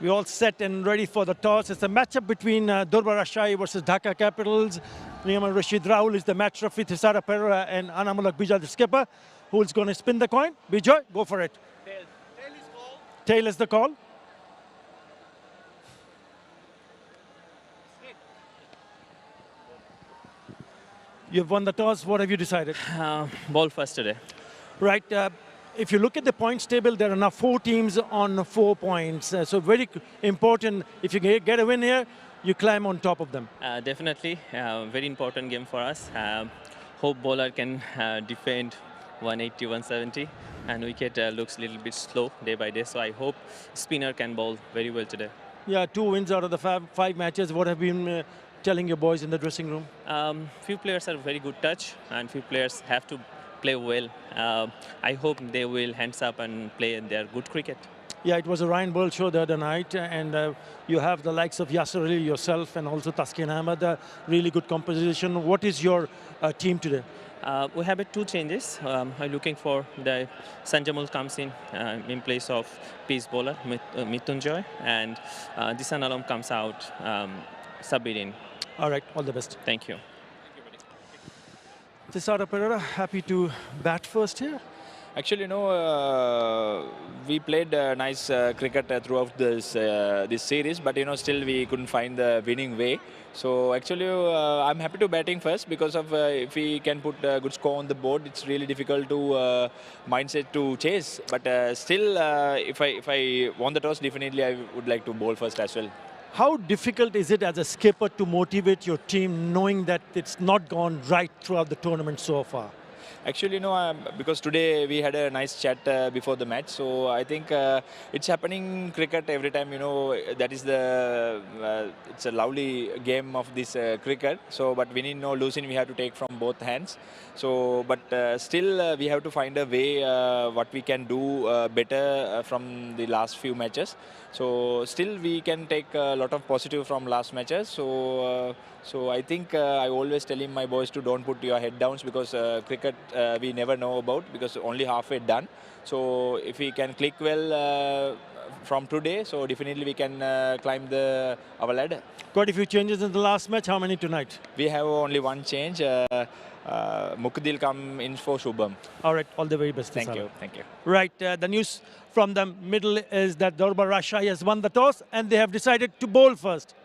We're all set and ready for the toss. It's a matchup between Durbar Rajshahi versus Dhaka Capitals. Rashid Rahul is the match referee, 𝗧 𝗦𝗃𝗃 and 𝗂𝗃𝗃 the skipper. Who's going to spin the coin? Bijoy, go for it. Tail. Tail is called. Tail is the call. You've won the toss. What have you decided? Ball first today. Right. If you look at the points table, there are now 4 teams on 4 points. So very important. If you get a win here, you climb on top of them. Definitely. Very important game for us. Hope bowler can defend 180, 170. And wicket looks a little bit slow day by day. So I hope spinner can bowl very well today. Yeah, 2 wins out of the 5 matches. What have you been telling your boys in the dressing room? Few players are very good touch and few players have to play well. I hope they will hands up and play their good cricket. Yeah, it was a Ryan Burl show the other night, and you have the likes of Yasser Ali, yourself, and also Taskin Ahmed, really good composition. What is your team today? We have 2 changes. I'm looking for the Sanjamul comes in place of pace bowler Mid-innings, and Disan Alam comes out sub-in. All right, all the best. Thank you. 𝗧 𝗦𝗃𝗃𝗃, happy to bat first here. Actually, you know, we played nice cricket throughout this series, but you know, still we couldn't find the winning way. So actually, I'm happy to batting first because of if we can put a good score on the board, it's really difficult to mindset to chase. But still, if I won the toss, definitely I would like to bowl first as well. How difficult is it as a skipper to motivate your team knowing that it's not gone right throughout the tournament so far? Actually, you know, because today we had a nice chat before the match, so I think it's happening cricket every time. You know, that is the it's a lovely game of this cricket. So, but winning or losing, we have to take from both hands. So, but still we have to find a way what we can do better from the last few matches. So, still we can take a lot of positive from last matches. So. So I think I always telling my boys to don't put your head down because cricket we never know about because only halfway done. So if we can click well from today, so definitely we can climb our ladder. Quite a few changes in the last match. How many tonight? We have only 1 change. Mukdil come in for Shubham. All right, all the very best. Thank you. Thank you. Right, the news from the middle is that Durbar Rajshahi has won the toss and they have decided to bowl first.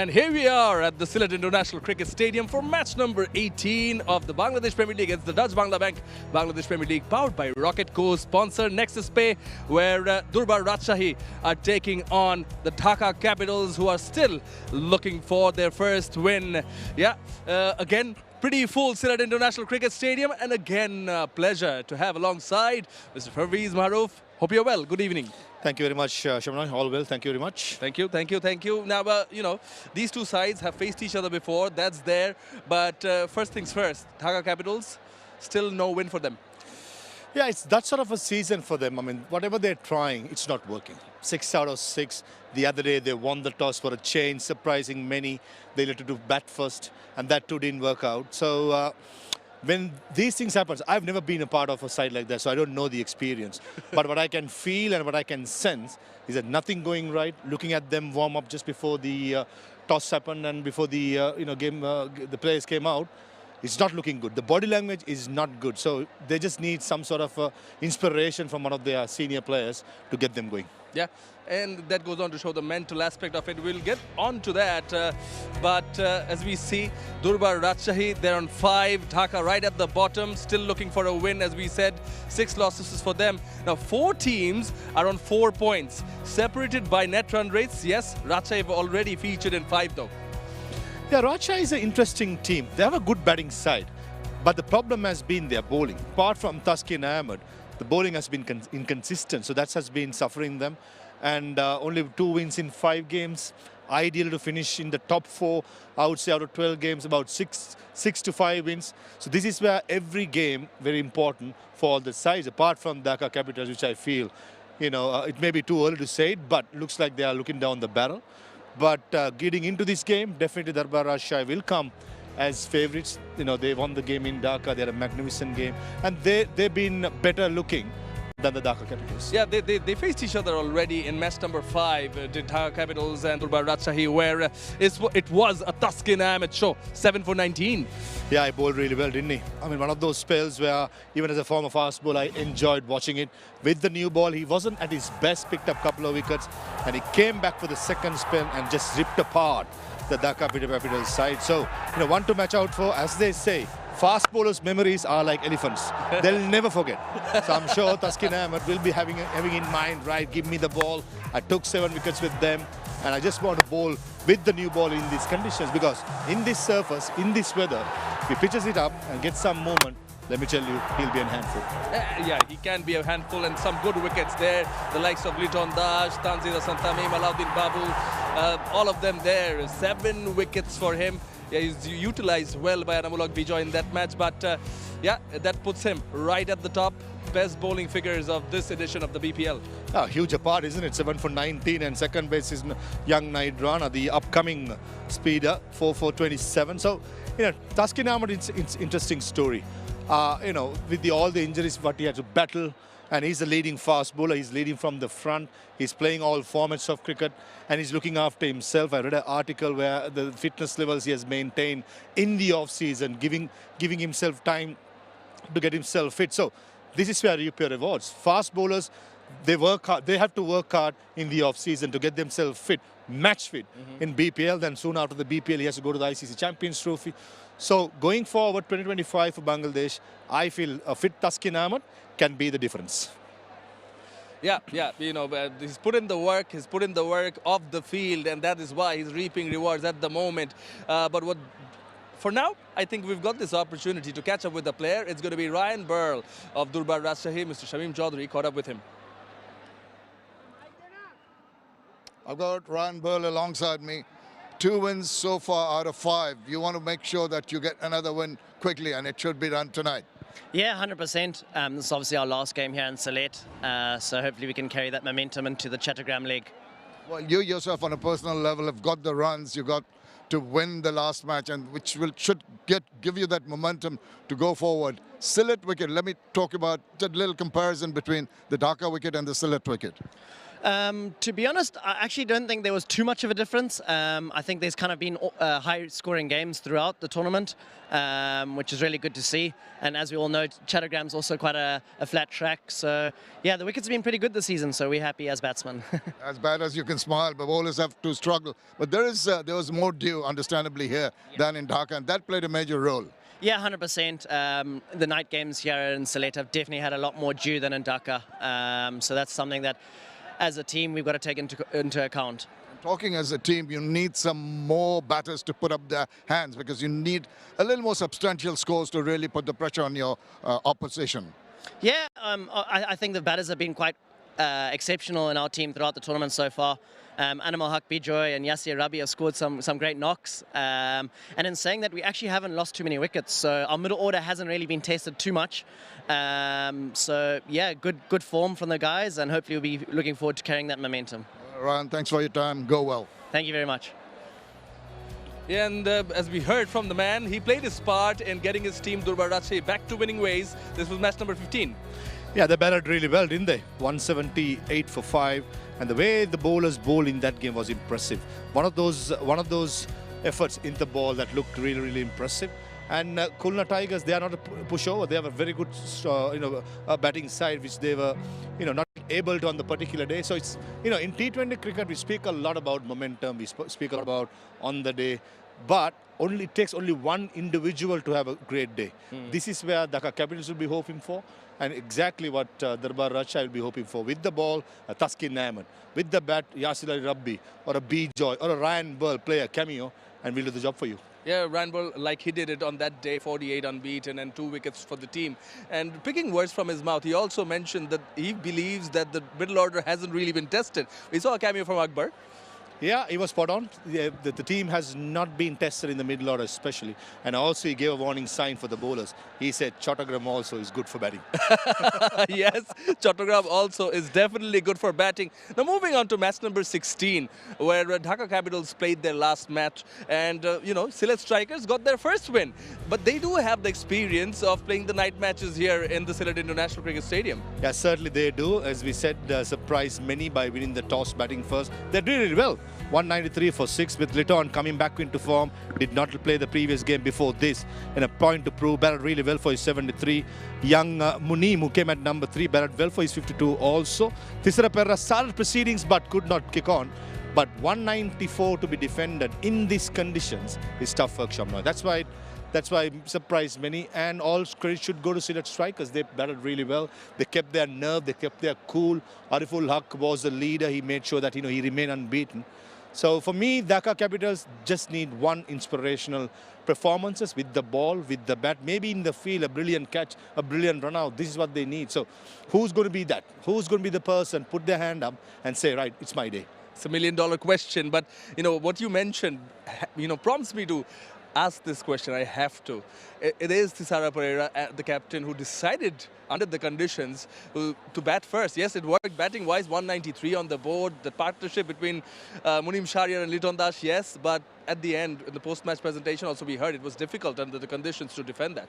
And here we are at the Sylhet International Cricket Stadium for match number 18 of the Bangladesh Premier League. It's the Dutch Bangla Bank Bangladesh Premier League, powered by Rocket co-sponsor 𝗃𝗃 Pay, where Durbar Rajshahi are taking on the Dhaka Capitals, who are still looking for their first win. Yeah, again, pretty full Sylhet International Cricket Stadium, and again, pleasure to have alongside Mr. 𝗃𝗃 𝗏𝗏. Hope you're well. Good evening. Thank you very much, Shamran. All well. Thank you very much. Thank you, thank you, thank you. Now, you know, these two sides have faced each other before. That's there. But first things first, Dhaka Capitals, still no win for them. Yeah, it's that sort of a season for them. I mean, whatever they're trying, it's not working. 6 out of 6. The other day, they won the toss for a change, surprising many. They elected to bat first, and that too didn't work out. So, when these things happen, I've never been a part of a side like that, so I don't know the experience. But what I can feel and what I can sense is that nothing going right. Looking at them warm up just before the toss happened and before the game, the players came out, it's not looking good. The body language is not good. So they just need some sort of inspiration from one of their senior players to get them going. Yeah, and that goes on to show the mental aspect of it. We'll get on to that. But as we see, Durbar Rajshahi, they're on 5. Dhaka right at the bottom, still looking for a win. As we said, 6 losses for them. Now, 4 teams are on 4 points, separated by net run rates. Yes, Rajshahi have already featured in 5 though. Yeah, Rajshahi is an interesting team. They have a good batting side, but the problem has been their bowling. Apart from 𝗃𝗃 and 𝗏𝗏, the bowling has been inconsistent, so that has been suffering them. And only 2 wins in 5 games. Ideal to finish in the top 4, I would say, out of 12 games, about 6 to 5 wins. So this is where every game very important for all the sides, apart from Dhaka Capitals, which I feel, it may be too early to say it, but looks like they are looking down the barrel. But getting into this game, definitely Durbar Rajshahi will come as favourites. They won the game in Dhaka. They had a magnificent game, and they've been better looking than the Dhaka Capitals. Yeah, they faced each other already in match number 5, the Dhaka Capitals and Durbar Rajshahi, where it was a 𝗃𝗃 and 𝗏𝗏 show, 7 for 19. Yeah, he bowled really well, didn't he? I mean, one of those spells where, even as a former fast bowler, I enjoyed watching it. With the new ball, he wasn't at his best, picked up a couple of wickets, and he came back for the second spell and just ripped apart the Dhaka Capitals side. So, one to match out for, as they say. Fast bowlers' memories are like elephants. They'll never forget. So I'm sure 𝗃𝗃 and 𝗏𝗏 will be having in mind, right, give me the ball. I took 7 wickets with them, and I just want to bowl with the new ball in these conditions, because in this surface, in this weather, if he pitches it up and gets some movement, let me tell you, he'll be a handful. Yeah, he can be a handful, and some good wickets there. The likes of Liton Das, Tanzila Santami, Alauddin Babu, all of them there. 7 wickets for him. Yeah, he's utilized well by Anamulak Bijoy in that match, but yeah, that puts him right at the top. Best bowling figures of this edition of the BPL. Huge apart, isn't it? 7 for 19, and second base is young Naid Rana, the upcoming speeder, 4 for 27. So, 𝗃𝗃 and 𝗏𝗏, it's interesting story. With all the injuries, what he had to battle, and he's a leading fast bowler. He's leading from the front. He's playing all formats of cricket, and he's looking after himself. I read an article where the fitness levels he has maintained in the off-season, giving himself time to get himself fit. So this is where you reap your rewards. Fast bowlers, they work hard. They have to work hard in the off-season to get themselves fit, match fit in BPL. Then soon after the BPL, he has to go to the ICC Champions Trophy. So going forward, 2025 for Bangladesh, I feel a fit 𝗃𝗃 and 𝗏𝗏 can be the difference. Yeah, he's put in the work off the field, and that is why he's reaping rewards at the moment. But for now, I think we've got this opportunity to catch up with the player. It's going to be Ryan Burl of Durbar Rajshahi. Mr. Shamim Chaudhary caught up with him. I've got Ryan Burl alongside me. 2 wins so far out of 5. You want to make sure that you get another win quickly, and it should be done tonight. Yeah, 100%. This is obviously our last game here in Sylhet, so hopefully we can carry that momentum into the Chattogram leg. Well, you yourself on a personal level have got the runs, you got to win the last match, and which should give you that momentum to go forward. Sylhet wicket, let me talk about that little comparison between the Dhaka wicket and the Sylhet wicket. To be honest, I actually don't think there was too much of a difference. I think there's kind of been high-scoring games throughout the tournament, which is really good to see. And as we all know, Chattergram's also quite a flat track. So, yeah, the wickets have been pretty good this season, so we're happy as batsmen. As bad as you can smile, but bowlers have to struggle. But there was more dew, understandably, here than in Dhaka, and that played a major role. Yeah, 100%. The night games here in Sylhet have definitely had a lot more dew than in Dhaka. So that's something that, as a team, we've got to take into account. Talking as a team, you need some more batters to put up their hands because you need a little more substantial scores to really put the pressure on your opposition. Yeah, I think the batters have been quite exceptional in our team throughout the tournament so far. 𝗂𝗃𝗵𝗃𝗍 and 𝗂𝗃𝗃𝗵𝗃 have scored some great knocks. And in saying that, we actually haven't lost too many wickets, so our middle order hasn't really been tested too much. So yeah, good form from the guys, and hopefully we'll be looking forward to carrying that momentum. Ryan, thanks for your time. Go well. Thank you very much. And as we heard from the man, he played his part in getting his team Durbar Rajshahi back to winning ways. This was match number 15. Yeah, they batted really well, didn't they? 178 for 5, and the way the bowlers bowled in that game was impressive. One of those efforts in the ball that looked really impressive. And Khulna Tigers, they are not a pushover. They have a very good, batting side, which they were, not able to on the particular day. So it's, in T20 cricket, we speak a lot about momentum. We speak about on the day, but it takes only one individual to have a great day. This is where Dhaka Capitals will be hoping for, and exactly what Durbar Rajshahi will be hoping for. With the ball, Thaskin Ahmed. With the bat, Yasir Ali Rabbi, or a B. Joy, or a Ryan Burl play a cameo, and we'll do the job for you. Yeah, Ryan Burl, like he did it on that day, 48 unbeaten and 2 wickets for the team. And picking words from his mouth, he also mentioned that he believes that the middle order hasn't really been tested. We saw a cameo from Akbar. Yeah, he was spot on. The team has not been tested in the middle order especially. And also he gave a warning sign for the bowlers. He said Chattergram also is good for batting. Yes, Chattergram also is definitely good for batting. Now moving on to match number 16, where Dhaka Capitals played their last match. And, Sylhet Strikers got their first win. But they do have the experience of playing the night matches here in the Sylhet International Cricket Stadium. Yeah, certainly they do. As we said, surprised many by winning the toss, batting first. They did really well. 193 for 6 with Litton coming back into form. Did not play the previous game before this. And a point to prove. Batted really well for his 73. Young Muneem, who came at number 3, batted well for his 52 also. 𝗃𝗃𝗃 started proceedings but could not kick on. But 194 to be defended in these conditions is tough work, Shamna. That's why it surprised many, and all credit should go to Sylhet Strikers. They batted really well. They kept their nerve, they kept their cool. Ariful Haq was the leader. He made sure that he remained unbeaten. So for me, Dhaka Capitals just need one inspirational performances with the ball, with the bat, maybe in the field, a brilliant catch, a brilliant run out. This is what they need. So who's going to be that? Who's going to be the person, put their hand up and say, right, it's my day. It's $1 million question, but what you mentioned, prompts me to ask this question. I have to. It is 𝗃𝗃𝗃𝗃, the captain, who decided under the conditions to bat first. Yes, it worked batting-wise, 193 on the board. The partnership between Muneem Shahriar and Litton Das, yes, but at the end, in the post-match presentation also we heard it was difficult under the conditions to defend that.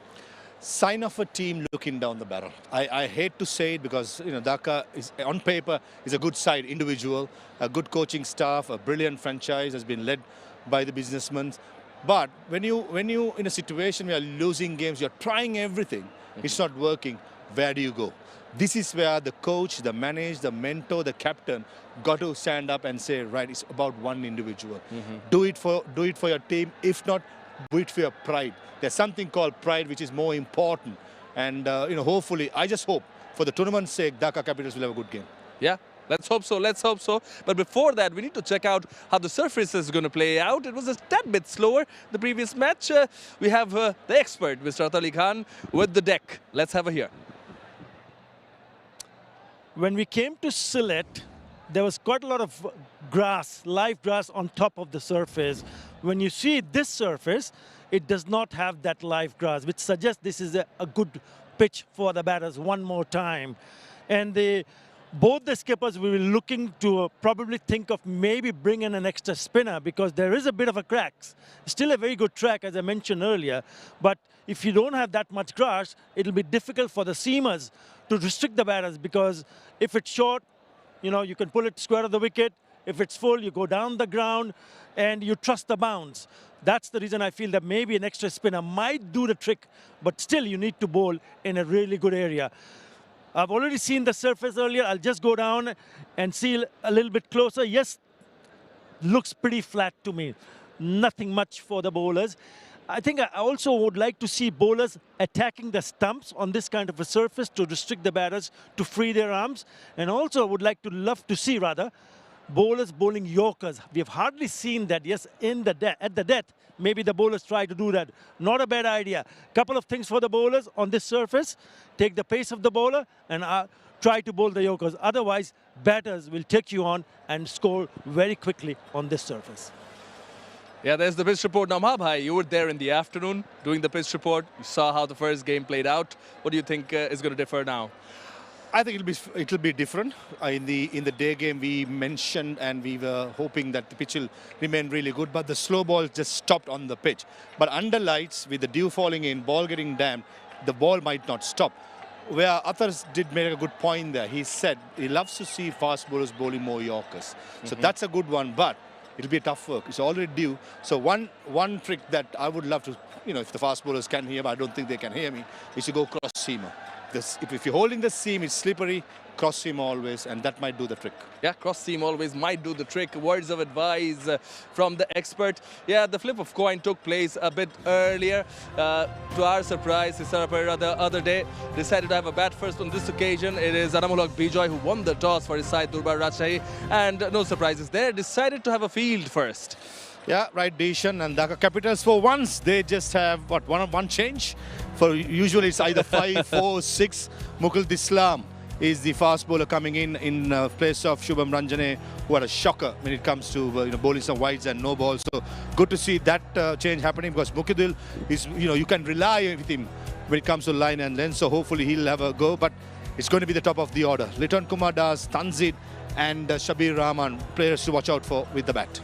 Sign of a team looking down the barrel. I hate to say it because Dhaka is on paper is a good side, individual, a good coaching staff, a brilliant franchise has been led by the businessmen. But when you in a situation where you're losing games, you're trying everything, it's not working. Where do you go? This is where the coach, the manager, the mentor, the captain got to stand up and say, right, it's about one individual. Do it for your team. If not, do it for your pride. There's something called pride which is more important. And hopefully, I just hope for the tournament's sake, Dhaka Capitals will have a good game. Yeah. Let's hope so, let's hope so. But before that, we need to check out how the surface is going to play out. It was a tad bit slower the previous match. We have the expert, Mr. Atal Ali Khan, with the deck. Let's have a hear. When we came to Sylhet, there was quite a lot of grass, live grass on top of the surface. When you see this surface, it does not have that live grass, which suggests this is a good pitch for the batters one more time. And both the skippers will be looking to probably think of maybe bringing an extra spinner because there is a bit of a cracks. Still a very good track, as I mentioned earlier, but if you don't have that much grass, it'll be difficult for the seamers to restrict the batters because if it's short, you know, you can pull it square of the wicket. If it's full, you go down the ground and you trust the bounce. That's the reason I feel that maybe an extra spinner might do the trick, but still you need to bowl in a really good area. I've already seen the surface earlier. I'll just go down and see a little bit closer. Yes, looks pretty flat to me. Nothing much for the bowlers. I think I also would like to see bowlers attacking the stumps on this kind of a surface to restrict the batters to free their arms. And also would love to see bowlers bowling Yorkers. We have hardly seen that. Yes, at the death, maybe the bowlers try to do that. Not a bad idea. Couple of things for the bowlers on this surface. Take the pace of the bowler and try to bowl the Yorkers. Otherwise, batters will take you on and score very quickly on this surface. Yeah, there's the pitch report. Now, Mabhai, you were there in the afternoon doing the pitch report. You saw how the first game played out. What do you think is going to differ now? I think it'll be different. In the day game, we mentioned and we were hoping that the pitch will remain really good, but the slow ball just stopped on the pitch. But under lights, with the dew falling in, ball getting damp, the ball might not stop. Where others did make a good point there. He said he loves to see fast bowlers bowling more Yorkers. So that's a good one, but it'll be a tough work. It's already due. So one trick that I would love to, you know, if the fast bowlers can hear me, I don't think they can hear me, is to go cross seamer. If you're holding the seam, it's slippery, cross seam always, and that might do the trick. Yeah, cross seam always might do the trick. Words of advice from the expert. Yeah, the flip of coin took place a bit earlier. To our surprise, 𝗂𝗧 the other day decided to have a bat first on this occasion. It is 𝗂𝗧 who won the toss for his side, Durbar Rajshahi, and no surprises there, decided to have a field first. Yeah, right decision. And Dhaka Capitals, for once, they just have, one change? For usually it's either 5, 4, 6. Mukhul Islam is the fast bowler coming in place of Shubham Ranjane, who had a shocker when it comes to bowling some wides and no balls. So good to see that change happening, because Mukhul is, you can rely on him when it comes to line and length. So hopefully he'll have a go. But it's going to be the top of the order. Liton Kumar Das, Tanzid and Shabir Rahman, players to watch out for with the bat.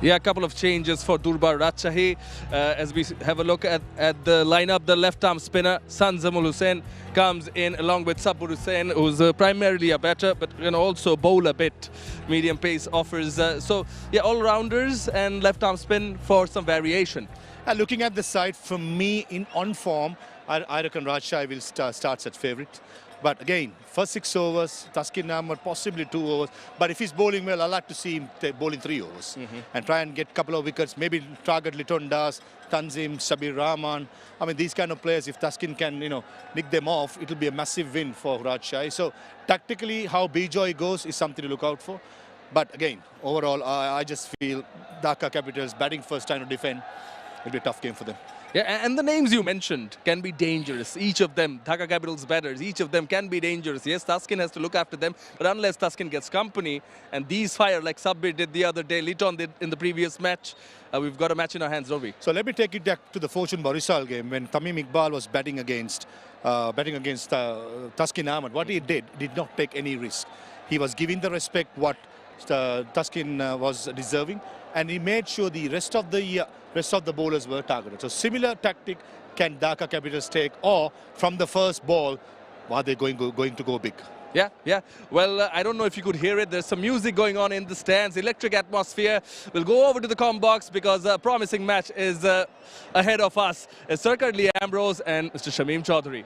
Yeah, a couple of changes for Durbar Rajshahi. As we have a look at the lineup, the left-arm spinner, Sanzamul Hussain, comes in along with Sabur Hussain, who's primarily a batter, but can also bowl a bit. Medium pace offers. So, yeah, all-rounders and left-arm spin for some variation. Looking at the side, for me, on form, I reckon Rajshahi will starts at favourite. But again, first 6 overs, Taskin Ahmed possibly 2 overs. But if he's bowling well, I'd like to see him bowling 3 overs and try and get a couple of wickets. Maybe target Liton Das, Tanzim, Shabir Rahman. I mean, these kind of players, if Taskin can, nick them off, it'll be a massive win for Rajshahi. So tactically, how Bijoy goes is something to look out for. But again, overall, I just feel Dhaka Capitals batting first, trying to defend. It'll be a tough game for them. Yeah, and the names you mentioned can be dangerous. Each of them, Dhaka Capitals batters, each of them can be dangerous. Yes, Taskin has to look after them, but unless Taskin gets company, and these fire like Sabir did the other day, Liton did in the previous match, we've got a match in our hands, don't we? So let me take it back to the Fortune-Barisal game when Tamim Iqbal was batting against Taskin Ahmed. What he did not take any risk. He was giving the respect what Taskin was deserving, and he made sure the rest of the bowlers were targeted. So similar tactic can Dhaka Capitals take, or from the first ball, are they going to go big? Yeah. Well, I don't know if you could hear it. There's some music going on in the stands. Electric atmosphere. We'll go over to the comm box because a promising match is ahead of us. It's Sir Curtly Ambrose and Mr. Shamim Chaudhary.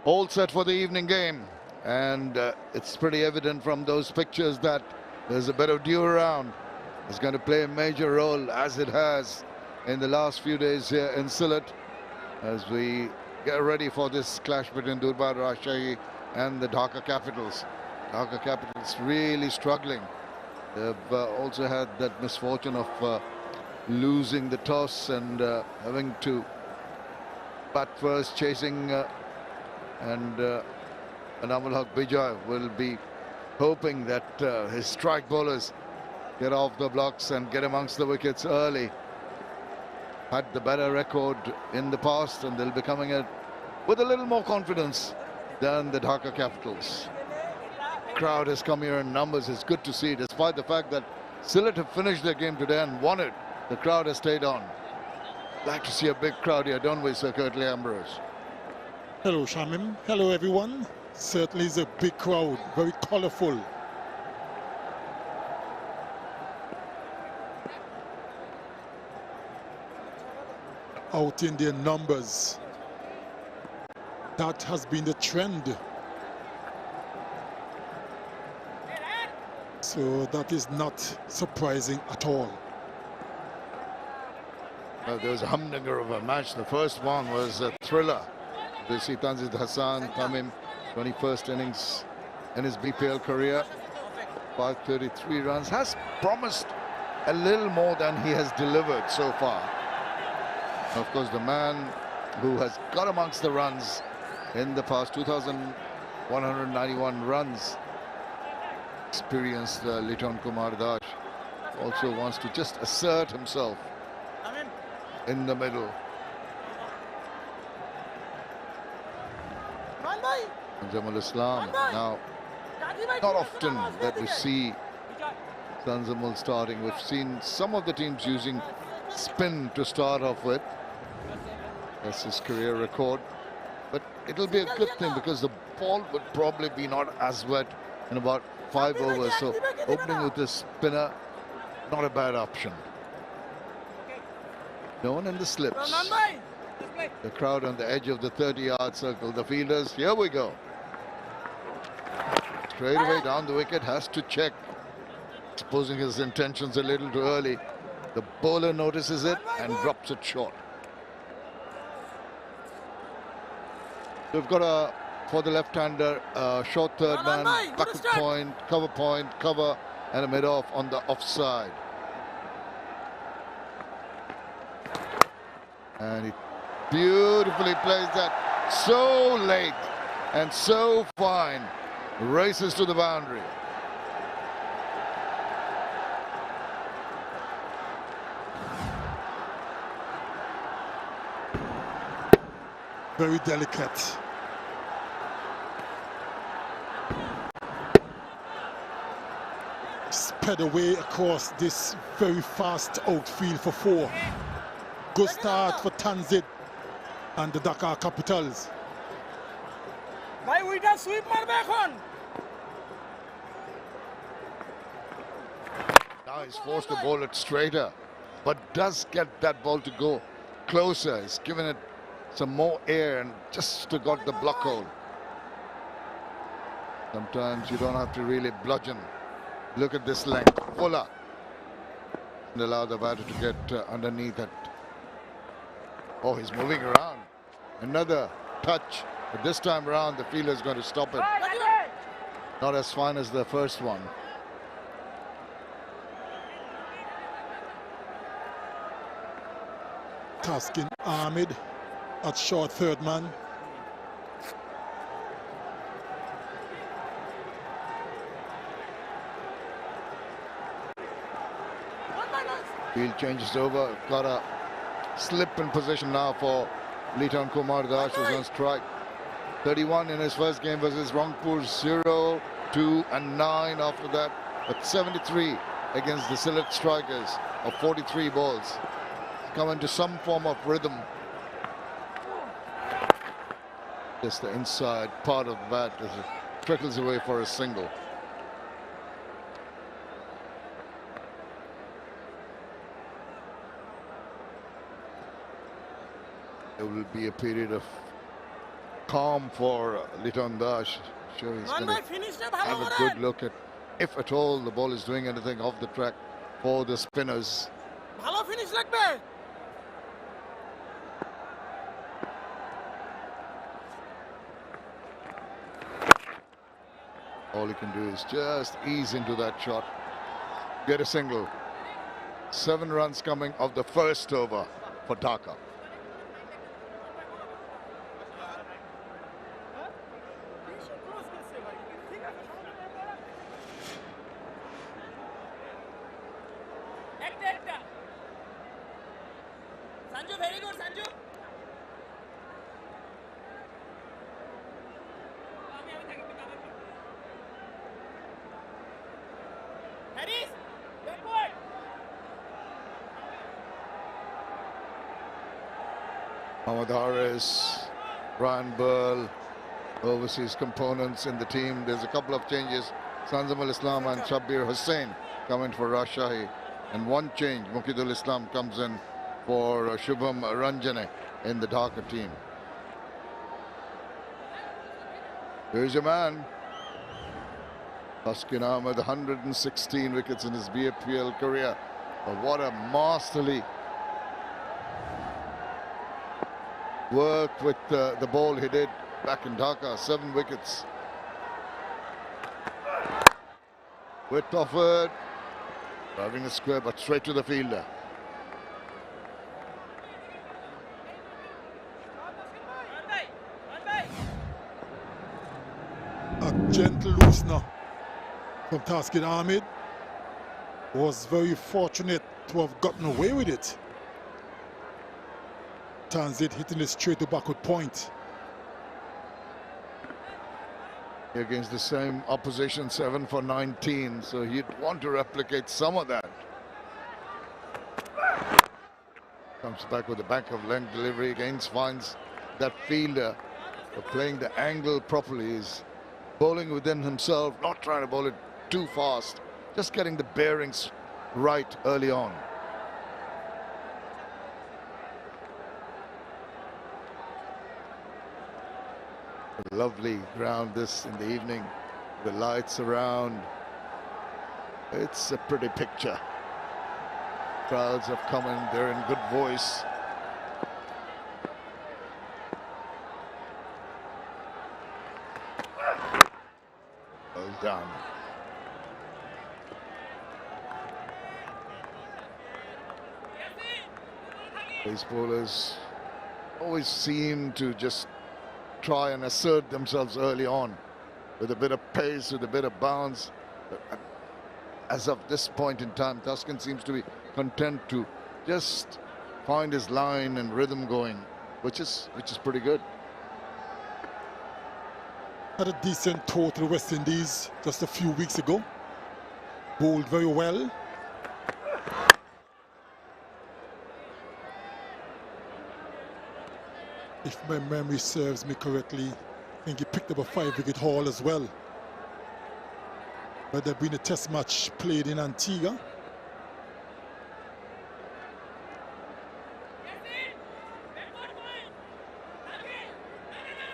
All set for the evening game, and it's pretty evident from those pictures that there's a bit of dew around. It's going to play a major role, as it has in the last few days here in Sylhet, as we get ready for this clash between Durbar Rajshahi and the Dhaka Capitals. Dhaka Capitals really struggling. They've also had that misfortune of losing the toss and having to bat first, chasing and 𝗂𝗧 will be hoping that his strike bowlers get off the blocks and get amongst the wickets early. Had the better record in the past, and they'll be coming in with a little more confidence than the Dhaka Capitals. Crowd has come here in numbers. It's good to see, despite the fact that Sylhet have finished their game today and won it. The crowd has stayed on. Like to see a big crowd here, don't we, Sir Curtly Ambrose? Hello, Shamim. Hello, everyone. Certainly is a big crowd, very colorful. Out in their numbers. That has been the trend. So that is not surprising at all. There was a humdinger of a match. The first one was a thriller. 𝗚𝗎 Tanzid Hassan Tamim, 21st innings in his BPL career. 533 runs. Has promised a little more than he has delivered so far. Of course, the man who has got amongst the runs in the past, 2,191 runs, experienced Liton Kumar Das, also wants to just assert himself in the middle. Jamal Islam now, not often that we see Tanzamul starting. We've seen some of the teams using spin to start off with. That's his career record. But it'll be a good thing because the ball would probably be not as wet in about 5 overs. So opening with a spinner, not a bad option. No one in the slips. The crowd on the edge of the 30-yard circle. The fielders, here we go. Straight away down the wicket, has to check. Exposing his intentions a little too early. The bowler notices it and drops it short. We've got for the left-hander, short third man, backward point, cover, and a mid-off on the offside. And he beautifully plays that so late and so fine. Races to the boundary. Very delicate. Sped away across this very fast outfield for 4. Good start for Tanzid and the Dhaka Capitals. Now he's forced to bowl it straighter, but does get that ball to go closer. He's given it some more air and just got the block hole. Sometimes you don't have to really bludgeon. Look at this length. Fuller. And allow the batter to get underneath it. Oh, he's moving around. Another touch. But this time around, the fielder is going to stop it. Not as fine as the first one. Tasking Ahmed at short third man. Field changes over. Got a slip in position now for Liton Kumar Das, who's on strike. 31 in his first game versus Rangpur, 0, 2 and 9 after that. But 73 against the Sylhet strikers of 43 balls. Come into some form of rhythm. Just the inside part of the bat as it trickles away for a single. There will be a period of calm for Liton Das. Sure, he's going to have a good look at, if at all, the ball is doing anything off the track for the spinners. All he can do is just ease into that shot, get a single. 7 runs coming of the first over for Dhaka. Mohammad Haris Brian Burl, overseas components in the team. There's a couple of changes. Sanzam al-Islam and Shabbir Hussain come in for Rajshahi. And one change, Muqidul Islam comes in for Shubham Ranjane in the Dhaka team. Here's your man. Taskin Ahmed, 116 wickets in his BPL career. But what a masterly work with the ball he did back in Dhaka. 7 wickets. Width offered. Driving a square, but straight to the fielder. A gentle loosener from Taskin Ahmed. Was very fortunate to have gotten away with it. Tanzit hitting it straight to backward point. Against the same opposition, 7 for 19, so he'd want to replicate some of that. Comes back with a back of length delivery, again finds that fielder playing the angle properly. Is bowling within himself, not trying to bowl it too fast, just getting the bearings right early on. Lovely ground this in the evening, the lights around. It's a pretty picture. Crowds have come in, they're in good voice. Well done. These bowlers always seem to just try and assert themselves early on with a bit of pace, with a bit of bounce. But as of this point in time, Taskin seems to be content to just find his line and rhythm going, which is pretty good. Had a decent tour to the West Indies just a few weeks ago. Bowled very well. If my memory serves me correctly, I think he picked up a 5-wicket haul as well. But there'd been a test match played in Antigua.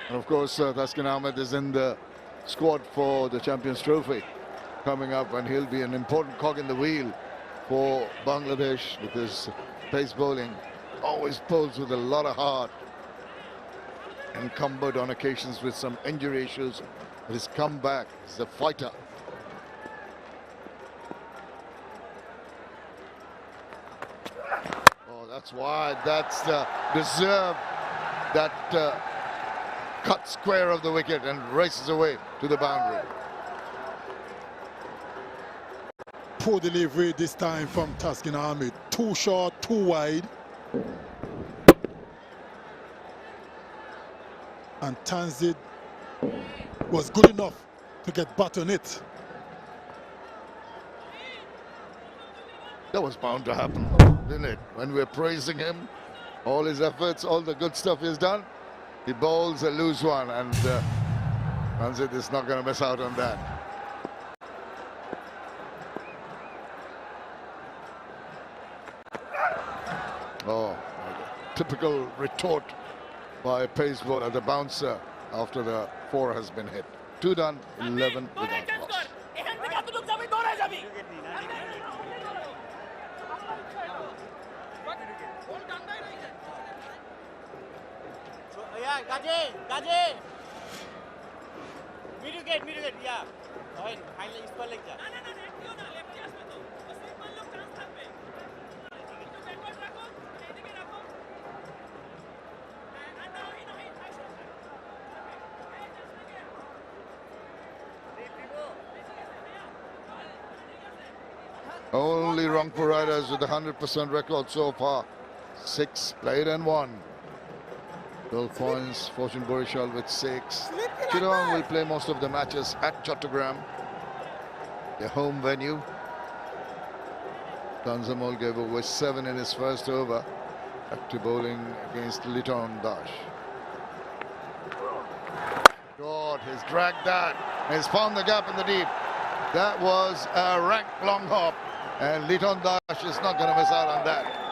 And of course, Taskin Ahmed is in the squad for the Champions Trophy coming up, and he'll be an important cog in the wheel for Bangladesh with his pace bowling. Always bowls with a lot of heart. Encumbered on occasions with some injury issues, but he's come back. He's a fighter. Oh, that's wide. That's the deserve that cut square of the wicket and races away to the boundary. Poor delivery this time from Taskin Ahmed. Too short, too wide. And Tanzit was good enough to get bat on it. That was bound to happen, didn't it? When we're praising him, all his efforts, all the good stuff he's done, he bowls a loose one, and Tanzit is not going to miss out on that. Oh, typical retort by a pace bowler, the bouncer, after the 4 has been hit. 2 done, 11 without loss. Mid-wicket, yeah. Finally, it's for like that. Only Rangpur Riders with the 100% record so far. 6 played and 1. 12 points, Fortune Borishal with 6. Chittagong will play most of the matches at Chattogram, their home venue. Tanzamol gave away 7 in his first over, back to bowling against Liton Dash. God, he's dragged that. He's found the gap in the deep. That was a rank long hop. And 𝗵𝗺𝗽𝗀 is not going to miss out on that.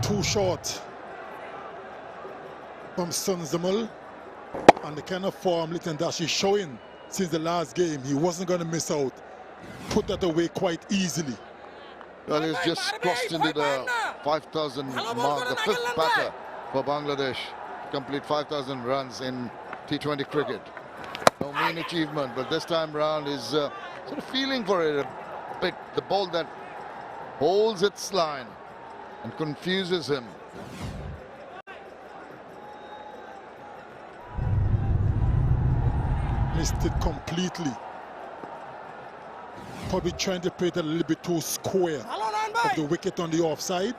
Too short from 𝗏𝗏. And the kind of form 𝗵𝗺𝗽𝗀 is showing since the last game, he wasn't going to miss out. Put that away quite easily. Well, he's just crossed into the 5,000 mark, the fifth batter for Bangladesh. Complete 5,000 runs in T20 cricket. No mean achievement, but this time round is sort of feeling for it a bit. The ball that holds its line and confuses him. Missed it completely. Probably trying to play it a little bit too square of the wicket on the offside.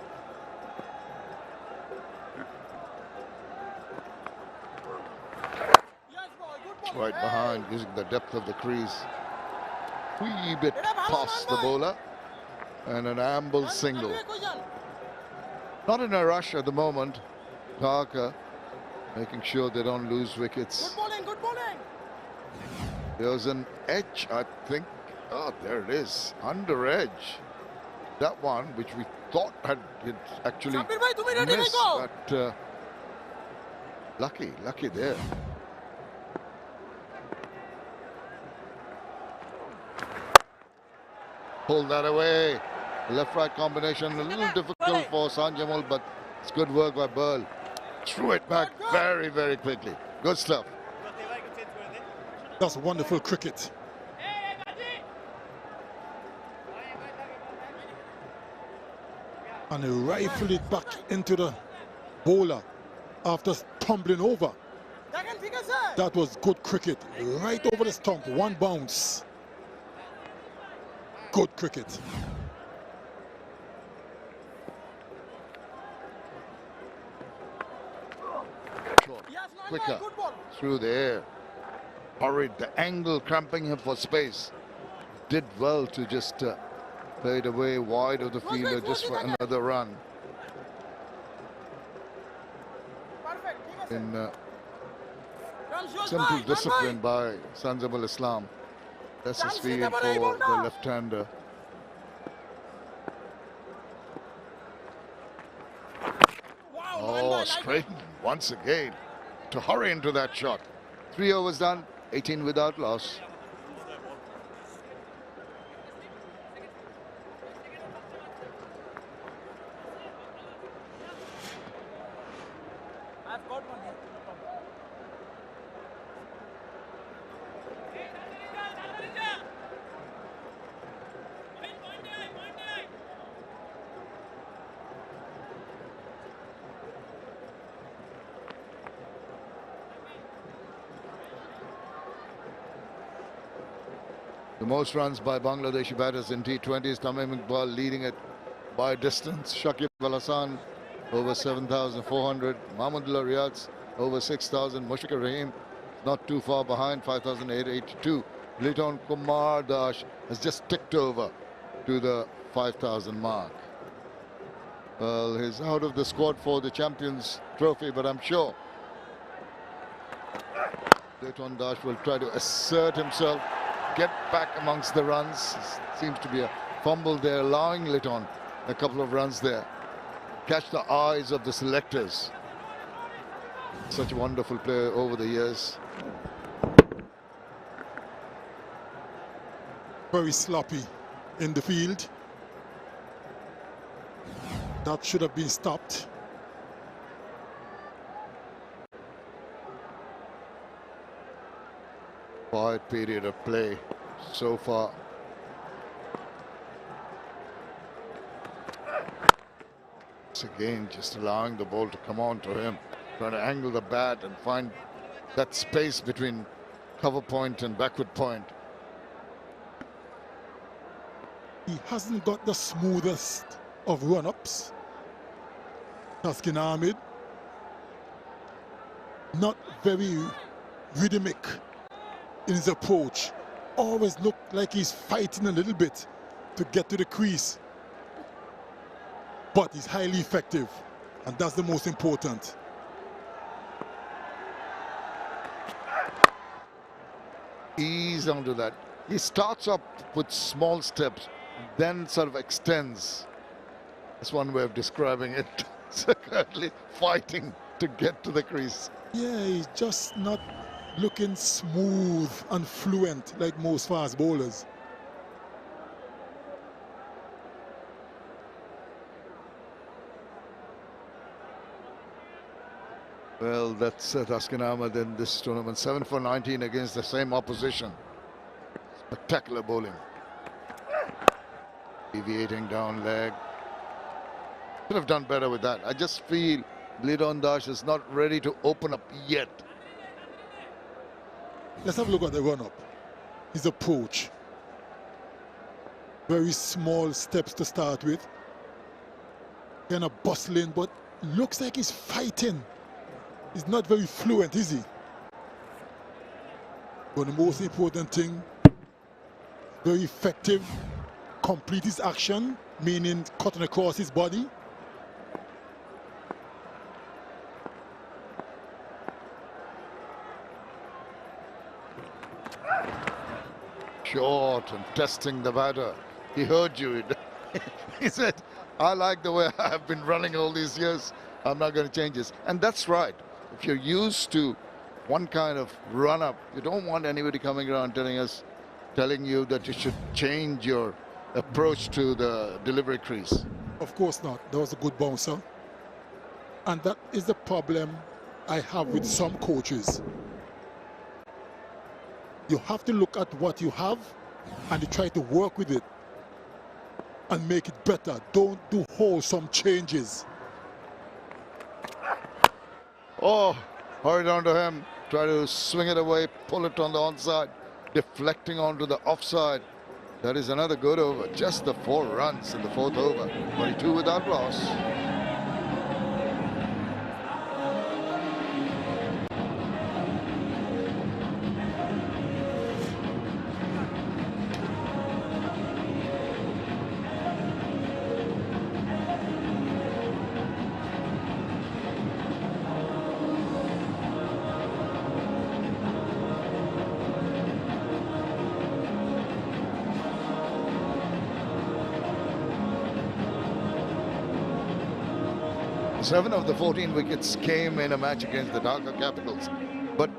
Right behind, using the depth of the crease. Wee bit past the bowler. And an amble single. Not in a rush at the moment. Dhaka making sure they don't lose wickets. Good bowling. There's an edge, I think. Oh, there it is. Under edge. That one, which we thought had actually missed. But lucky there. Pull that away. Left-right combination, a little difficult for Sanjamal, but it's good work by Burl. Threw it back very, very quickly. Good stuff. That's wonderful cricket. And he rifled it back into the bowler after tumbling over. That was good cricket. Right over the stump, one bounce. Good cricket. Quicker through the air. Hurried the angle, cramping him for space. Did well to just play it away wide of the fielder just for another run. In simple discipline by Sanjam Islam. That's his field for the left-hander. Oh, straightened once again to hurry into that shot. 3 overs done, 18 without loss. The most runs by Bangladeshi batters in T20s, Tamim Iqbal leading it by distance. Shakib Al Hasan over 7,400. Mahmudullah Riyadh over 6,000. Mushfiqur Rahim not too far behind, 5,882. Liton Kumar Das has just ticked over to the 5,000 mark. Well, he's out of the squad for the Champions Trophy, but I'm sure Liton Das will try to assert himself, get back amongst the runs. Seems to be a fumble there, allowing Liton a couple of runs there. Catch the eyes of the selectors. Such a wonderful player over the years. Very sloppy in the field. That should have been stopped. Quiet period of play so far. It's again just allowing the ball to come on to him, trying to angle the bat and find that space between cover point and backward point. He hasn't got the smoothest of run-ups. Taskin Ahmed, not very rhythmic in his approach. Always looked like he's fighting a little bit to get to the crease. but he's highly effective, and that's the most important. Ease onto that. He starts up with small steps, then sort of extends. That's one way of describing it. Currently fighting to get to the crease. Yeah, he's just not looking smooth and fluent like most fast bowlers. Well, that's Taskin Ahmed in this tournament. 7 for 19 against the same opposition. Spectacular bowling. Deviating down leg. Could have done better with that. I just feel Ledondash is not ready to open up yet. Let's have a look at the run-up. His approach. Very small steps to start with. Kind of bustling, but looks like he's fighting. He's not very fluent, is he? But the most important thing, very effective, complete his action, meaning cutting across his body. Short and testing the batter. He heard you. He said, I like the way I've been running all these years. I'm not going to change this. And that's right. If you're used to one kind of run-up, you don't want anybody coming around telling you that you should change your approach to the delivery crease. Of course not. That was a good bouncer. And that is the problem I have with some coaches. You have to look at what you have and you try to work with it and make it better. Don't do wholesome changes. Oh, hurry down to him. Try to swing it away, pull it on the onside, deflecting onto the offside. That is another good over. Just the 4 runs in the 4th over. 22 without loss. Seven of the 14 wickets came in a match against the Dhaka Capitals. But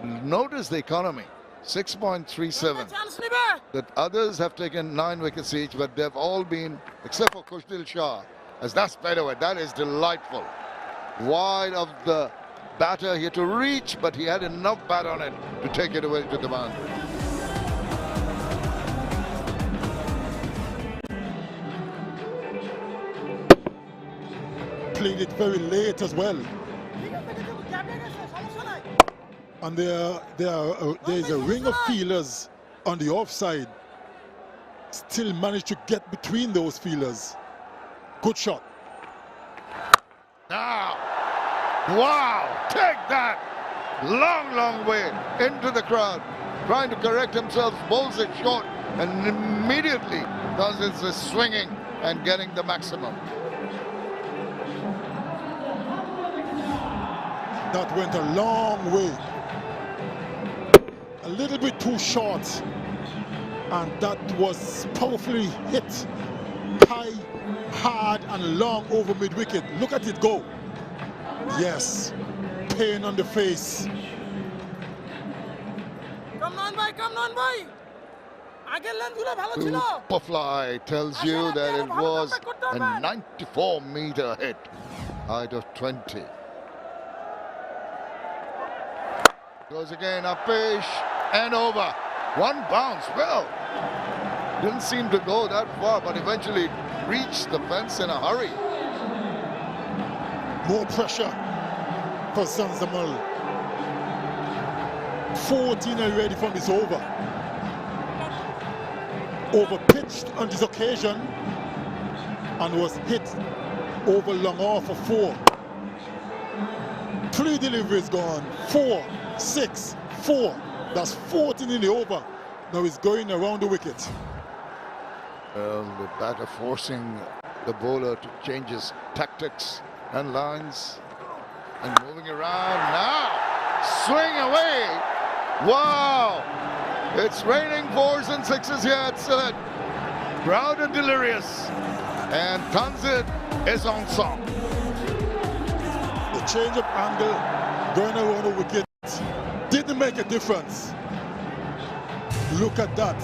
notice the economy, 6.37. That others have taken 9 wickets each, but they've all been, except for Khushdil Shah, as that's better away. That is delightful. Wide of the batter, he had to reach, but he had enough bat on it to take it away to the boundary. Played it very late as well. And there is a ring of fielders on the offside. Still managed to get between those fielders. Good shot. Now, wow, take that. Long, long way into the crowd. Trying to correct himself, bowls it short, and immediately does his swinging and getting the maximum. That went a long way. A little bit too short. And that was powerfully hit. High, hard, and long over mid-wicket. Look at it go. Yes. Pain on the face. Come on, boy. Come on, boy. 𝗃𝗃 tells you that it was a 94-meter hit out of 20. Goes again, Upish and over. One bounce. Well, didn't seem to go that far, but eventually reached the fence in a hurry. More pressure for Zanzamal. 14 already from this over. Over-pitched on this occasion and was hit over long off for 4. 3 deliveries gone. 4, 6, 4. That's 14 in the over. Now he's going around the wicket. Well, the batter forcing the bowler to change his tactics and lines. And moving around now. Swing away. Wow. It's raining 4s and 6s here at Sylhet. Proud and delirious. And 𝗃𝗃 is on song. The change of angle going around the wicket didn't make a difference. Look at that.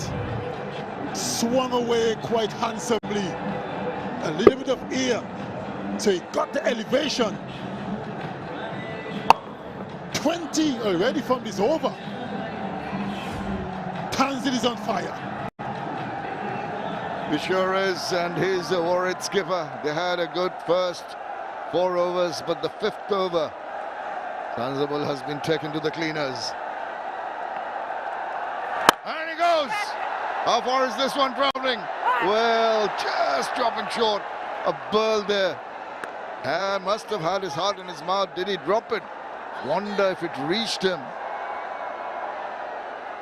Swung away quite handsomely. A little bit of air. So he got the elevation. 20 already from this over. 𝗃𝗃 is on fire. He sure is, and he's a worried skipper. They had a good first 4 overs, but the 5th over, 𝗃𝗃 has been taken to the cleaners. And he goes! How far is this one traveling? Well, just dropping short. A burl there. And must have had his heart in his mouth. Did he drop it? Wonder if it reached him.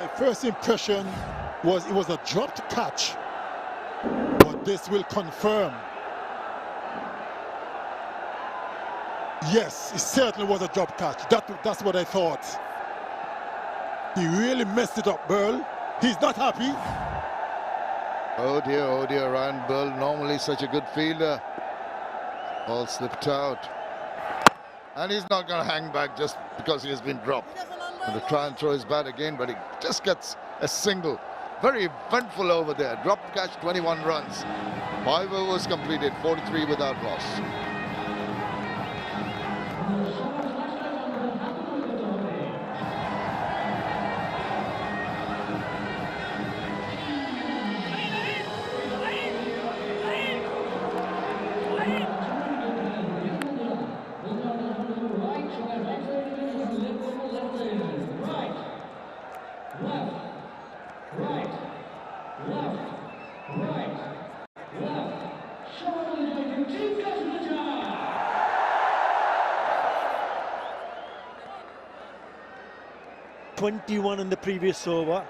My first impression was it was a dropped catch, but this will confirm. Yes, it certainly was a drop catch. That's what I thought. He really messed it up, Burl. He's not happy. Oh dear, Ryan Burl, normally such a good fielder. All slipped out. And he's not going to hang back just because he has been dropped. And to try and throw his bat again, but he just gets a single. Very eventful over there. Dropped catch, 21 runs. 5 overs completed, 43 without loss. 𝗵𝟏 in the previous over.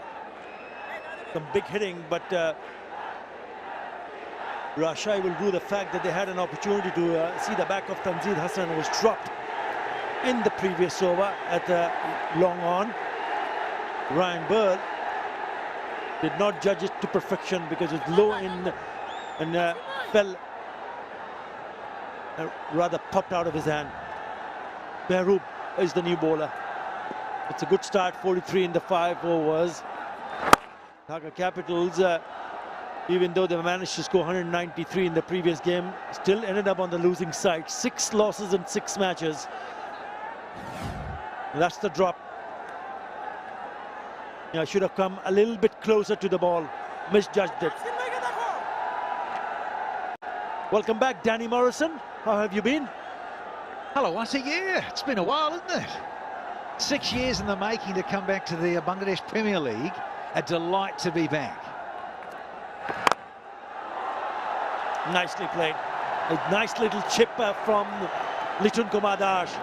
Some big hitting, but Rajshahi will rue the fact that they had an opportunity to see the back of Tanzeel Hassan, was dropped in the previous over at long on. Ryan Burl did not judge it to perfection because it's low in and fell, rather popped out of his hand. 𝗵𝗏 is the new bowler. It's a good start, 43 in the 5 overs. Dhaka Capitals, even though they managed to score 193 in the previous game, still ended up on the losing side. 6 losses in 6 matches. That's the drop. Yeah, should have come a little bit closer to the ball. Misjudged it. Welcome back, Danny Morrison. How have you been? Hello, 𝗁𝗃. Yeah, it's been a while, isn't it? 6 years in the making to come back to the Bangladesh Premier League. A delight to be back. Nicely played. A nice little chip from Litun Kumar Das.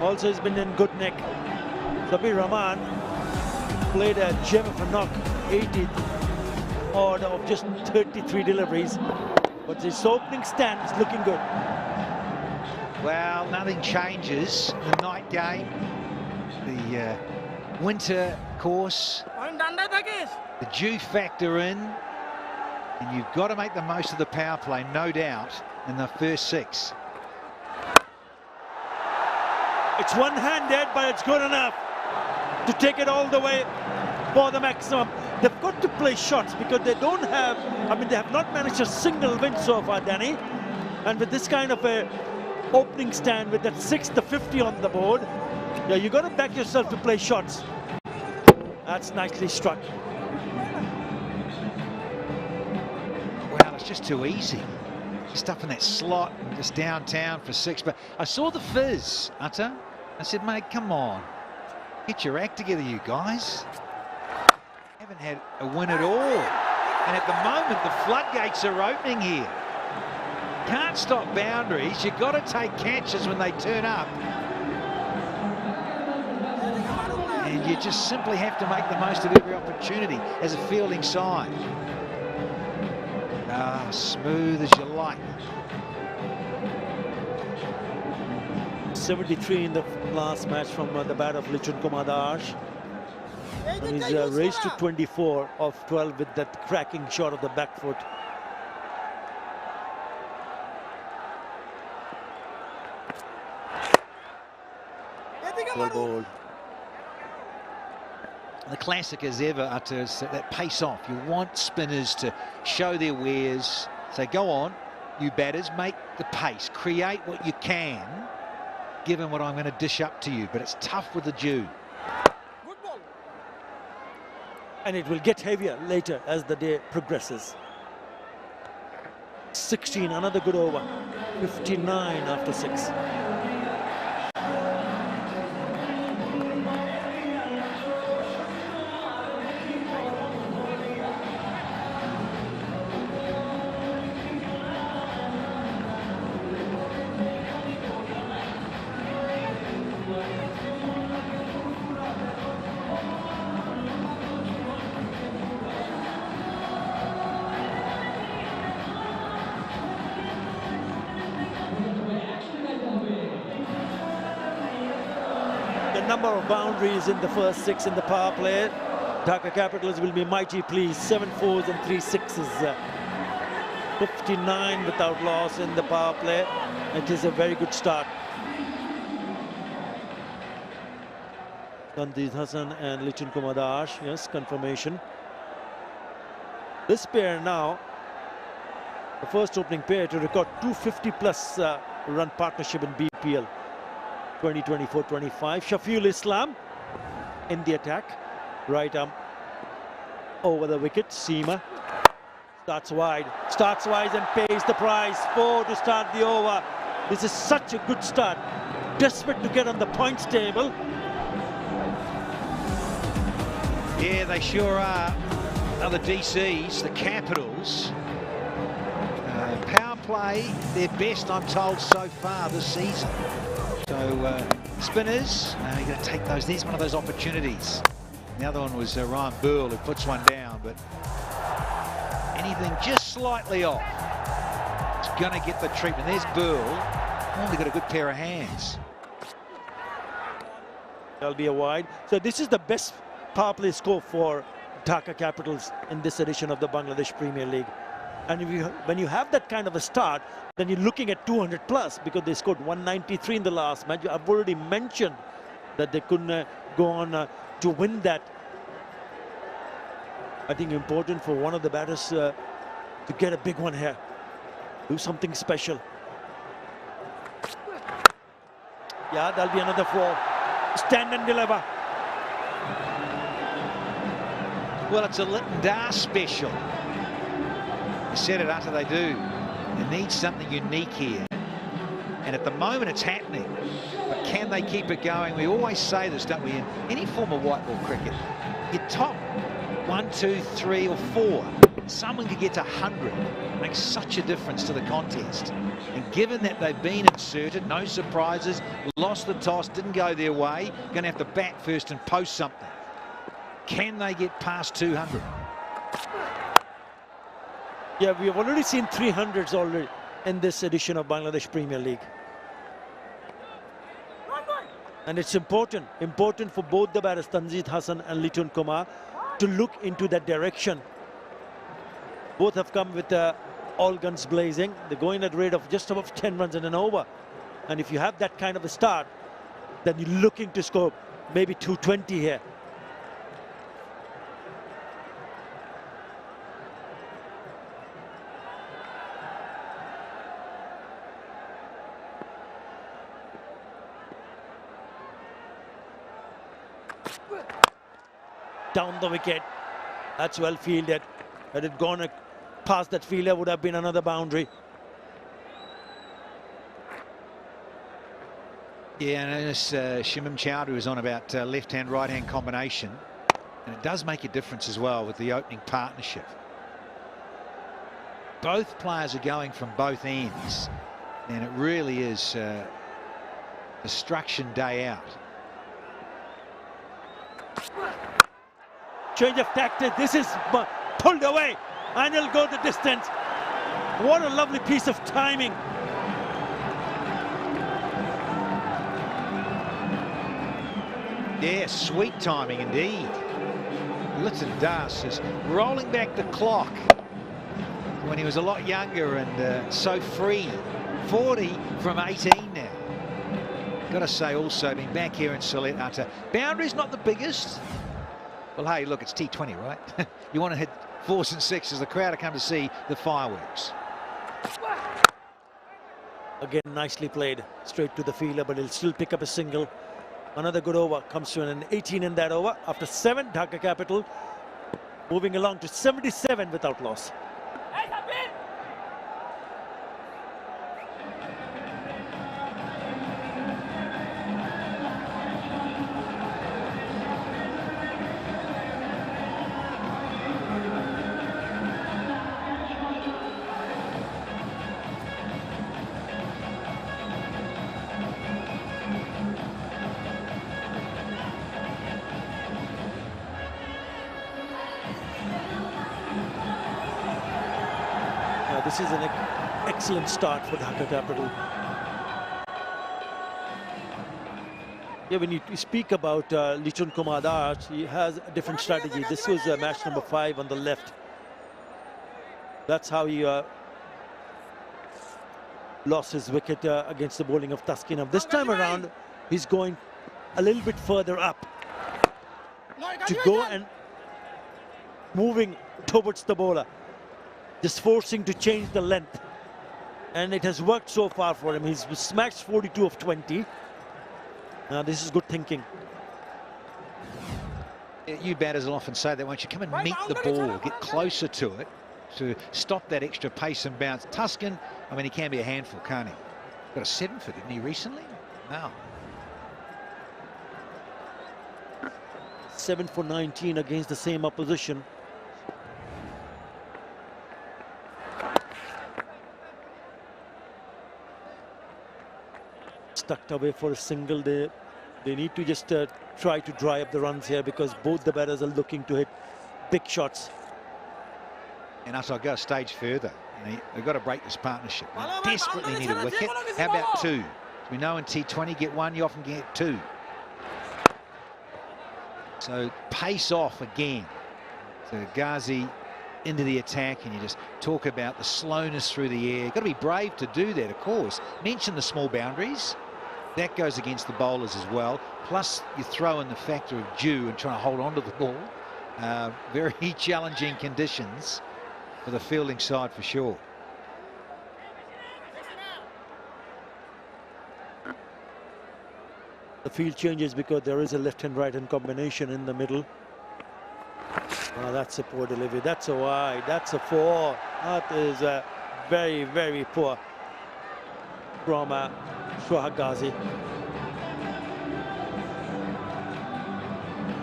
Also has been in good nick. Sabir Rahman played a gem of a knock, 80 odd of just 33 deliveries. But his opening stand is looking good. Well, nothing changes. The night game, the winter course, the dew factor in, and you've got to make the most of the power play, no doubt, in the first 6. It's one-handed, but it's good enough to take it all the way for the maximum. They've got to play shots because they don't have, they have not managed a single win so far, Danny. And with this kind of a opening stand with that 6 to 50 on the board, yeah, you got to back yourself to play shots. That's nicely struck. Well, it's just too easy. Just up in that slot, just downtown for 6. But I saw the fizz, Utter. I said, mate, come on. Get your act together, you guys. Haven't had a win at all. And at the moment, the floodgates are opening here. Can't stop boundaries. You've got to take catches when they turn up. And you just simply have to make the most of every opportunity as a fielding side. Smooth as you like. 73 in the last match from the bat of 𝗵𝗂𝗃𝗃. And he's raised to 24 of 12 with that cracking shot of the back foot. Well bowled. The classic as ever, that pace off. You want spinners to show their wares. Say, go on, you batters, make the pace. Create what you can, given what I'm going to dish up to you. But it's tough with the dew. And it will get heavier later as the day progresses. 16, another good over. 59 after 6. Number of boundaries in the first 6 in the power play. Dhaka Capitals will be mighty pleased. 7 4s and 3 6s. 59 without loss in the power play. It is a very good start. Tanzid Hassan and 𝗵𝗂𝗃𝗃, yes, confirmation. This pair now, the first opening pair to record 250+ run partnership in BPL. 2024-25. Shafiul Islam in the attack. Right arm over the wicket. Seema starts wide and pays the prize. 4 to start the over. This is such a good start. Desperate to get on the points table. Yeah, they sure are. Other DCs, the Capitals. Power play, their best, I'm told, so far this season. So spinners, you've got to take those. There's one of those opportunities. The other one was Ryan Burl, who puts one down, but anything just slightly off, it's going to get the treatment. There's Burl. Only got a good pair of hands. That'll be a wide. So this is the best power play score for Dhaka Capitals in this edition of the Bangladesh Premier League. And when you have that kind of a start, then you're looking at 200+ because they scored 193 in the last match. I've already mentioned that they couldn't go on to win that. I think important for one of the batters to get a big one here. Do something special. Yeah, that'll be another 4. Stand and deliver. Well, it's a 𝗏𝗀𝗃𝗃 special. You said it, Utter, they do. They need something unique here. And at the moment, it's happening. But can they keep it going? We always say this, don't we? In any form of white ball cricket, your top 1, 2, 3 or 4, someone could get to 100. Makes such a difference to the contest. And given that they've been inserted, no surprises, lost the toss, didn't go their way, going to have to bat first and post something. Can they get past 200? Yeah, we have already seen 300s already in this edition of Bangladesh Premier League. And it's important for both the batters, Tanzid Hassan and 𝗵𝗂𝗃𝗃, to look into that direction. Both have come with all guns blazing. They're going at a rate of just above 10 runs in an over. And if you have that kind of a start, then you're looking to score maybe 220 here. Down the wicket. That's well fielded. Had it gone past that fielder, would have been another boundary. Yeah, and this Shimim Chowdhury was on about left-hand, right-hand combination. And it does make a difference as well with the opening partnership. Both players are going from both ends. And it really is destruction day out. Change of tactics. This is pulled away and he'll go the distance. What a lovely piece of timing. Yeah, sweet timing indeed. Lytton Das is rolling back the clock when he was a lot younger and so free. 40 from 18 now. Got to say also, been back here in Sylhet, Utter. Boundary's not the biggest. Well, hey, look, it's T20, right? You want to hit 4s and 6s. The crowd have come to see the fireworks. Again, nicely played. Straight to the fielder, but he'll still pick up a single. Another good over comes to an 18 in that over. After 7, Dhaka Capital moving along to 77 without loss. This is an excellent start for Dhaka Capital. Yeah, when you speak about Lichun Kumar Das, he has a different strategy. This was match number 5 on the left. That's how he lost his wicket against the bowling of Tusky. Now this time around, he's going a little bit further up to go and moving towards the bowler. Just forcing to change the length, and it has worked so far for him. He's smashed 42 of 20. Now this is good thinking. You batters will often say that once you come and meet the ball, get closer to it, to stop that extra pace and bounce. Tuscan, I mean, he can be a handful, can't he? Got a 7 for, didn't he, recently? Wow. 7 for 19 against the same opposition. Tucked away for a single. They need to just try to dry up the runs here, because both the batters are looking to hit big shots. And us, I'll go a stage further. They've got to break this partnership. They desperately need a wicket. How about 2? We know in T20, get 1, you often get 2. So pace off again. So Ghazi into the attack, and you just talk about the slowness through the air. You've got to be brave to do that, of course. Mention the small boundaries. That goes against the bowlers as well. Plus, you throw in the factor of dew and trying to hold on to the ball. Very challenging conditions for the fielding side for sure. The field changes because there is a left and right hand combination in the middle. Oh, that's a poor delivery. That's a wide. That's a 4. That is very, very poor from Shoaib Ghazi.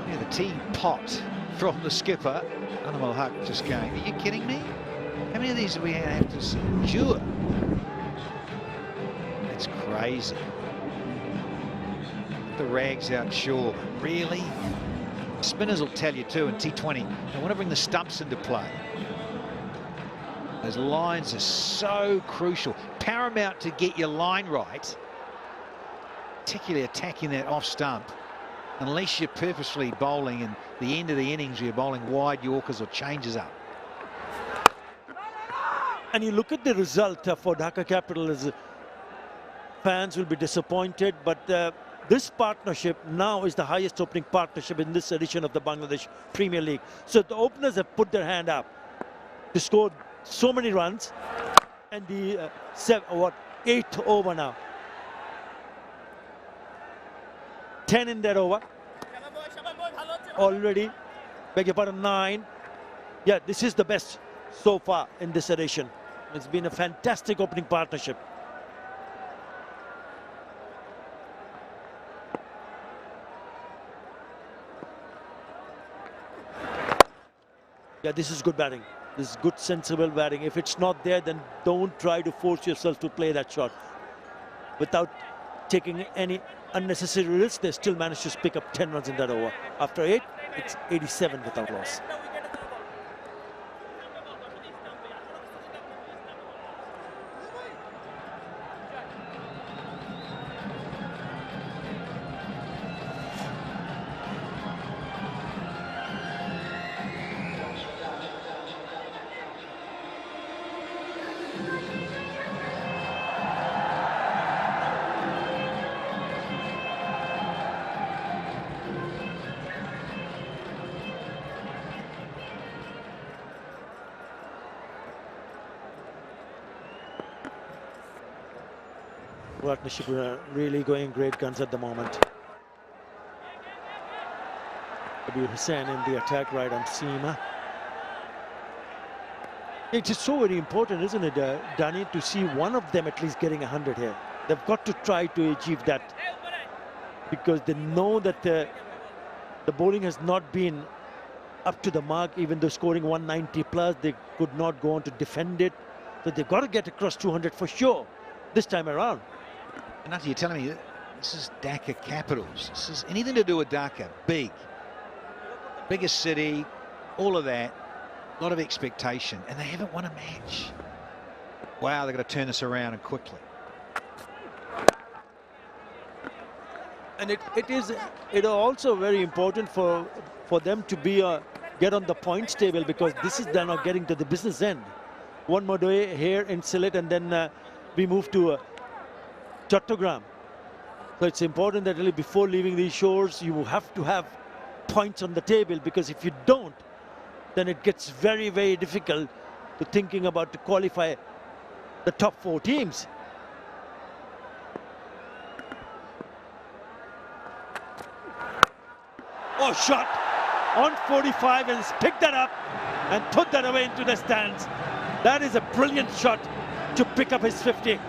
Yeah, the teapot from the skipper. Animal Haq just going, are you kidding me? How many of these do we have to endure? It's crazy. The rags out shore. Really? Spinners will tell you too in T20. They want to bring the stumps into play. Those lines are so crucial. Paramount to get your line right, particularly attacking that off stump, unless you're purposely bowling in the end of the innings where you're bowling wide Yorkers or changes up. And you look at the result for Dhaka Capital, as fans will be disappointed, but this partnership now is the highest opening partnership in this edition of the Bangladesh Premier League. So the openers have put their hand up to score so many runs, and the 8th over now. 10 in that over. Already, beg your pardon, 9. Yeah, this is the best so far in this edition. It's been a fantastic opening partnership. Yeah, this is good batting. This is good, sensible batting. If it's not there, then don't try to force yourself to play that shot. Without taking any unnecessary risks, they still managed to pick up 10 runs in that over. After 8, it's 87 without loss. Partnership really going great guns at the moment. 𝗵𝗵 Hussain in the attack right on seam. It is so very important, isn't it, Danny, to see one of them at least getting 100 here. They've got to try to achieve that because they know that the bowling has not been up to the mark. Even though scoring 190 plus, they could not go on to defend it. So they've got to get across 200 for sure this time around. And you're telling me this is Dhaka Capitals. This is anything to do with Dhaka. Biggest city, all of that. A lot of expectation, and they haven't won a match. Wow, they've got to turn this around and quickly. And it is also very important for them to be get on the points table, because this is they're not getting to the business end. One more day here in Sylhet, and then we move to Chattogram. So it's important that really before leaving these shores, you have to have points on the table, because if you don't, then it gets very, very difficult to thinking about to qualify the top 4 teams. Oh, shot on 45, and he's picked that up and put that away into the stands. That is a brilliant shot to pick up his 50.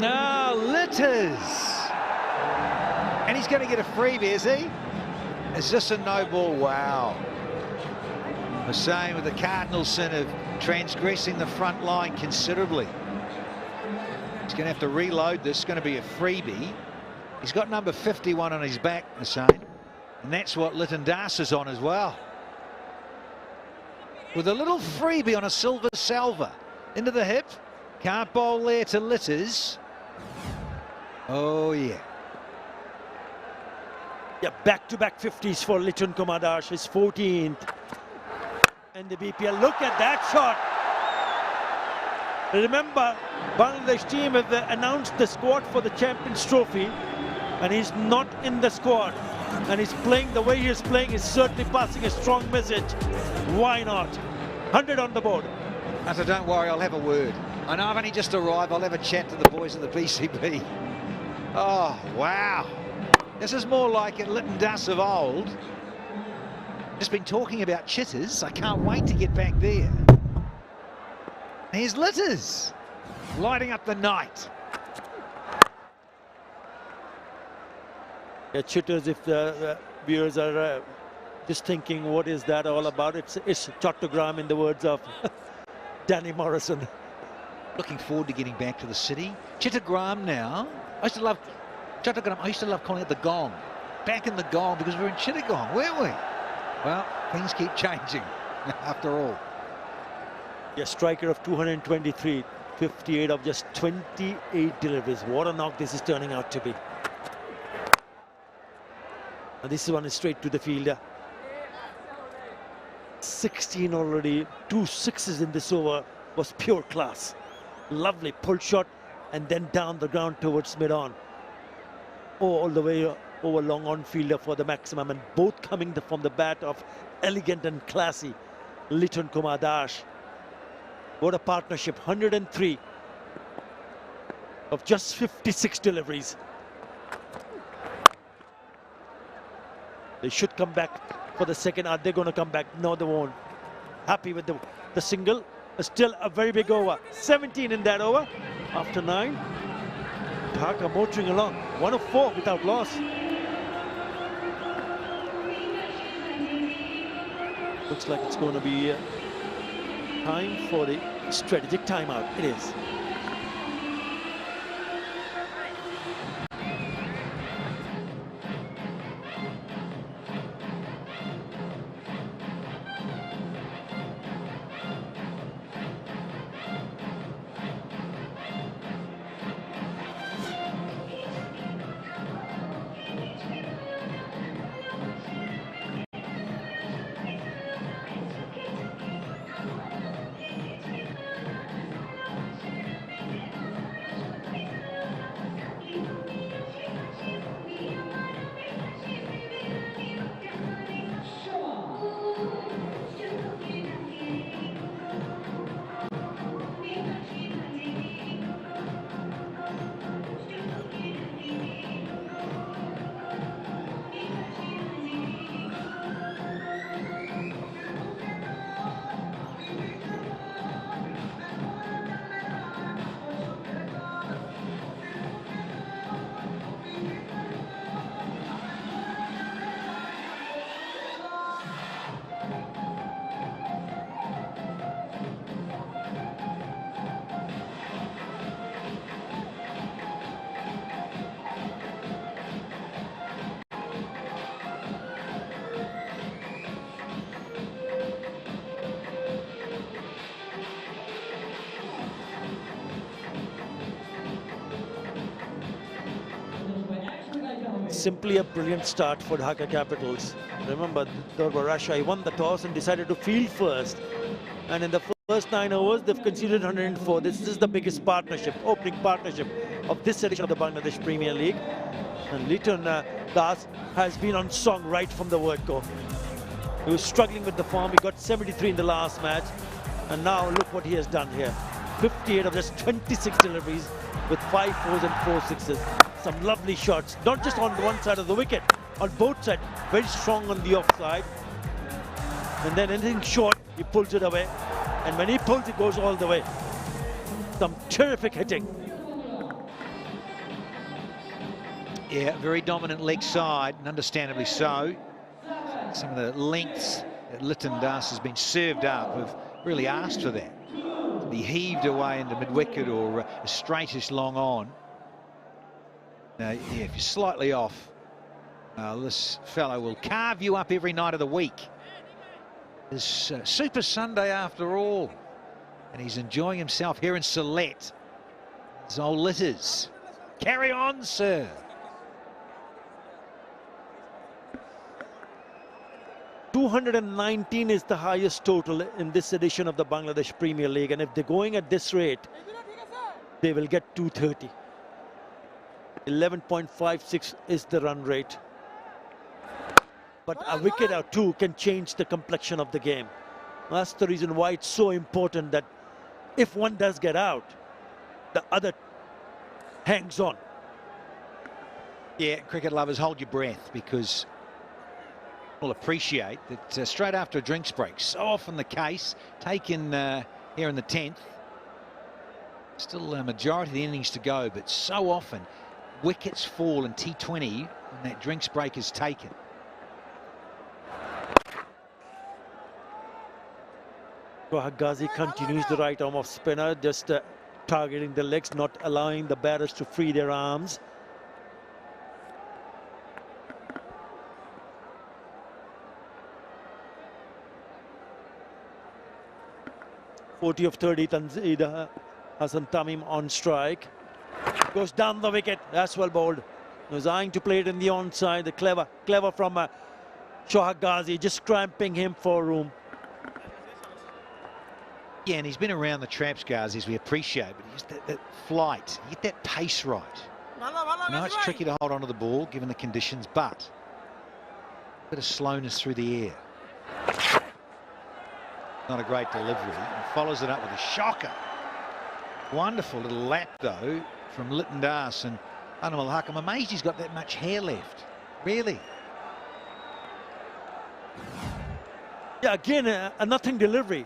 Now Litters. And he's going to get a freebie, is he? Is this a no ball? Wow. The same with the Cardinals sin of transgressing the front line considerably. He's going to have to reload this. It's going to be a freebie. He's got number 51 on his back, Hussain. And that's what 𝗏𝗏𝗃𝗃 is on as well. With a little freebie on a silver salver. Into the hip. Can't bowl there to Litters. Oh, yeah. Yeah, back-to-back 50s for 𝗏𝗏𝗃𝗃, his 14th. And the BPL, look at that shot. Remember, Bangladesh team have announced the squad for the Champions Trophy, and he's not in the squad. And he's playing the way he's playing is certainly passing a strong message. Why not? 100 on the board. So don't worry, I'll have a word. I know I've only just arrived. I'll have a chat to the boys in the PCB. Oh, wow. This is more like at 𝗏𝗏𝗃𝗃 of old. Just been talking about chitters. I can't wait to get back there. Here's Litters lighting up the night. Yeah, chitters, if the viewers are just thinking what is that all about, it's Chattogram in the words of Danny Morrison. Looking forward to getting back to the city. Chattogram now. I used to love Chattogram. I used to love calling it the Gong. Back in the Gong, because we're in Chittagong, weren't we? Well, things keep changing after all. Yeah, striker of 223, 58 of just 28 deliveries. What a knock this is turning out to be. And this one is straight to the fielder. 16 already, 2 6s in this over was pure class. Lovely pull shot, and then down the ground towards mid-on. All the way over long on fielder for the maximum, and both coming from the bat of elegant and classy 𝗏𝗏𝗃𝗃. What a partnership, 103 of just 56 deliveries. They should come back for the second. Are they going to come back? No, they won't. Happy with the single. Still a very big over. 17 in that over after 9. Dhaka motoring along. 1 of 4 without loss. Looks like it's going to be time for the strategic timeout. It is. simply a brilliant start for Dhaka Capitals. Remember, Durbar Rajshahi won the toss and decided to field first. And in the first 9 overs, they've conceded 104. This is the biggest partnership, opening partnership of this edition of the Bangladesh Premier League. And Liton Das has been on song right from the word go. He was struggling with the form. He got 73 in the last match. And now look what he has done here. 58 of just 26 deliveries with 5 fours and 4 sixes. Some lovely shots, not just on one side of the wicket, on both sides. Very strong on the offside. And then anything short, he pulls it away. And when he pulls, it goes all the way. Some terrific hitting. Yeah, very dominant leg side, and understandably so. Some of the lengths that Liton Das has been served up have really asked for that. To be heaved away into mid-wicket or a straightish long on. Now, yeah, if you're slightly off, this fellow will carve you up every night of the week. It's Super Sunday after all, and he's enjoying himself here in Sylhet. His old litters. Carry on, sir. $219 is the highest total in this edition of the Bangladesh Premier League, and if they're going at this rate, they will get 230. 11.56 is the run rate. But a wicket or two can change the complexion of the game. That's the reason why it's so important that if one does get out, the other hangs on. Yeah, cricket lovers, hold your breath, because we'll appreciate that straight after a drinks break, so often the case, taken here in the 10th. Still a majority of the innings to go, but so often wickets fall in T20 when that drinks break is taken. 𝗂𝗪𝗂𝗃 continues the right arm off spinner, just targeting the legs, not allowing the batters to free their arms. 𝗵 of 30, Tanzid Hassan Tamim on strike. Goes down the wicket. That's well bowled. He was eyeing to play it in the onside. The clever from 𝗂𝗪𝗂𝗃, just cramping him for room. Yeah, and he's been around the traps, guys, as we appreciate, but he's that flight, you get that pace right. I know it's tricky to hold onto the ball given the conditions, but a bit of slowness through the air. Not a great delivery. He follows it up with a shocker. Wonderful little lap, though, from Liton Das and Anamul Haq. I'm amazed he's got that much hair left. Really? Yeah, again, a nothing delivery.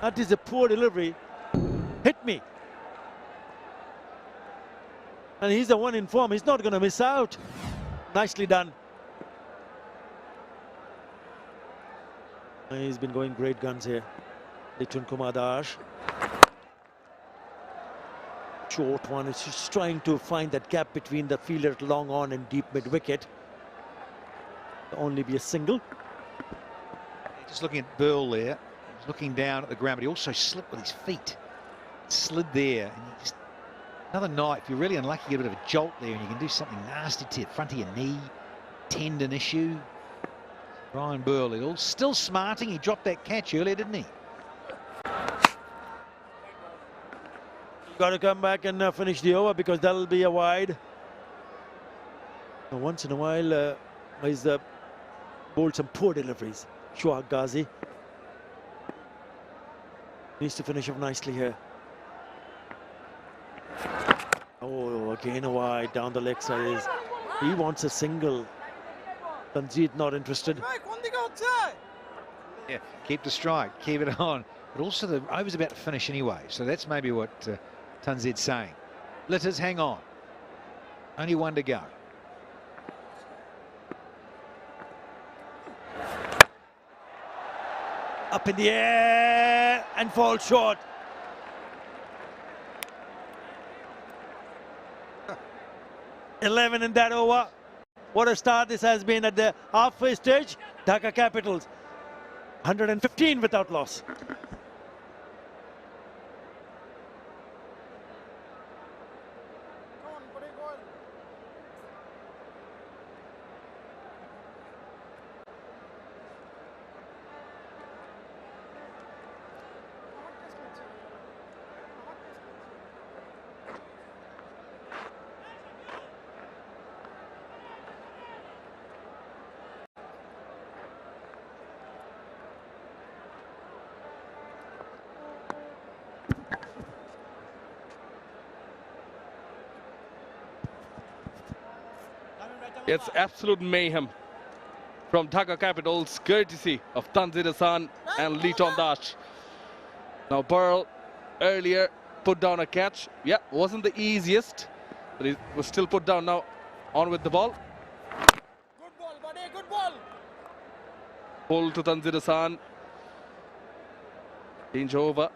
That is a poor delivery. Hit me. And he's the one in form. He's not going to miss out. Nicely done. He's been going great guns here. Liton Kumar Das. Short one. It's just trying to find that gap between the fielder long on and deep mid wicket. Only be a single. Just looking at Burl there. He's looking down at the ground, but he also slipped with his feet. Slid there. And you just, another night, if you're really unlucky, you get a bit of a jolt there and you can do something nasty to the front of your knee. Tendon issue. Brian Burl still smarting. He dropped that catch earlier, didn't he? Got to come back and finish the over, because that'll be a wide. Once in a while, he's bowled some poor deliveries. 𝗂𝗪𝗂𝗃 needs to finish off nicely here. Oh, again a wide down the leg side. He wants a single. Tanzid not interested. Yeah, keep the strike, keep it on. But also the over's about to finish anyway, so that's maybe what Tanzid's saying. Litters, hang on. Only one to go. Up in the air and falls short. $11 in that over. What a start this has been at the halfway stage. Dhaka Capitals 115 without loss. It's absolute mayhem from Dhaka Capitals, courtesy of Tanzir Hassan and Liton Dash. Now Pearl earlier put down a catch. Yeah, wasn't the easiest, but he was still put down. Now on with the ball. Good ball, buddy, good ball. Pull to Tanzir Hassan. Change over.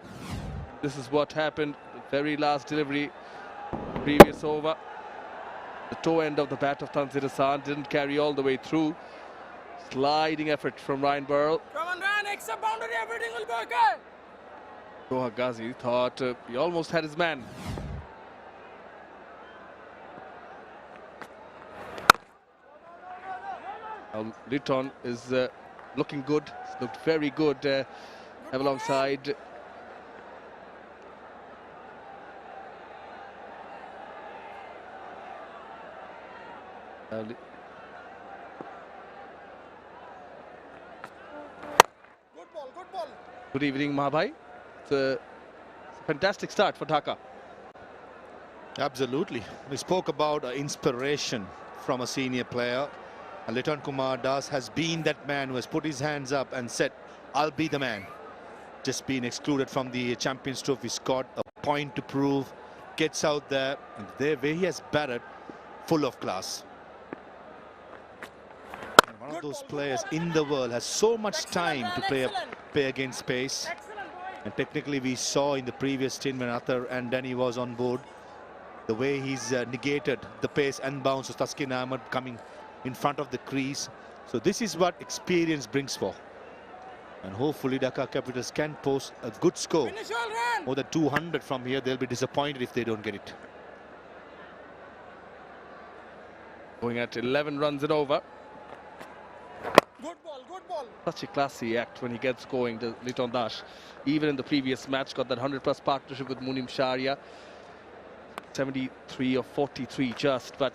This is what happened. The very last delivery, previous over. The toe end of the bat of Tanzir Hassan didn't carry all the way through. Sliding effort from Ryan Burrell. Come on, Ryan, extra boundary, everything will be okay. Goha Ghazi thought he almost had his man. Liton is looking good. He's looked very good alongside. Good ball, good ball. Good evening, Mahabhai. It's a fantastic start for Dhaka. Absolutely. We spoke about inspiration from a senior player. And Liton Kumar Das has been that man who has put his hands up and said, I'll be the man. Just been excluded from the Champions Trophy squad, a point to prove, gets out there, and the way he has batted, full of class. And one of those players in the world has so much time to play against pace. And technically we saw in the previous stint when Athar and Danny was on board, the way he's negated the pace and bounce of Taskin Ahmed coming in front of the crease. So this is what experience brings for. And hopefully Dhaka Capitals can post a good score. More than 200 from here. They'll be disappointed if they don't get it. Going at 11 runs and over. Good ball, good ball. Such a classy act when he gets going, the Liton Dash. Even in the previous match, got that 100+ partnership with Munim Sharia. 73 of 43 just, but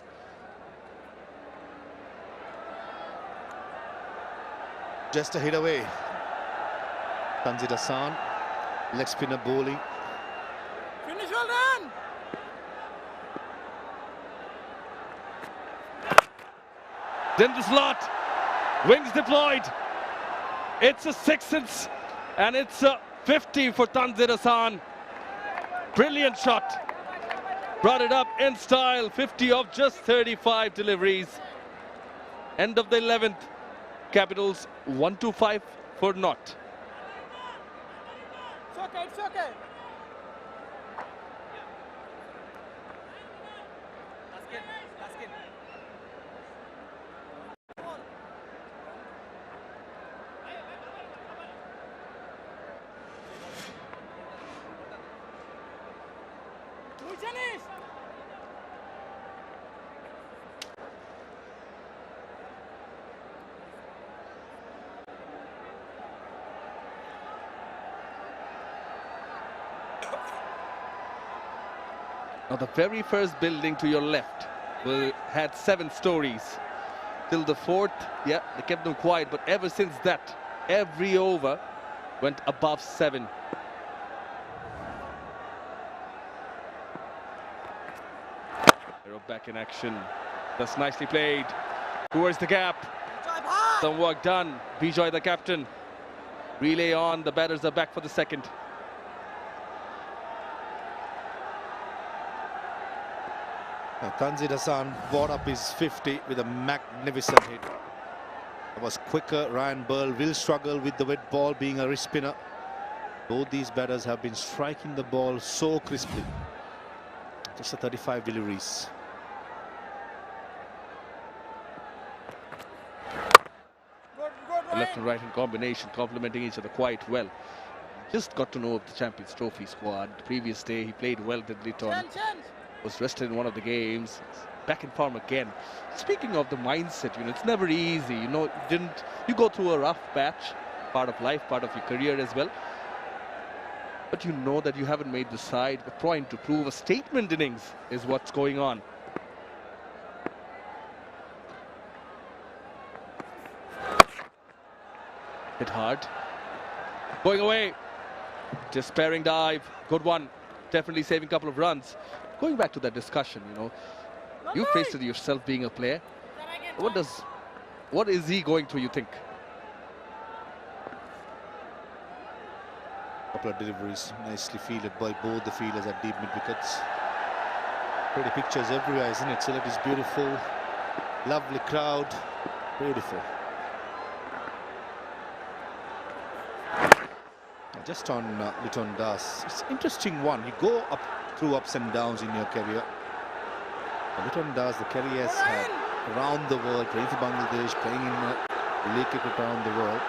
just a hit away. Tanzir Hassan, leg spinner bowling. Finish, well done. Then the slot, wings deployed. It's a sixth and it's a 50 for Tanzir Hassan. Brilliant shot. Brought it up in style, 50 of just 35 deliveries. End of the 11th. Capitals 1-5 for naught. It's okay, it's okay. Now the very first building to your left had 7 stories. Till the 4th, yeah, they kept them quiet, but ever since that, every over went above 7. They're back in action. That's nicely played. Towards the gap. Some work done. Bijoy, the captain. Relay on. The batters are back for the second. Tanzir Hassan brought up his 50 with a magnificent hit. It was quicker. Ryan Burrell will struggle with the wet ball, being a wrist spinner. Both these batters have been striking the ball so crisply. Just a 35 deliveries. The left and right in combination, complementing each other quite well. Just got to know of the Champions Trophy squad. The previous day he played well with Liton. Was rested in one of the games, back in form again. Speaking of the mindset, it's never easy. You go through a rough patch, part of life, part of your career as well. But you know that you haven't made the side. A point to prove, a statement innings is what's going on. Hit hard. Going away. Despairing dive. Good one. Definitely saving a couple of runs. Going back to that discussion, you faced it yourself being a player. What is he going through, you think? Couple of deliveries nicely fielded by both the fielders at deep mid wickets. Pretty pictures everywhere, isn't it? Sylhet is beautiful, lovely crowd, beautiful. Just on Liton Das, it's an interesting one. You go up through ups and downs in your career. Liton Das, the career has had around the world, playing for Bangladesh, playing in league cricket around the world.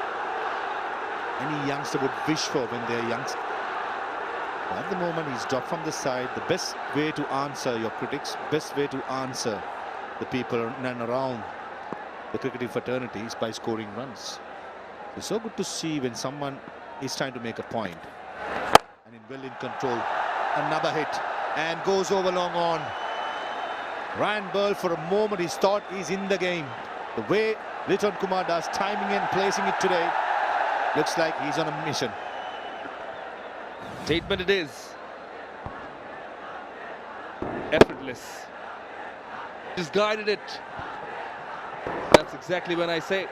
Any youngster would wish for when they're youngsters. At the moment, he's dropped from the side. The best way to answer your critics, best way to answer the people in and around the cricketing fraternity is by scoring runs. It's so good to see when someone is trying to make a point. And well in control, another hit, and goes over long on. Ryan Burl, for a moment, he thought he's in the game. The way Liton Kumar does timing and placing it today, looks like he's on a mission. Statement it is. Effortless. Just guided it. That's exactly when I say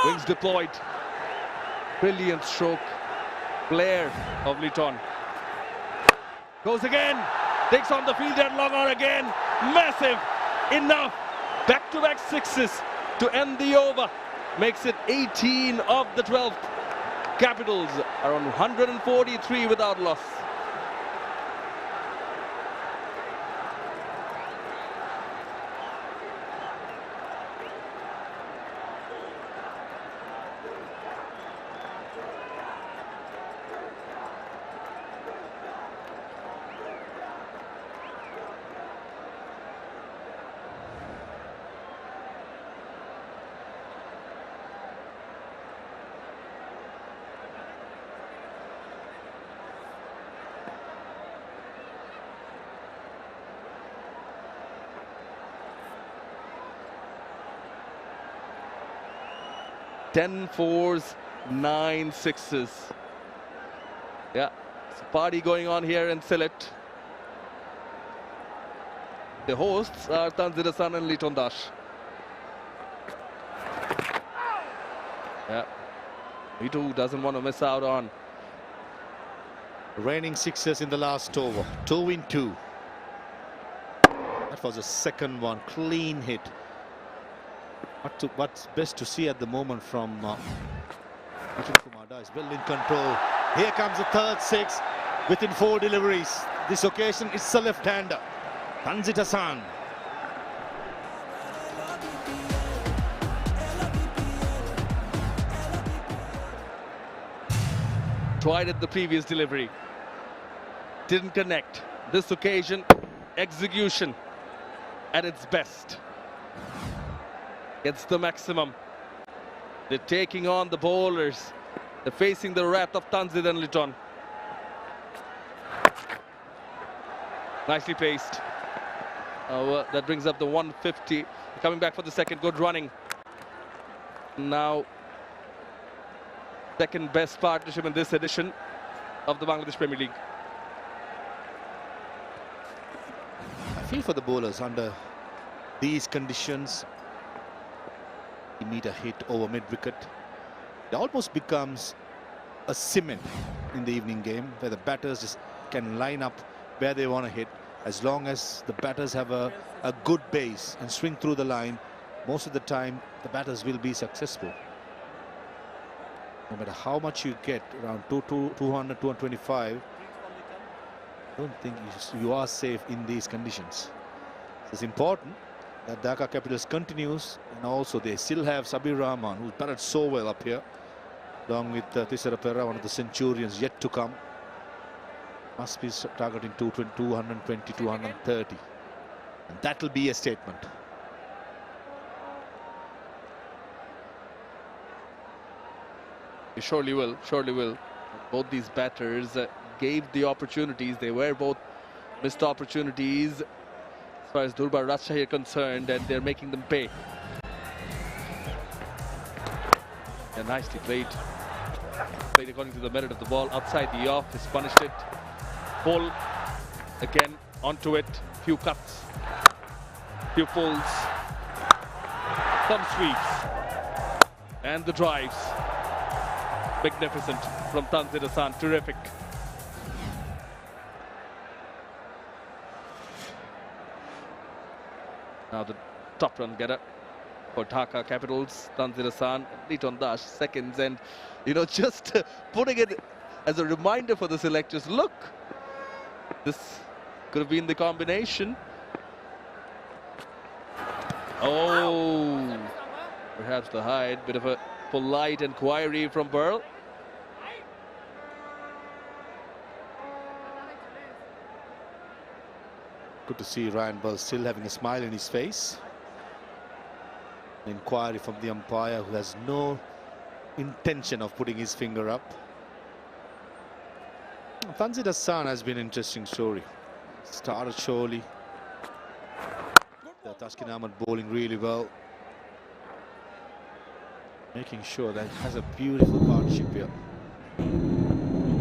wings deployed. Brilliant stroke. Flair of Liton. Goes again. Takes on the field and long on again. Massive. Enough. Back-to-back sixes to end the over. Makes it 18 of the 12th. Capitals are on 143 without loss. Ten fours, 9 sixes. Yeah, it's a party going on here in Sylhet. The hosts are Tanzila San and Liton Das. Yeah, he too doesn't want to miss out on. Raining sixes in the last over. 2 in 2. That was the second one. Clean hit. What's best to see at the moment from Liton Kumar is well in control. Here comes the third six within 4 deliveries. This occasion it's a left-hander. Tanzila San. Tried at the previous delivery. Didn't connect. This occasion, execution at its best. Gets the maximum. They're taking on the bowlers. They're facing the wrath of Tanzila and Liton. Nicely placed. That brings up the 150. Coming back for the second. Good running. Now, second best partnership in this edition of the Bangladesh Premier League. I feel for the bowlers under these conditions. You meet a hit over mid-wicket. It almost becomes a cement in the evening game where the batters just can line up where they want to hit. As long as the batters have a good base and swing through the line, most of the time the batters will be successful. No matter how much you get, around 200, 225, I don't think you are safe in these conditions. It's important that Dhaka Capitals continues, and also they still have Sabir Rahman, who's batted so well up here, along with 𝗃𝗃, one of the centurions yet to come. Must be targeting 220, 230. And that will be a statement. It surely will, surely will. Both these batters gave the opportunities. They were both missed opportunities as far as Durbar Rajshahi are concerned, and they're making them pay. And nicely played. Played according to the merit of the ball. Outside the off, has punished it. Pull again onto it. Few cuts, few pulls. Some sweeps. And the drives. Magnificent from 𝗃𝗃𝗃. Terrific. Now the top run getter for Dhaka Capitals, 𝗃𝗃𝗃, 𝗵𝗺𝗃 seconds, and just putting it as a reminder for the selectors. Look, this could have been the combination. Oh, perhaps the height, bit of a polite inquiry from Burl. Good to see Ryan Burl still having a smile in his face. An inquiry from the umpire, who has no intention of putting his finger up. 𝗃𝗃𝗃 has been an interesting story. Started surely. Taskin Ahmed bowling really well. Making sure that he has a beautiful partnership here.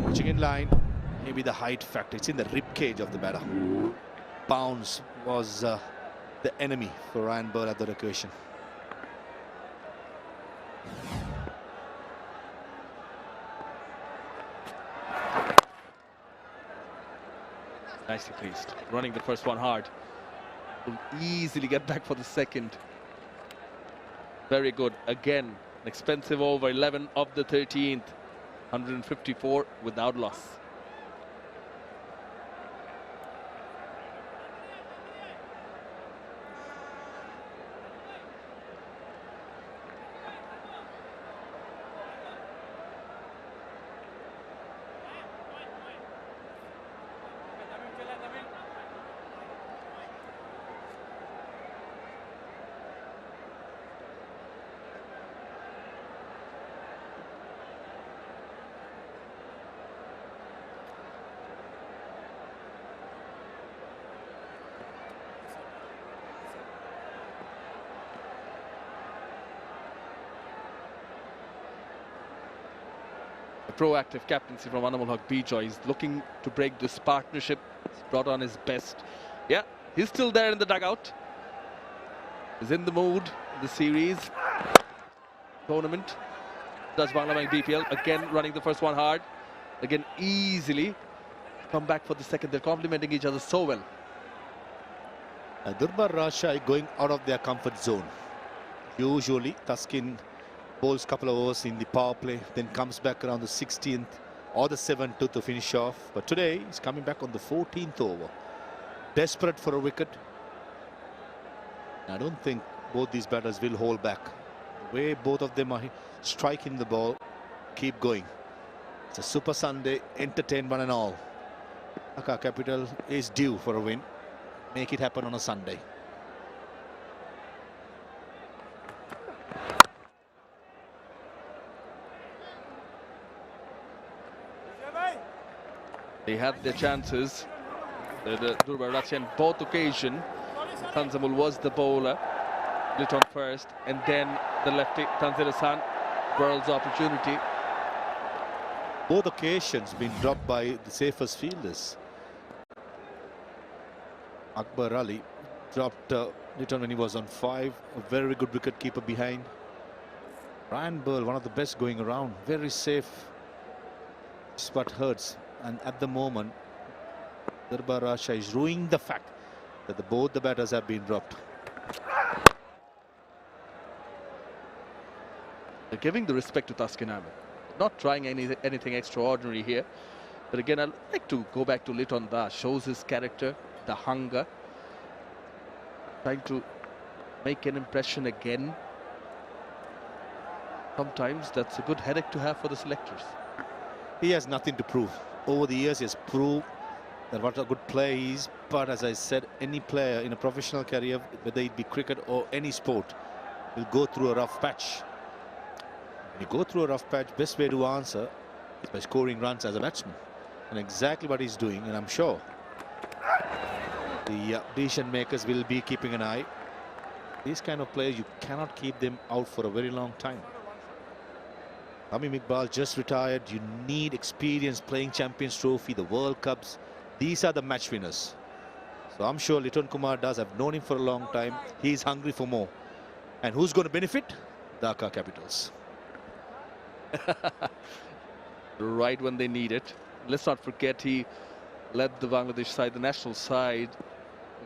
Pitching in line, maybe the height factor. It's in the rib cage of the batter. Bounce was the enemy for Ryan Burl at that occasion. Nicely placed. Running the first one hard. Will easily get back for the second. Very good. Again, an expensive over, 11 of the 13th. 154 without loss. Proactive captaincy from 𝗃𝗃𝗃. He's looking to break this partnership. He's brought on his best. Yeah, he's still there in the dugout. He's in the mood in the series. Tournament. Dutch Bangla Bank BPL. Again, running the first one hard. Again, easily come back for the second. They're complementing each other so well. Durbar Rajshahi going out of their comfort zone. Usually, Taskin bowls a couple of overs in the power play, then comes back around the 16th or the 7th to finish off. But today, he's coming back on the 14th over. Desperate for a wicket. I don't think both these batters will hold back. The way both of them are striking the ball, keep going. It's a super Sunday, entertain one and all. Dhaka Capital is due for a win. Make it happen on a Sunday. They had their chances. The Durbar Rajshahi on both occasions. 𝗃𝗃𝗃 was the bowler. Lit on first, and then the lefty 𝗃𝗃𝗃. Burl's opportunity. Both occasions been dropped by the safest fielders. Akbar Ali dropped Lit on when he was on 5. A very good wicket keeper behind. Ryan Burl, one of the best going around. Very safe. But hurts. And at the moment, Durbar Rajshahi is ruining the fact that both the batters have been dropped. They're giving the respect to Taskin Ahmed. Not trying anything extraordinary here. But again, I'd like to go back to Lit on 𝗃𝗃𝗃. Shows his character, the hunger. Trying to make an impression again. Sometimes that's a good headache to have for the selectors. He has nothing to prove. Over the years, he has proved that what a good player he is. But as I said, any player in a professional career, whether it be cricket or any sport, will go through a rough patch. When you go through a rough patch, best way to answer is by scoring runs as a batsman. And exactly what he's doing, and I'm sure the decision makers will be keeping an eye. These kind of players, you cannot keep them out for a very long time. Tamim Iqbal just retired. You need experience playing Champions Trophy, the World Cups. These are the match winners. So I'm sure Liton Kumar does. I've known him for a long time. He's hungry for more. And who's going to benefit? Dhaka Capitals. Right when they need it. Let's not forget he led the Bangladesh side, the national side,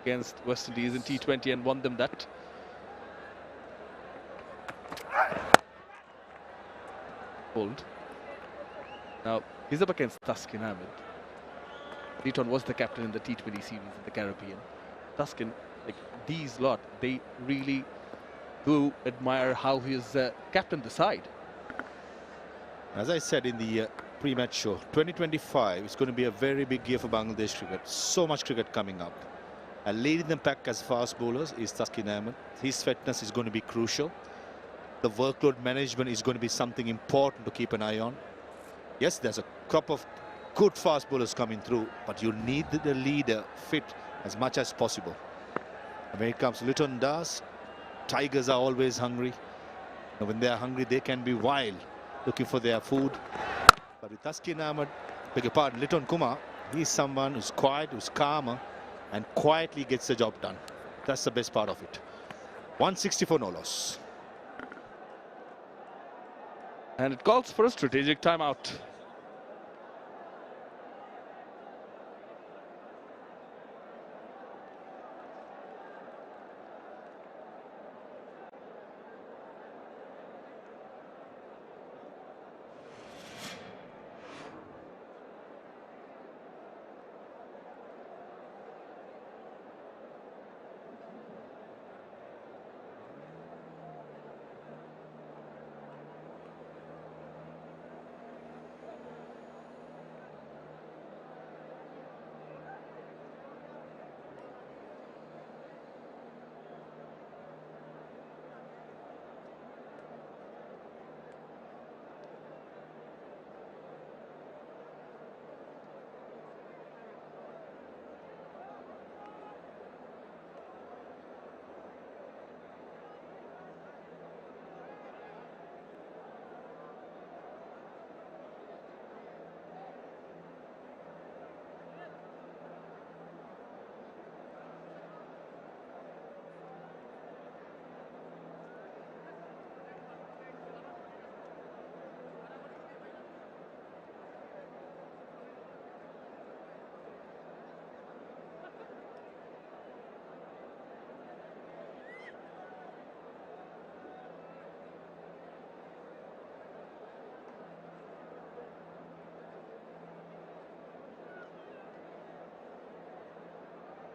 against West Indies in T20 and won them that. Hold. Now, he's up against Thaksin Ahmed. Ridwan was the captain in the T20 series in the Caribbean. Thaksin, like these lot, they really do admire how he has captained the side. As I said in the pre-match show, 2025 is going to be a very big year for Bangladesh cricket. So much cricket coming up. And leading the pack as fast bowlers is Thaksin Ahmed. His fitness is going to be crucial. The workload management is going to be something important to keep an eye on. Yes, there's a crop of good fast bowlers coming through, but you need the leader fit as much as possible. And when it comes to Litton Das, tigers are always hungry. And when they are hungry, they can be wild, looking for their food. But with Thaksin Ahmed, beg your pardon, Litton Kumar, he's someone who's quiet, who's calmer, and quietly gets the job done. That's the best part of it. 164 no loss. And it calls for a strategic timeout.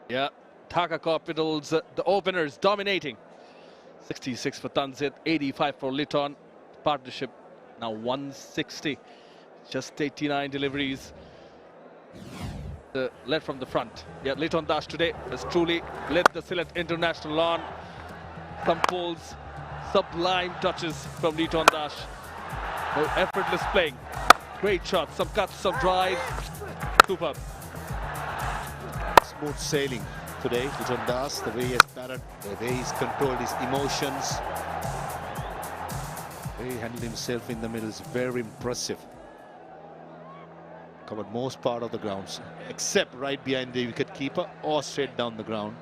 Yeah, Dhaka Capitals, the openers dominating. 66 for Tanzit, 85 for Litton. Partnership now 160. Just 89 deliveries. Led from the front. Yeah, Litton Das today has truly led the Sylhet International on. Some pulls, sublime touches from Litton Das. No effortless playing. Great shots, some cuts, some drives. Superb. Smooth sailing today, Litton Das, the way he has batted, the way he's controlled his emotions, the way he handled himself in the middle is very impressive. Covered most part of the grounds, except right behind the wicket-keeper or straight down the ground.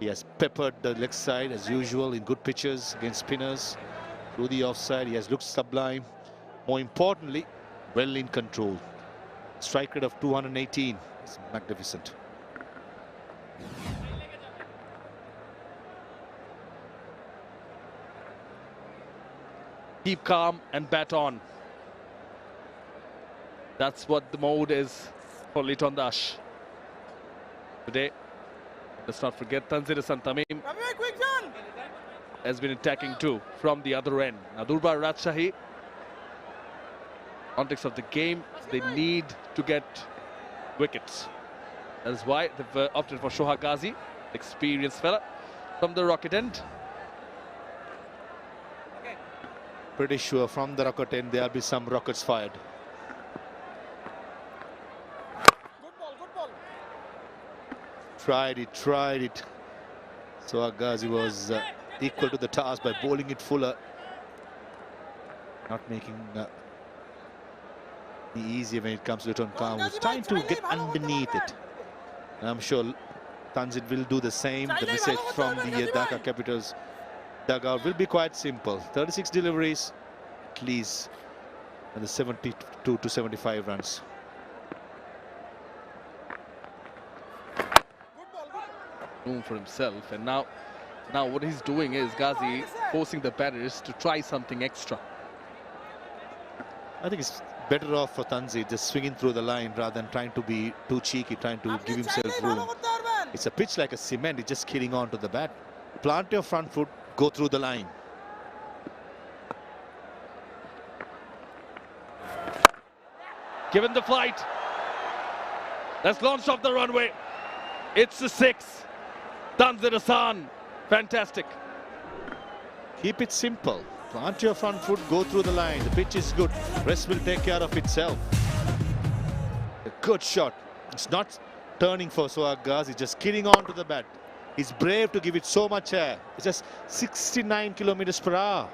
He has peppered the leg side as usual in good pitches against spinners. Through the offside, he has looked sublime. More importantly, well in control. Strike rate of 218 is magnificent. Keep calm and bat on. That's what the mode is for Litton Das today. Let's not forget Tanzir Tamim has been attacking too from the other end. Now Durbar Rajshahi, context of the game, they need to get wickets. That is why they've opted for Shoha Ghazi, experienced fella from the Rocket end. Pretty sure from the Rocket end there'll be some rockets fired. Good ball. Tried it. So Ghazi was equal to the task by bowling it fuller. Not making it easier when it comes to Litton Khan, who's trying to get underneath it. And I'm sure Tanzit will do the same. The message from the Dhaka Capitals dugout will be quite simple. 36 deliveries, at least, and the 72 to 75 runs. Room for himself, and now what he's doing is Ghazi forcing the batters to try something extra. I think it's better off for 𝗃𝗃𝗃 just swinging through the line rather than trying to be too cheeky, trying to give himself room. It's a pitch like a cement, it's just killing on to the bat. Plant your front foot, go through the line. Given the flight, that's launched off the runway. It's a 6. Tanzir Hassan, fantastic. Keep it simple. Plant your front foot, go through the line. The pitch is good. Rest will take care of itself. A good shot. It's not turning for Sohaag Ghazi, just killing on to the bat. He's brave to give it so much air. It's just 69 kilometers per hour.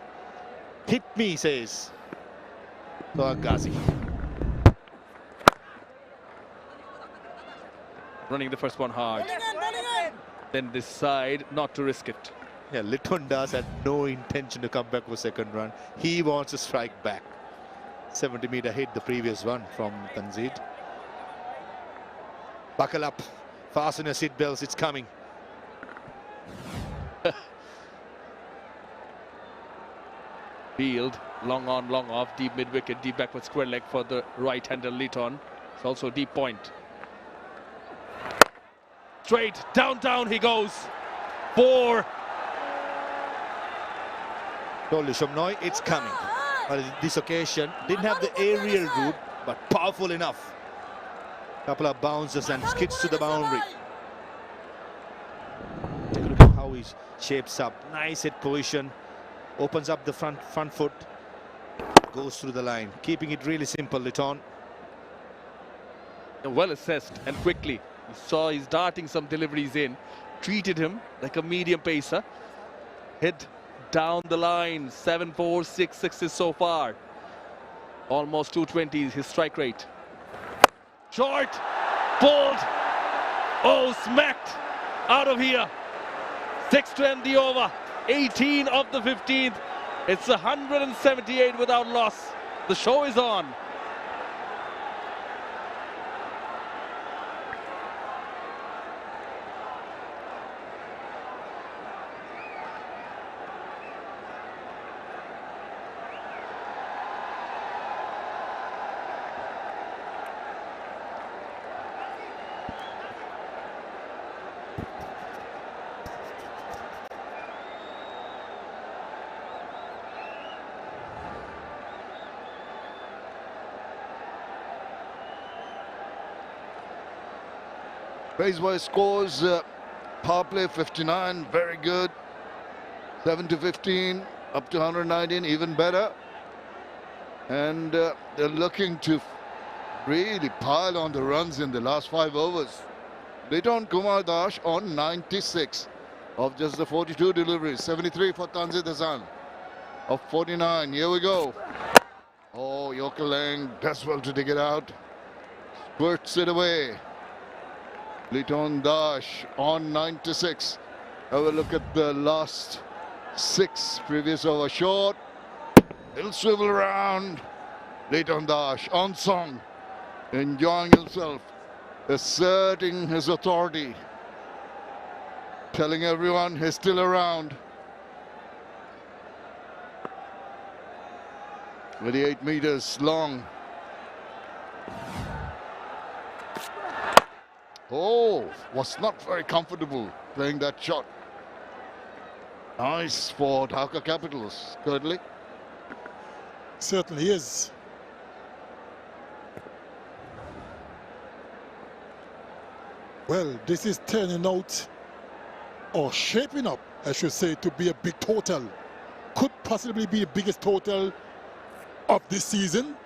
Hit me, says Sohaag Ghazi. Running the first one hard. Then decide not to risk it. Yeah, Litton Das had no intention to come back for second run. He wants to strike back. 70-meter hit, the previous one from 𝗃𝗃𝗃. Buckle up. Fasten your seat belts, it's coming. Field, long on, long off, deep mid-wicket, deep backward square leg for the right-hander Litton. It's also deep point. Straight, down he goes. 4. Told you, Shamnoy, it's coming. But this occasion, didn't have the aerial route, but powerful enough. Couple of bounces and skids to the boundary. Take a look at how he shapes up. Nice hit position. Opens up the front foot. Goes through the line. Keeping it really simple, Litton. Well assessed and quickly. You saw he's darting some deliveries in. Treated him like a medium pacer. Hit down the line. 7 4 6 sixes so far. Almost 220 is his strike rate. Short, pulled, oh, smacked out of here. 6 to end the over. 18 of the 15th. It's 178 without loss. The show is on. 𝗃𝗄𝗃 scores, power play 59, very good. 7 to 15, up to 119, even better. And they're looking to really pile on the runs in the last 5 overs. Litton Kumar Das on 96 of just the 42 deliveries. 73 for Tanzir Hassan of 49. Here we go. Oh, 𝗂𝗃𝗃 does well to dig it out. Squirts it away. Litton Das on 96. Have a look at the last 6 previous over. Short. He'll swivel around. Litton Das on song. Enjoying himself. Asserting his authority. Telling everyone he's still around. 28 meters long. Oh, was not very comfortable playing that shot. Nice for Dhaka Capitals, 𝗃𝗃𝗃. Certainly is. Well, this is turning out, or shaping up, I should say, to be a big total. Could possibly be the biggest total of this season.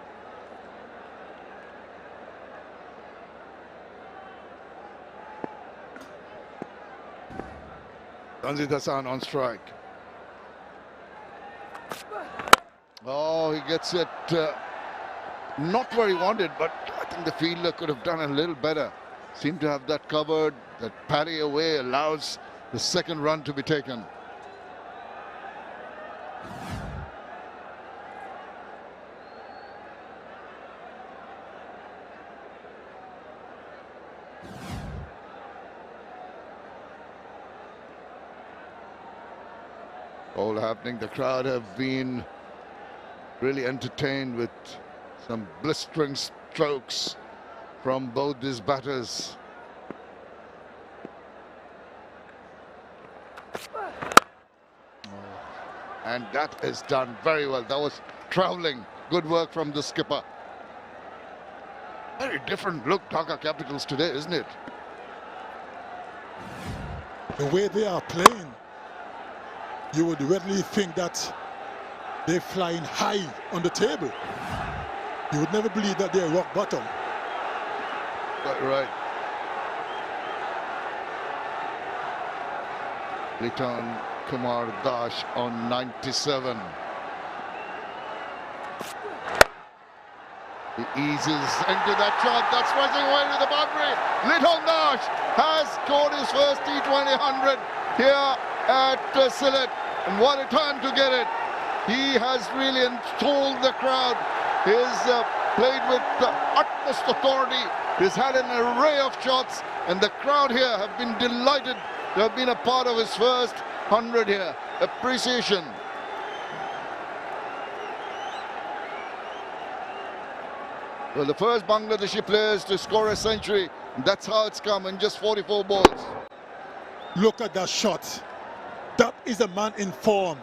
Tanzir Hassan on strike. Oh, he gets it not where he wanted, but I think the fielder could have done a little better. Seemed to have that covered. That parry away allows the second run to be taken. all happening. The crowd have been really entertained with some blistering strokes from both these batters. And that is done very well. That was travelling. Good work from the skipper. Very different look, Dhaka Capitals today, isn't it? The way they are playing, you would readily think that they're flying high on the table. You would never believe that they're rock bottom. Quite right. 𝗃𝗺𝗃𝗃𝗃 on 97. He eases into that shot. That's rising away to the boundary. 𝗃𝗺𝗃𝗃 has scored his first T20 100 here at Sylhet. And what a time to get it. He has really enthralled the crowd. He's played with the utmost authority. He's had an array of shots. And the crowd here have been delighted to have been a part of his first 100 here. Appreciation. Well, the first Bangladeshi players to score a century. That's how it's come in just 44 balls. Look at that shot. That is a man in form.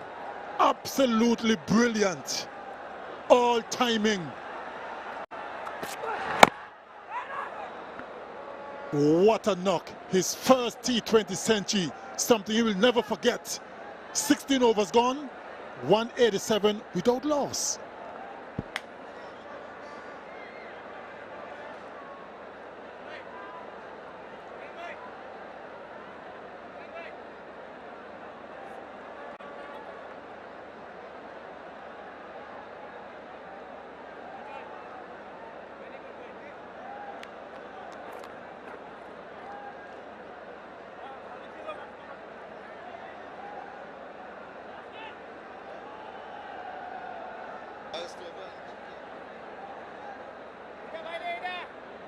Absolutely brilliant. All timing. What a knock. His first T20 century. Something he will never forget. 16 overs gone. 187 without loss.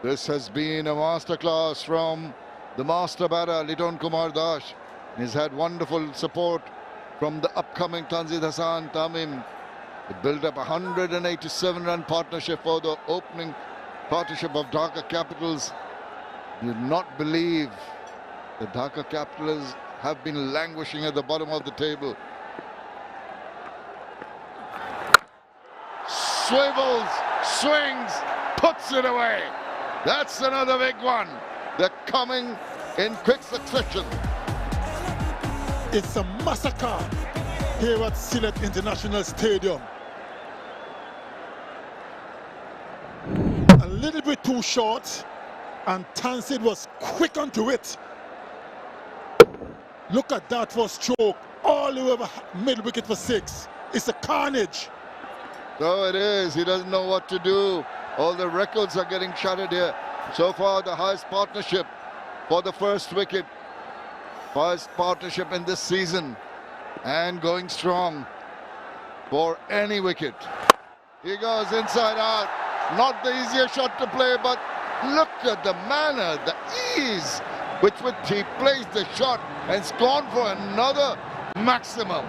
This has been a masterclass from the master batter, 𝗃𝗺𝗃𝗃𝗃. He's had wonderful support from the upcoming Tanzid Hassan Tamim. It built up a 187-run partnership for the opening partnership of Dhaka Capitals. You do not believe the Dhaka Capitals have been languishing at the bottom of the table. Swivels, swings, puts it away. That's another big one. They're coming in quick succession. It's a massacre here at Sylhet International Stadium. A little bit too short, and Tanzid was quick onto it. Look at that for a stroke, all the way over mid wicket for 6. It's a carnage. So it is. He doesn't know what to do. All the records are getting shattered here. So far, the highest partnership for the first wicket. Highest partnership in this season. And going strong for any wicket. He goes inside out. Not the easiest shot to play, but look at the manner, the ease with which he plays the shot and it's gone for another maximum.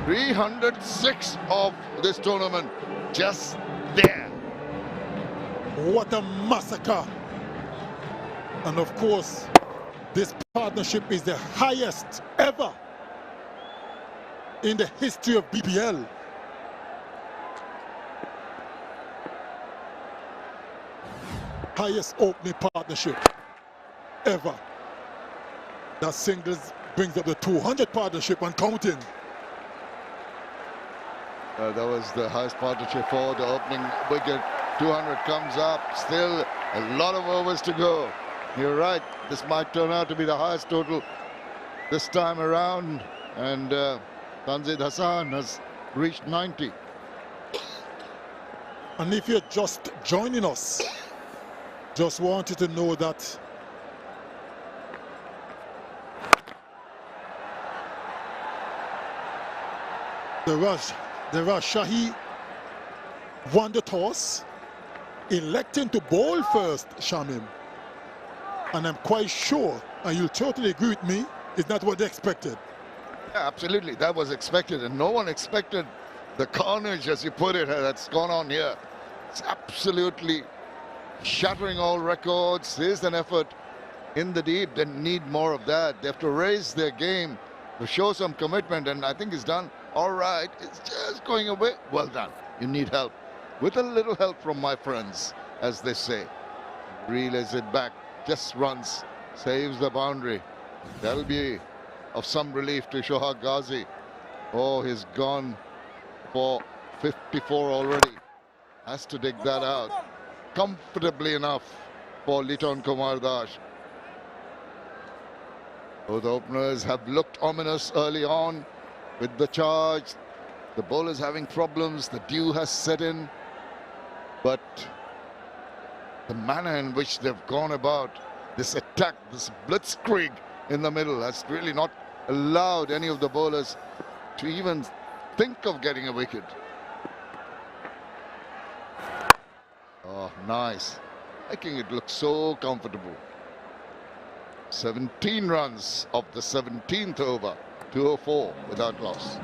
306 of this tournament, just there. What a massacre. And of course, this partnership is the highest ever in the history of BPL. Highest opening partnership ever. That singles brings up the 200 partnership and counting. That was the highest partnership for the opening wicket. 200 comes up, still a lot of overs to go. You're right, this might turn out to be the highest total this time around. And Tanzid Hassan has reached 90. And if you're just joining us, just wanted to know that the Rajshahi won the toss, electing to bowl first, Shamim. And I'm quite sure, and you'll totally agree with me, it's not what they expected. Yeah, absolutely. That was expected, and no one expected the carnage, as you put it, that's gone on here. It's absolutely shattering all records. Here's an effort in the deep. They need more of that. They have to raise their game to show some commitment, and I think it's done. All right, it's just going away. Well done. You need help. With a little help from my friends, as they say. Relays it back, just runs, saves the boundary. That'll be of some relief to Shohag Ghazi. Oh, he's gone for 54 already. Has to dig that out. Comfortably enough for Liton Kumar Das. Both openers have looked ominous early on with the charge. The bowlers having problems. The dew has set in. But the manner in which they've gone about this attack, this blitzkrieg in the middle, has really not allowed any of the bowlers to even think of getting a wicket. Oh, nice. Making it look so comfortable. 17 runs of the 17th over, 204 without loss.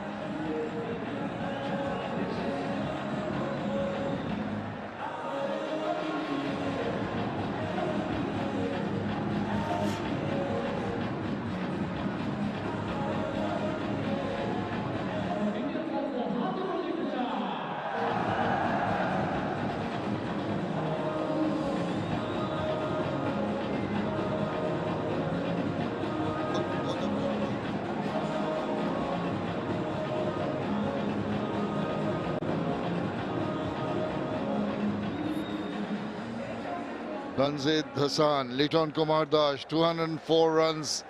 Tanzid Hassan, Liton Kumar Das, 204 runs,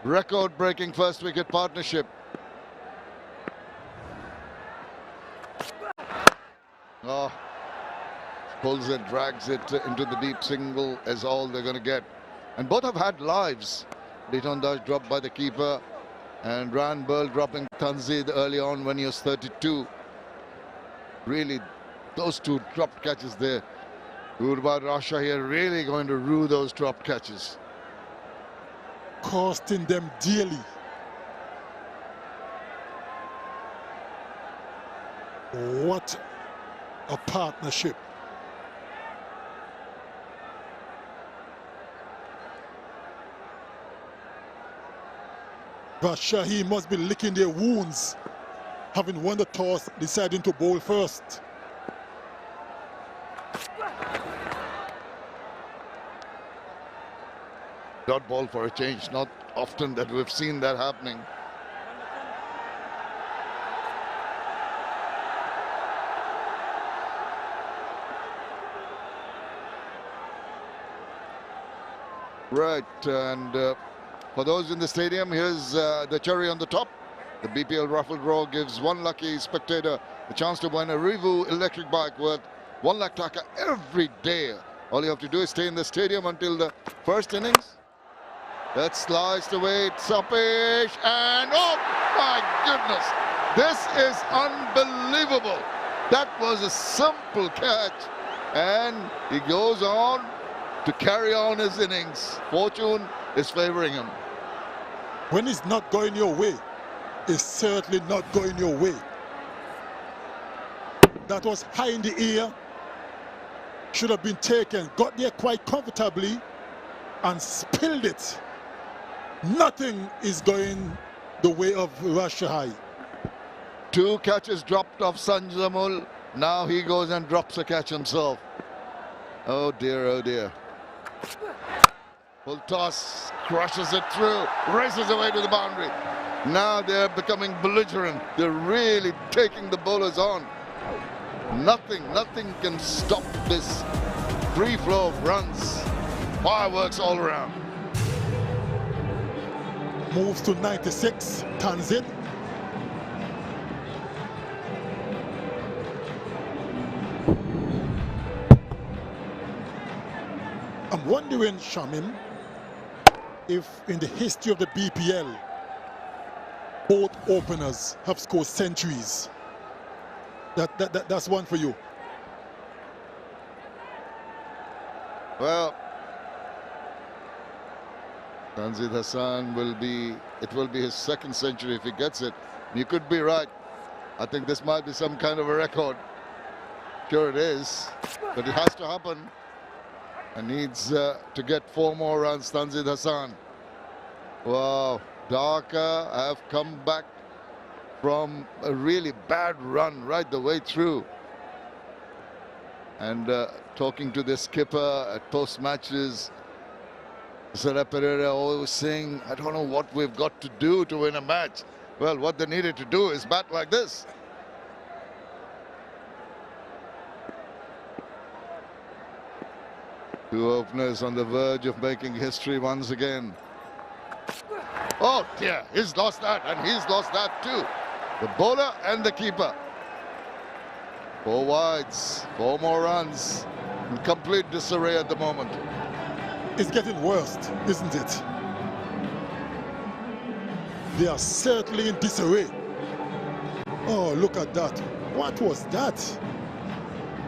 record-breaking first wicket partnership. Oh, pulls it, drags it into the deep single is all they're going to get. And both have had lives. Liton Das dropped by the keeper, and Ran Burl dropping Tanzid early on when he was 32. Really, those two dropped catches there. Durbar Rajshahi are really going to rue those drop catches. Costing them dearly. What a partnership. Rajshahi must be licking their wounds, having won the toss, deciding to bowl first. Dot ball for a change. Not often that we've seen that happening. Right, and for those in the stadium, here's the cherry on the top. The BPL raffle draw gives one lucky spectator a chance to win a Revo electric bike worth 1 lakh taka every day. All you have to do is stay in the stadium until the first innings. That sliced away, 𝗃𝗃𝗃𝗃, and oh my goodness, this is unbelievable. That was a simple catch, and he goes on to carry on his innings. Fortune is favoring him. When it's not going your way, it's certainly not going your way. That was high in the air, should have been taken, got there quite comfortably, and spilled it. Nothing is going the way of Rajshahi. 2 catches dropped off Sanjamul. Now he goes and drops a catch himself. Oh dear, oh dear. Full toss, crushes it through, races away to the boundary. Now they're becoming belligerent. They're really taking the bowlers on. Nothing can stop this free flow of runs. Fireworks all around. Moves to 96, Tanzid. I'm wondering, Shamim, if in the history of the BPL, both openers have scored centuries. That's one for you. Well, 𝗃𝗂𝗃𝗀𝗃 it will be his second century if he gets it. You could be right. I think this might be some kind of a record. Sure it is, but it has to happen. And needs to get 4 more runs, 𝗃𝗂𝗃𝗀𝗃. Wow, Dhaka have come back from a really bad run right the way through. And talking to the skipper at post matches, 𝗃𝗏𝗃𝗃 always saying, I don't know what we've got to do to win a match. Well, what they needed to do is bat like this. Two openers on the verge of making history once again. Oh dear, he's lost that, and he's lost that too. The bowler and the keeper. 4 wides, 4 more runs. In complete disarray at the moment. It's getting worse, isn't it? They are certainly in disarray. Oh, look at that. What was that?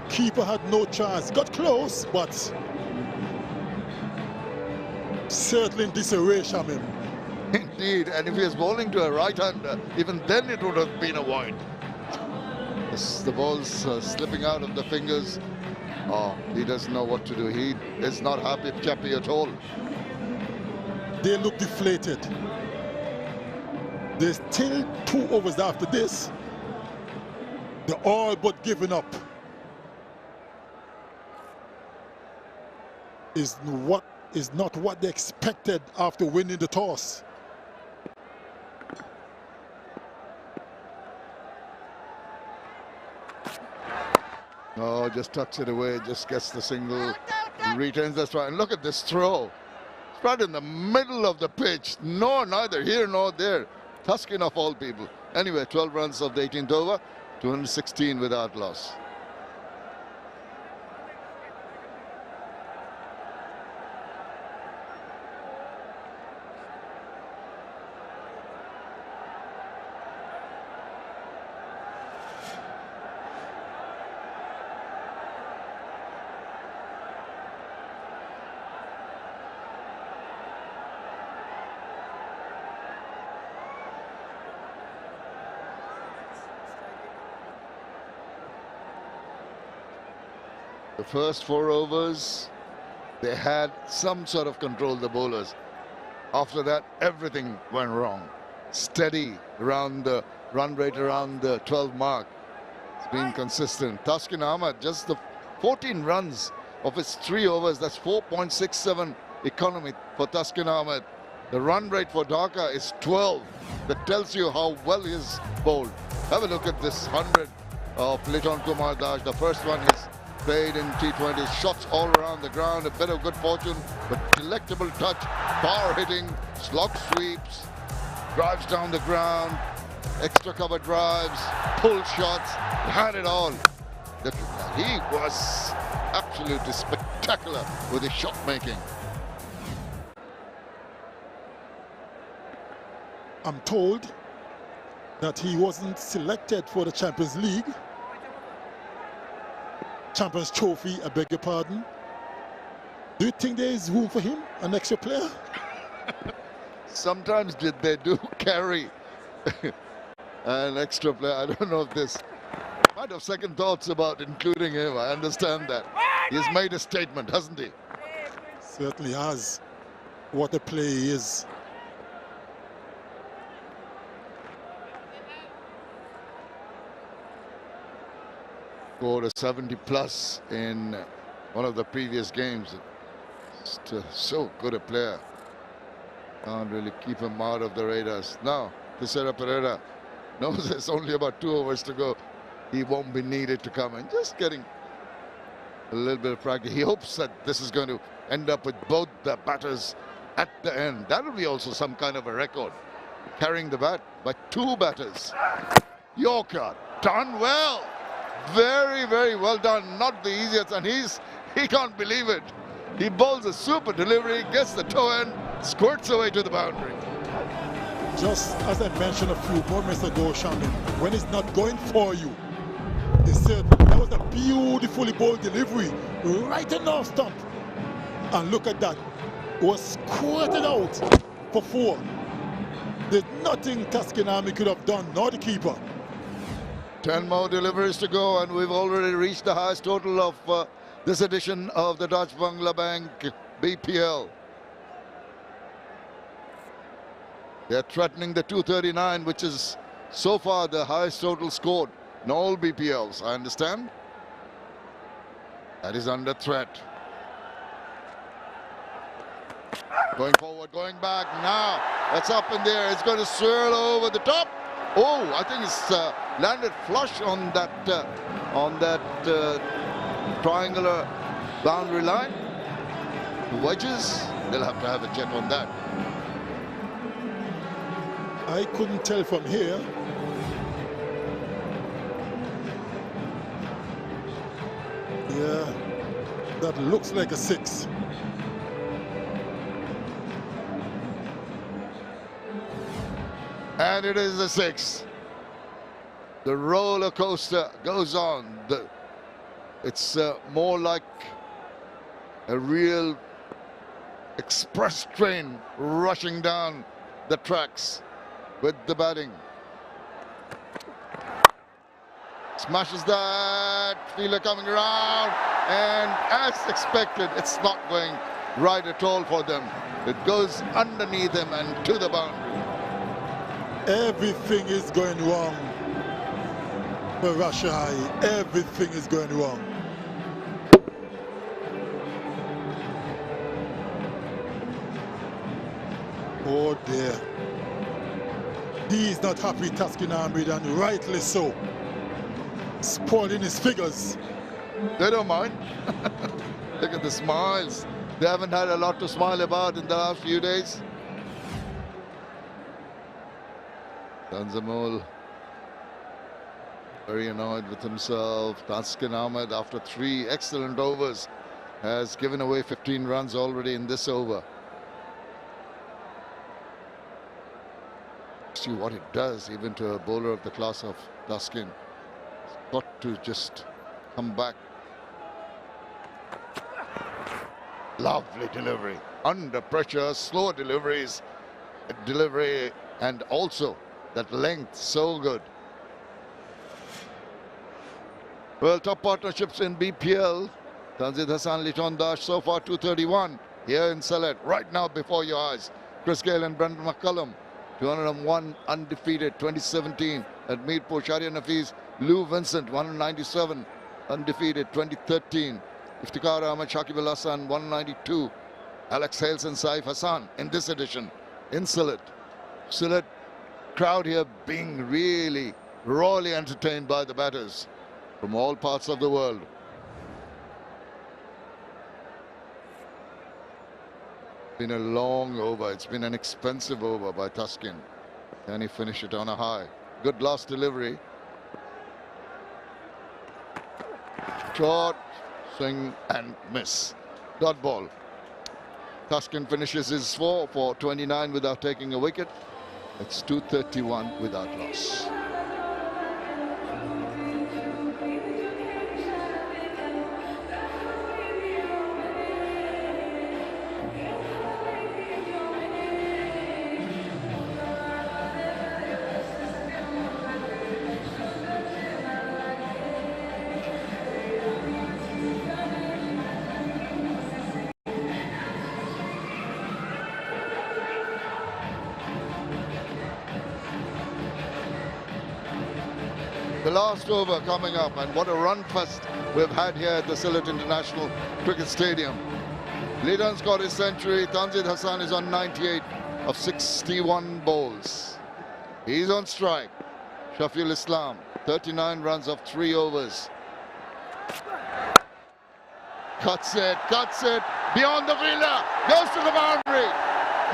Keeper had no chance. Got close, but certainly in disarray, Shamim. Indeed, and if he was bowling to a right-hander, even then it would have been a wide. The ball's slipping out of the fingers. Oh, he doesn't know what to do. He is not happy at all. They look deflated. There's still 2 overs after this. They're all but giving up. Is not what they expected after winning the toss. Oh, just tucks it away, just gets the single, retains the strike. And look at this throw. It's right in the middle of the pitch. No, neither here nor there. Tuscan of all people. Anyway, 12 runs of the 18th over, 216 without loss. The first 4 overs, they had some sort of control, the bowlers. After that, everything went wrong. Steady around the run rate around the 12 mark. It's been consistent. Thaskin Ahmed, just the 14 runs of his 3 overs. That's 4.67 economy for Thaskin Ahmed. The run rate for Dhaka is 12. That tells you how well he is bowled. Have a look at this 100 of Liton Kumar Das. The first one is played in T20, shots all around the ground, a bit of good fortune, but delectable touch, power hitting, slog sweeps, drives down the ground, extra cover drives, pull shots, had it all. He was absolutely spectacular with his shot making. I'm told that he wasn't selected for the Champions League. Champions Trophy, I beg your pardon. Do you think there is room for him, an extra player? Sometimes they do carry an extra player. I don't know if this might have second thoughts about including him. I understand that. He's made a statement, hasn't he? Certainly has. What a play he is. Scored a 70 plus in one of the previous games. Just so good a player. Can't really keep him out of the radars. Now, 𝗃𝗏𝗃𝗃 knows there's only about 2 overs to go. He won't be needed to come in. Just getting a little bit of practice. He hopes that this is going to end up with both the batters at the end. That'll be also some kind of a record. Carrying the bat by 2 batters. Yorker, done well. Very, very well done. Not the easiest, and he can't believe it. He bowls a super delivery, gets the toe end, squirts away to the boundary. Just as I mentioned a few moments ago, Shamim, when it's not going for you, they said that was a beautifully bowled delivery right in off stump. And look at that. was squirted out for 4. There's nothing 𝗃𝗃𝗃𝗃𝗃 could have done, nor the keeper. 10 more deliveries to go, and we've already reached the highest total of this edition of the Dutch Bangla Bank BPL. They're threatening the 239, which is so far the highest total scored in all BPLs, I understand. That is under threat. Going forward, going back now. That's up in there. It's going to swirl over the top. Oh, I think it's landed flush on that triangular boundary line. The wedges, they'll have to have a check on that. I couldn't tell from here. Yeah, that looks like a 6. And it is a 6. The roller coaster goes on. It's more like a real express train rushing down the tracks with the batting. Smashes that, Wheeler coming around, and as expected, it's not going right at all for them. It goes underneath them and to the boundary. Everything is going wrong for Rajshahi. Everything is going wrong. Oh dear. He is not happy, 𝗃𝗃𝗃𝗃𝗃, and rightly so. Spoiling his figures. They don't mind. Look at the smiles. They haven't had a lot to smile about in the last few days. Tanzamul very annoyed with himself. Thaksin Ahmed, after 3 excellent overs, has given away 15 runs already in this over. See what it does even to a bowler of the class of Thaksin. He's got to just come back. Lovely delivery. Under pressure, slow delivery, and also that length, so good. Well, top partnerships in BPL. 𝗃𝗃𝗃𝗃 Liton Dash so far 231 here in Sylhet, right now before your eyes. Chris Gayle and Brendan McCullum, 201 undefeated, 2017. At Mirpur, Shahriar Nafees, Lou Vincent, 197 undefeated, 2013. Iftikhar Ahmed, Shakib Al Hassan, 192. Alex Hales and Saif Hassan in this edition in Sylhet. Sylhet crowd here being really royally entertained by the batters from all parts of the world. It's been a long over. It's been an expensive over by Thaksin. Can he finish it on a high? Good last delivery. Short, swing and miss. Dot ball. Thaksin finishes his 4 for 29 without taking a wicket. It's 231 without loss. The last over coming up, and what a run fest we've had here at the Sylhet International Cricket Stadium. Liton's got his century. Tanzid Hassan is on 98 of 61 balls. He's on strike. Shafiul Islam, 39 runs of 3 overs. Cuts it, beyond the fielder, goes to the boundary.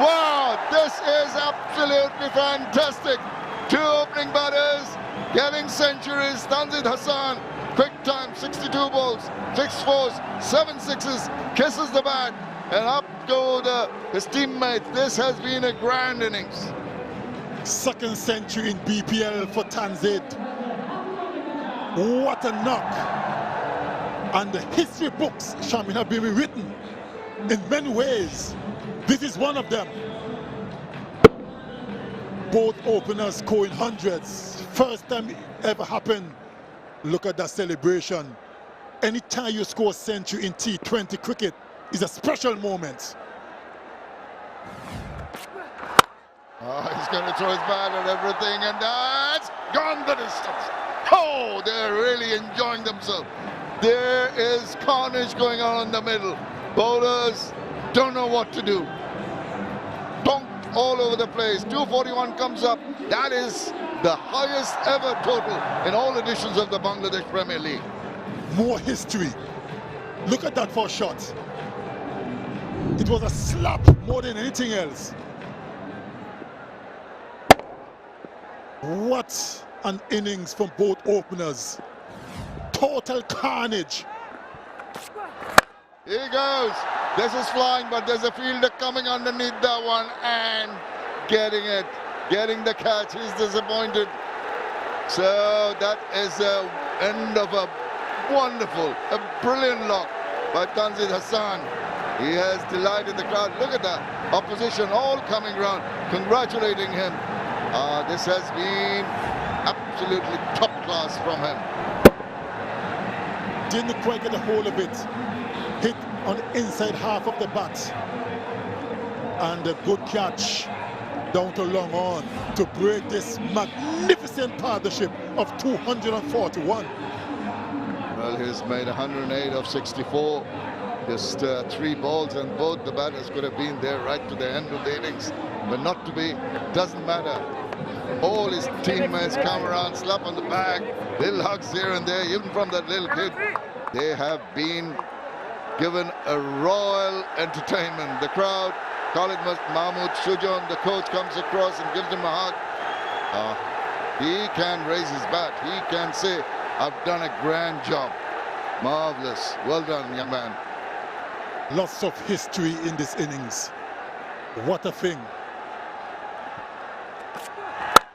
Wow, this is absolutely fantastic. 2 opening batters getting centuries. Tanzid Hassan, quick time, 62 balls, 6 fours, 7 sixes, kisses the bat, and up go his teammates. This has been a grand innings. 2nd century in BPL for Tanzid. What a knock. And the history books, Shamin, have been written in many ways This is one of them. Both openers scoring hundreds. First time it ever happened. Look at that celebration. Anytime you score a century in T20 cricket is a special moment. Oh, he's going to throw his bat and everything, and that's gone the distance. Oh, they're really enjoying themselves. There is carnage going on in the middle. Bowlers don't know what to do. Bonked all over the place. 241 comes up. That is the highest ever total in all editions of the Bangladesh Premier League. More history. Look at that first shot. It was a slap more than anything else. What an innings from both openers. Total carnage. Here he goes. This is flying, but there's a fielder coming underneath that one and getting it. Getting the catch. He's disappointed. So that is the end of a wonderful, a brilliant lock by Tanzil Hassan. He has delighted the crowd. Look at that. Opposition all coming round, congratulating him. This has been absolutely top class from him. Didn't quite get a hold of it. Hit on the inside half of the bat. And a good catch down to long on to break this magnificent partnership of 241. Well, he's made 108 of 64. Just 3 balls, and both the batters could have been there right to the end of the innings. But not to be, doesn't matter. All his teammates come around, slap on the back, little hugs here and there, even from that little kid. They have been given a royal entertainment. The crowd, Khalid Mahmood Shujan, the coach, comes across and gives him a hug. He can raise his bat. He can say, I've done a grand job. Marvelous. Well done, young man. Lots of history in this innings. What a thing.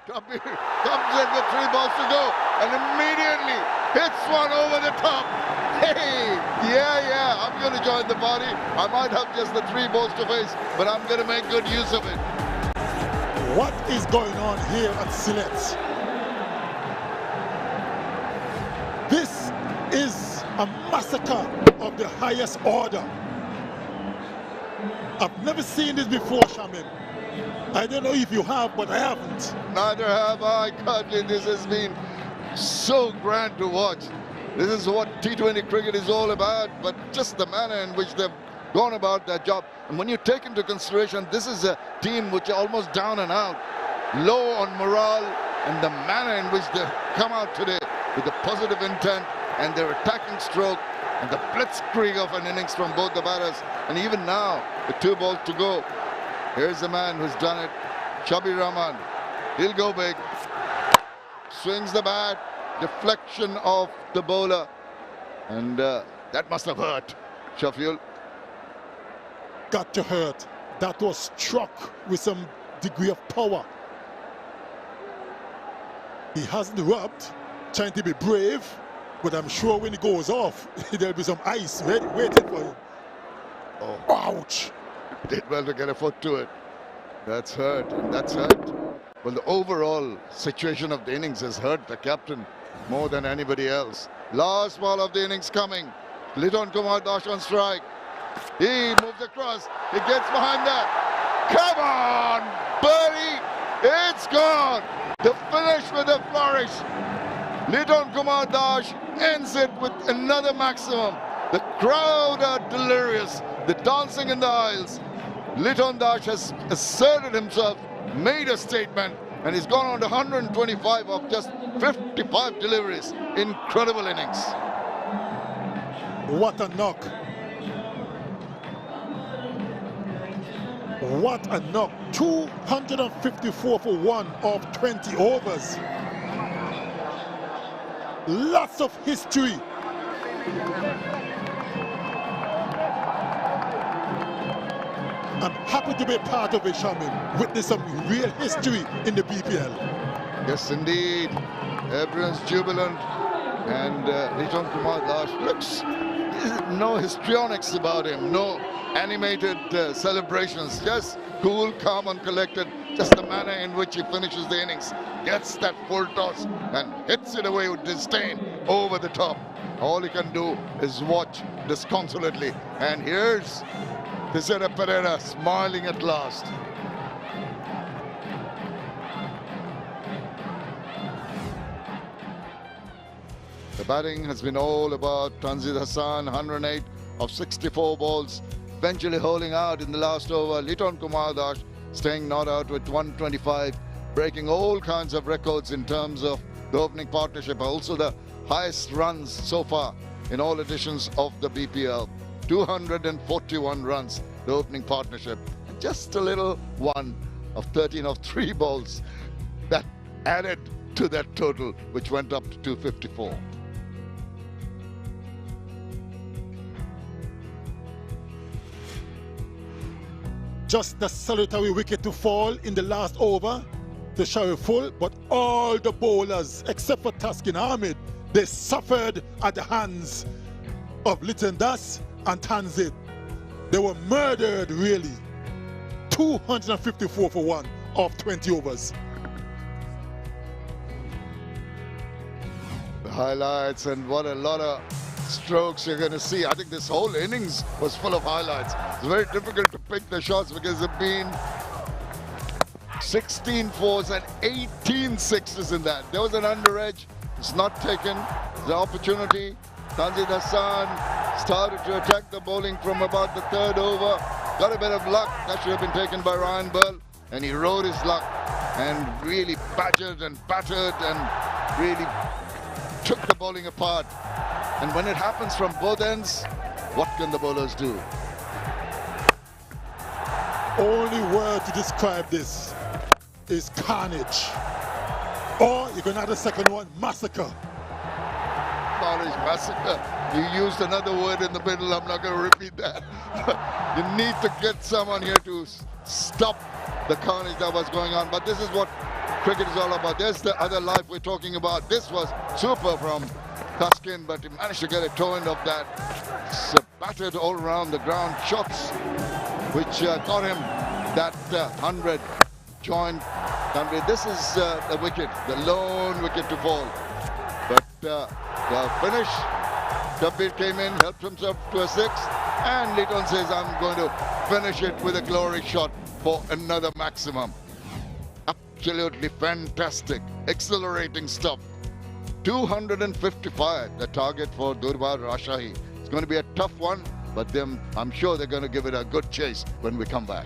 Kabir comes in with 3 balls to go and immediately hits one over the top. Hey, yeah, I'm going to join the party. I might have just the 3 balls to face, but I'm going to make good use of it. What is going on here at Sylhet? This is a massacre of the highest order. I've never seen this before, Shamim. I don't know if you have, but I haven't. Neither have I, Kadri. This has been so grand to watch. This is what T20 cricket is all about, but just the manner in which they've gone about their job. And when you take into consideration, this is a team which are almost down and out, low on morale, and the manner in which they've come out today with the positive intent and their attacking stroke and the blitzkrieg of an innings from both the batters. And even now, with 2 balls to go, here's the man who's done it, Shabir Rahman. He'll go big. Swings the bat, deflection of the bowler. And that must have hurt, Shafiul. Got to hurt. That was struck with some degree of power. He hasn't rubbed, trying to be brave, but I'm sure when he goes off, there'll be some ice waiting for him. Oh. Ouch! Did well to get a foot to it. That's hurt, and that's hurt. Well, the overall situation of the innings has hurt the captain more than anybody else. Last ball of the innings coming. Liton Kumar Das on strike. He moves across. He gets behind that. Come on, birdie! It's gone. The finish with a flourish. Liton Kumar Das ends it with another maximum. The crowd are delirious. The dancing in the aisles. Liton Das has asserted himself, made a statement, and he's gone on to 125 of just 55 deliveries. Incredible innings. What a knock. What a knock. 254 for 1 of 20 overs. Lots of history. I'm happy to be part of it, Shamim. Witness some real history in the BPL. Yes, indeed. Everyone's jubilant. And Liton Kumar Das looks, no histrionics about him. No animated celebrations. Just cool, calm and collected. Just the manner in which he finishes the innings. Gets that full toss and hits it away with disdain over the top. All he can do is watch disconsolately. And here's 𝗃𝗶𝗃𝗀𝗃 smiling at last. The batting has been all about Tanzil Hassan, 108 of 64 balls, eventually holding out in the last over. Liton Kumar Das staying not out with 125, breaking all kinds of records in terms of the opening partnership, also the highest runs so far in all editions of the BPL. 241 runs, the opening partnership, and just a little one of 13 of 3 balls that added to that total, which went up to 254. Just the solitary wicket to fall in the last over to show full, but all the bowlers, except for Taskin Ahmed, they suffered at the hands of Liton Das and Tanzil. They were murdered, really. 254 for 1 of 20 overs. The highlights, and what a lot of strokes you're going to see. I think this whole innings was full of highlights. It's very difficult to pick the shots because there have been 16 fours and 18 sixes in that. There was an under edge. It's not taken. The opportunity. Tanzil Hassan started to attack the bowling from about the 3rd over. Got a bit of luck. That should have been taken by Ryan Burl. And he rode his luck and really badgered and battered and really took the bowling apart. And when it happens from both ends, what can the bowlers do? Only word to describe this is carnage. Or you can add a second one, massacre. Carnage, massacre. You used another word in the middle. I'm not going to repeat that. You need to get someone here to stop the carnage that was going on. But this is what cricket is all about. There's the other life we're talking about. This was super from Taskin, but he managed to get a toe end of that. It's battered all around the ground. Shots which got him that 100 joint. This is the wicket, the lone wicket to fall. But the finish, 𝗃𝗃𝗃𝗃 came in, helped himself to a 6, and Liton says, I'm going to finish it with a glory shot for another maximum. Absolutely fantastic, exhilarating stuff. 255, the target for Durbar Rajshahi. It's going to be a tough one, but I'm sure they're going to give it a good chase when we come back.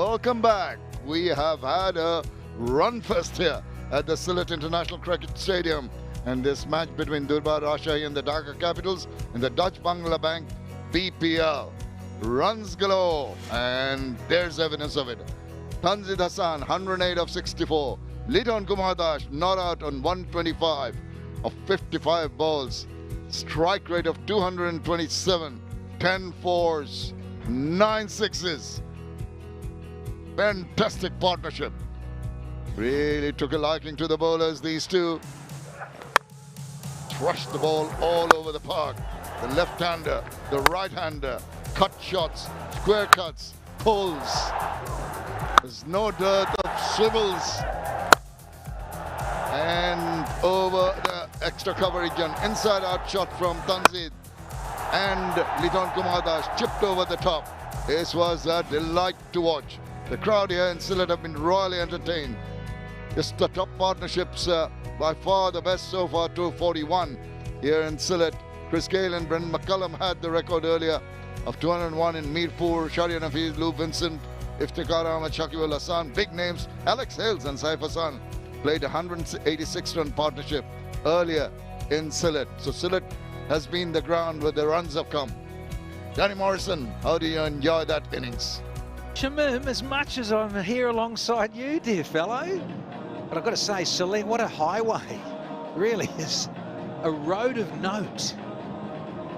welcome back. We have had a run fest here at the Sylhet International Cricket Stadium, and this match between Durbar Rajshahi and the Dhaka Capitals in the Dutch Bangla Bank BPL. Runs galore, and there's evidence of it. Tanzid Hassan, 108 of 64. Liton Kumar Das not out on 125 of 55 balls. Strike rate of 227, 10 fours, 9 sixes. Fantastic partnership. Really took a liking to the bowlers, these two. Thrushed the ball all over the park. The left-hander, the right-hander, cut shots, square cuts, pulls. There's no dearth of swivels. And over the extra coverage, an inside-out shot from Tanzid. And Liton Kumar Das chipped over the top. This was a delight to watch. The crowd here in Sylhet have been royally entertained. Just the top partnerships, by far the best so far, 241 here in Sylhet. Chris Gayle and Brendan McCullum had the record earlier of 201 in Mirpur, Shahriar Nafees, Lou Vincent, Iftikhar Shakib Al Hassan, big names. Alex Hales and Saif Hassan played a 186-run partnership earlier in Sylhet. So Sylhet has been the ground where the runs have come. Danny Morrison, how do you enjoy that innings? Shamim, as much as I'm here alongside you, dear fellow, but I've got to say, Sylhet, what a highway. Really is a road of note.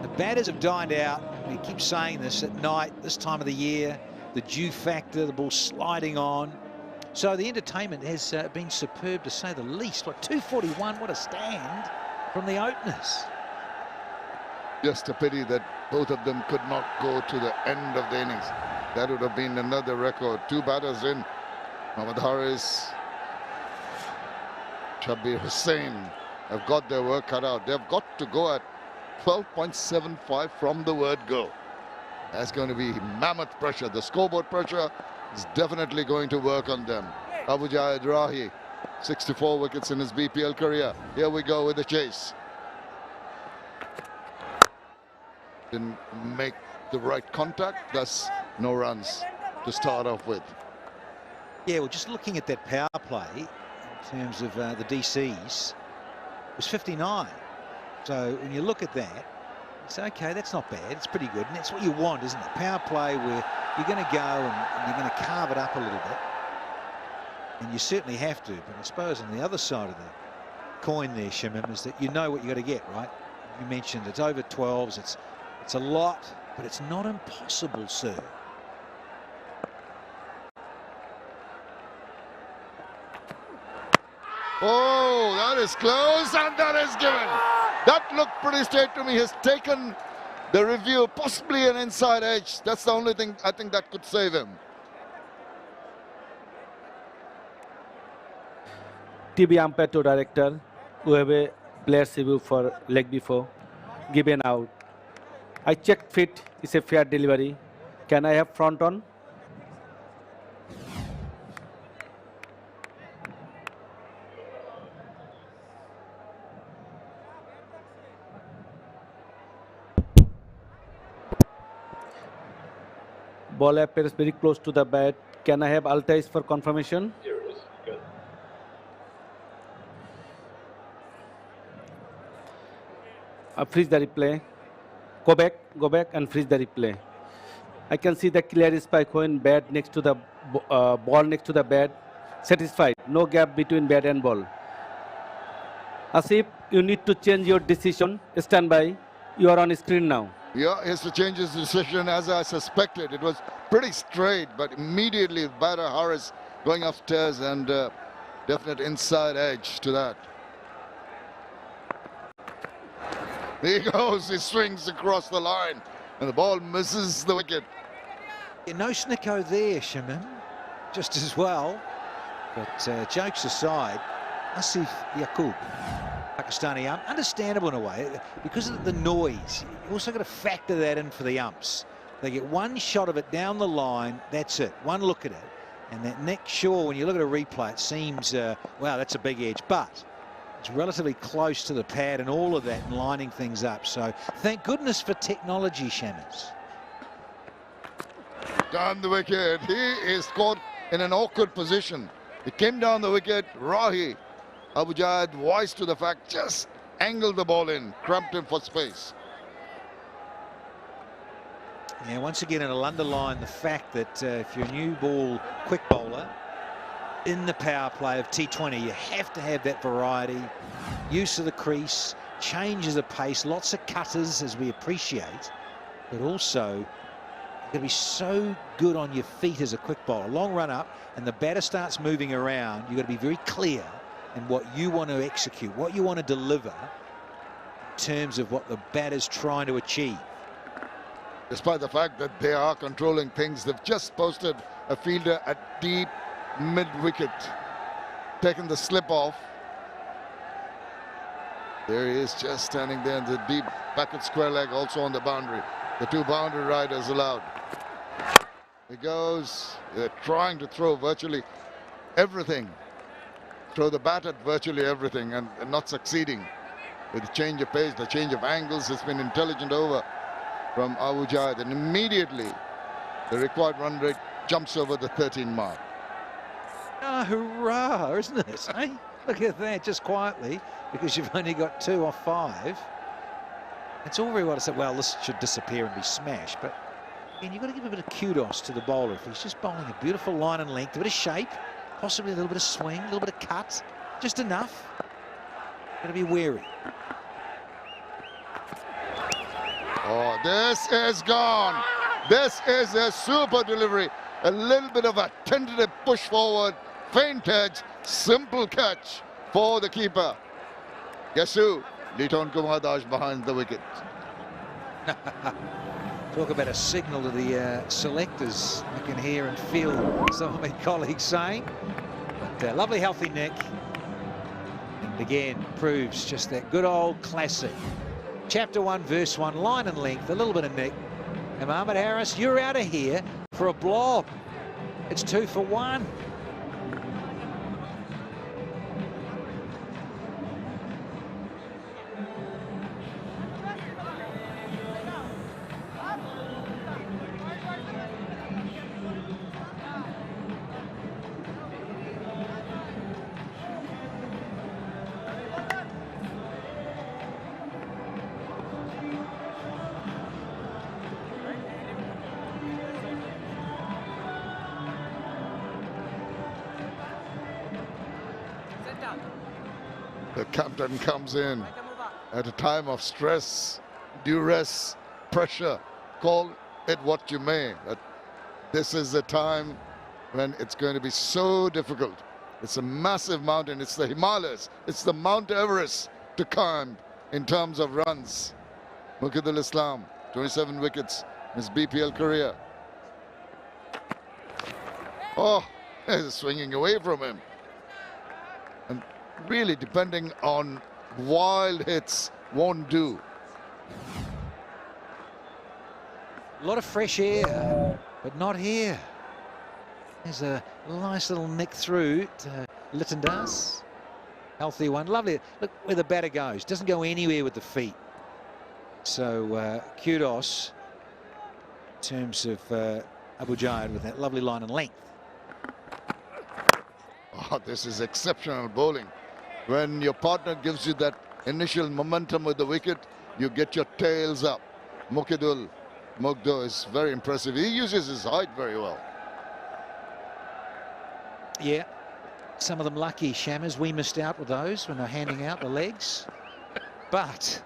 The batters have dined out. We keep saying this at night, this time of the year, the dew factor, the ball sliding on. So the entertainment has been superb, to say the least. What, 241, what a stand from the openers. Just a pity that both of them could not go to the end of the innings. That would have been another record. 2 batters in. Mohammad Haris, 𝗂𝗶𝗃 Hussain have got their work cut out. They've got to go at 12.75 from the word go. That's going to be mammoth pressure. The scoreboard pressure is definitely going to work on them. Abu Jayed Rahi, 64 wickets in his BPL career. Here we go with the chase. Didn't make the right contact, thus no runs to start off with. Yeah, well, just looking at that power play in terms of the DCs, it was 59. So when you look at that, it's okay, that's not bad, it's pretty good. And that's what you want, isn't it? Power play where you're going to go and you're going to carve it up a little bit. And you certainly have to. But I suppose on the other side of the coin there, Shamim, is that you know what you've got to get, right? You mentioned it's over 12s, it's a lot, but it's not impossible, sir. Oh, that is close, and that is given. That looked pretty straight to me. Has taken the review, possibly an inside edge. That's the only thing I think that could save him. TV umpire to director, whoever players review for leg before, given out. I checked fit, it's a fair delivery. Can I have front on? Ball appears very close to the bat. Can I have 𝗿𝗂𝐴 for confirmation? Freeze the replay. Go back and freeze the replay. I can see the clear spike when bat next to the ball next to the bat. Satisfied. No gap between bat and ball. Asif, you need to change your decision. Stand by. You are on screen now. Yeah, he has to change his decision, as I suspected. It was pretty straight, but immediately batter Haris going upstairs, and definite inside edge to that. There he goes, he swings across the line, and the ball misses the wicket. Yeah, no snicko there, Shamim, just as well. But jokes aside, Asif Yaqub, Pakistani ump, understandable in a way, because of the noise. You also got to factor that in for the umps. They get one shot of it down the line, that's it, one look at it. And that next shore, when you look at a replay, it seems, wow, that's a big edge. But it's relatively close to the pad and all of that and lining things up. So thank goodness for technology, Shammers. down the wicket. He is caught in an awkward position. He came down the wicket. Rahi Abu Jad, wise to the fact, just angled the ball in, cramped him for space. Yeah, once again, it'll underline the fact that if you're a new ball quick bowler in the power play of T20, you have to have that variety, use of the crease, changes of pace, lots of cutters, as we appreciate, but also you've got to be so good on your feet as a quick bowler. Long run up, and the batter starts moving around. You've got to be very clear in what you want to execute, what you want to deliver in terms of what the batter's trying to achieve. Despite the fact that they are controlling things, they've just posted a fielder at deep mid-wicket, taken the slip off. There he is, just standing there in the deep backward square leg, also on the boundary. The 2 boundary riders allowed. He goes. They're trying to throw virtually everything. Throw the bat at virtually everything and not succeeding. With the change of pace, the change of angles, it's been intelligent over from Abu Jad, and immediately the required run rate jumps over the 13 mark. Ah, hurrah, isn't it? Eh? Look at that, just quietly, because you've only got 2 off 5. It's all very well to say, well, this should disappear and be smashed, but again, you've got to give a bit of kudos to the bowler. If he's just bowling a beautiful line and length, a bit of shape, possibly a little bit of swing, a little bit of cut, just enough. Got to be wary. Oh, this is gone. This is a super delivery. A little bit of a tentative push forward, faint edge, simple catch for the keeper. Guess who? 𝗵𝗺 behind the wicket. Talk about a signal to the selectors. I can hear and feel some of my colleagues saying. But lovely, healthy Nick. And again, proves just that good old classic. Chapter 1, verse 1, line and length, a little bit of Nick. And Mohamed Harris, you're out of here for a blob. It's 2 for 1. The captain comes in at a time of stress, duress, pressure. Call it what you may, but this is the time when it's going to be so difficult. It's a massive mountain. It's the Himalayas. It's the Mount Everest to climb in terms of runs. Muqaddal Islam, 27 wickets in his BPL career. Oh, he's swinging away from him. And really, depending on wild hits, won't do. A lot of fresh air, but not here. There's a nice little nick through to 𝗵𝗺𝗪𝗓. Healthy one, lovely. Look where the batter goes. Doesn't go anywhere with the feet. So kudos in terms of Abu Jad with that lovely line and length. Oh, this is exceptional bowling. When your partner gives you that initial momentum with the wicket, you get your tails up. Muqaddal is very impressive. He uses his height very well. Yeah, some of them lucky, Shammers. We missed out with those when they're handing out the legs. But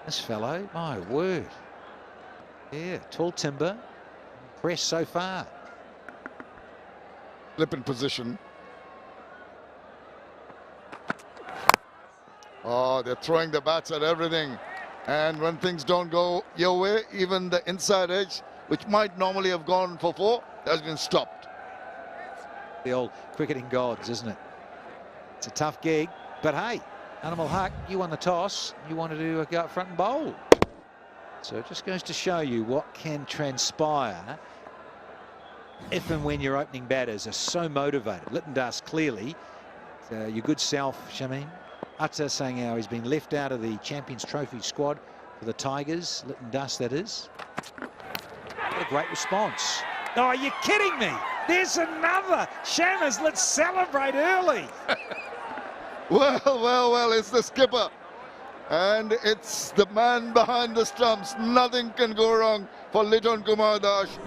this fellow, my word. Yeah, tall timber. Impressed so far. Flip in position. Oh, they're throwing the bats at everything. And when things don't go your way, even the inside edge, which might normally have gone for 4, has been stopped. The old cricketing gods, isn't it? It's a tough gig, but hey, Animal Huck, you won the toss. You wanted to go up front and bowl. So it just goes to show you what can transpire if and when your opening batters are so motivated. 𝗵𝗺𝗪 clearly, your good self, Shamin. Atta saying how he's been left out of the Champions Trophy squad for the Tigers. 𝗵𝗺𝗪, that is. What a great response. Oh, you're kidding me. There's another. Shammers, let's celebrate early. Well, it's the skipper. And it's the man behind the stumps. Nothing can go wrong for Liton Kumar Das.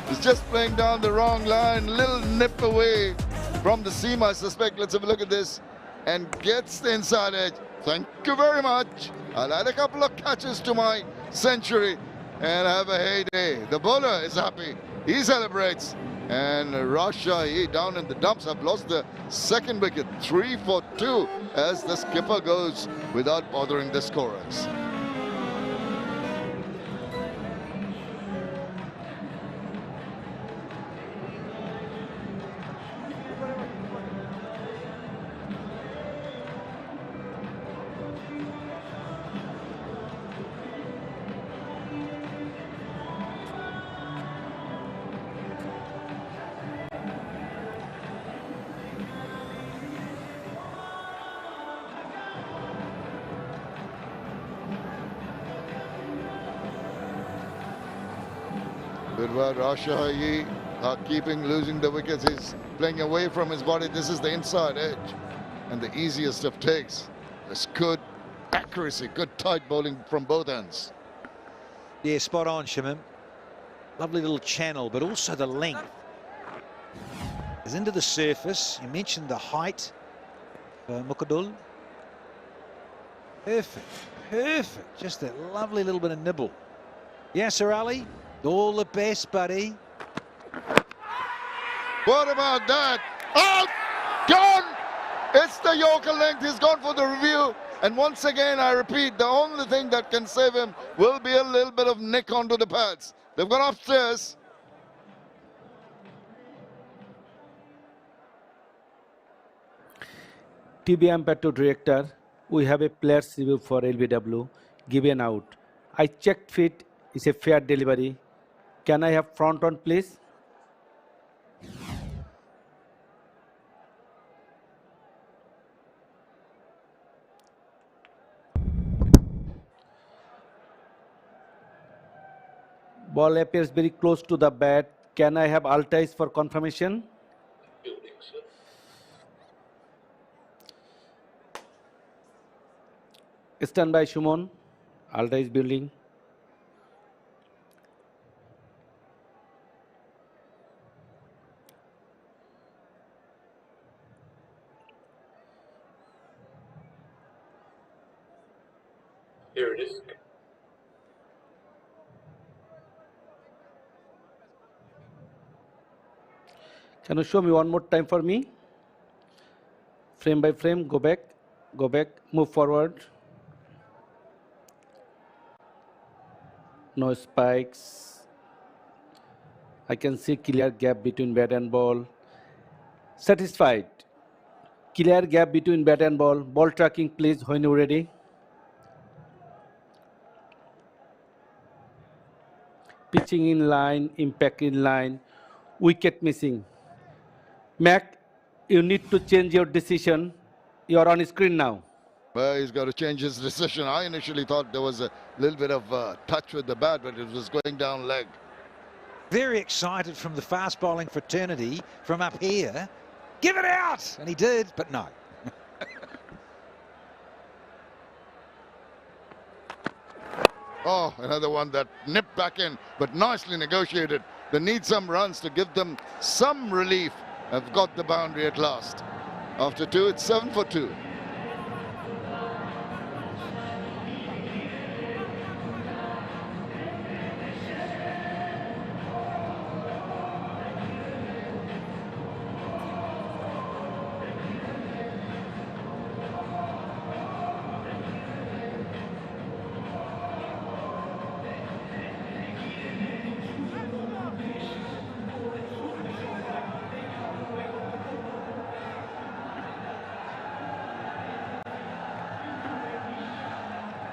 He's just playing down the wrong line. Little nip away from the seam, I suspect. Let's have a look at this. And gets the inside edge. Thank you very much. I'll add a couple of catches to my century and have a heyday. The bowler is happy. He celebrates. And Rajshahi down in the dumps have lost the second wicket. 3 for 2 as the skipper goes without bothering the scorers. Durbar Rajshahi losing the wickets. He's playing away from his body. This is the inside edge and the easiest of takes. It's good accuracy, good tight bowling from both ends. Yeah, spot on, Shimon. Lovely little channel, but also the length. Is into the surface. You mentioned the height. Mukadul. Perfect. Just that lovely little bit of nibble. Yasser Ali. All the best, buddy. What about that? Out! Gone! It's the Yorker length. He's gone for the review. And once again, I repeat, the only thing that can save him will be a little bit of nick onto the pads. They've gone upstairs. TV umpire to director. We have a player's review for LBW. Given out. I checked fit. It's a fair delivery. Can I have front on, please? Ball appears very close to the bat. Can I have 𝗿𝗫𝗃𝐻 for confirmation? Stand by, Shumon. 𝗿𝗫𝗃𝐻 is building. Here it is. Can you show me one more time for me? Frame by frame, go back, move forward. No spikes. I can see clear gap between bat and ball. Satisfied. Clear gap between bat and ball. Ball tracking, please, when you're ready. Pitching in line, impact in line, wicket missing. Mac, you need to change your decision. You're on screen now. Well, he's got to change his decision. I initially thought there was a little bit of touch with the bat, but it was going down leg. Very excited from the fast bowling fraternity from up here. Give it out! And he did, but no. Oh, another one that nipped back in, but nicely negotiated. They need some runs to give them some relief. Have got the boundary at last. After 2, it's 7 for 2.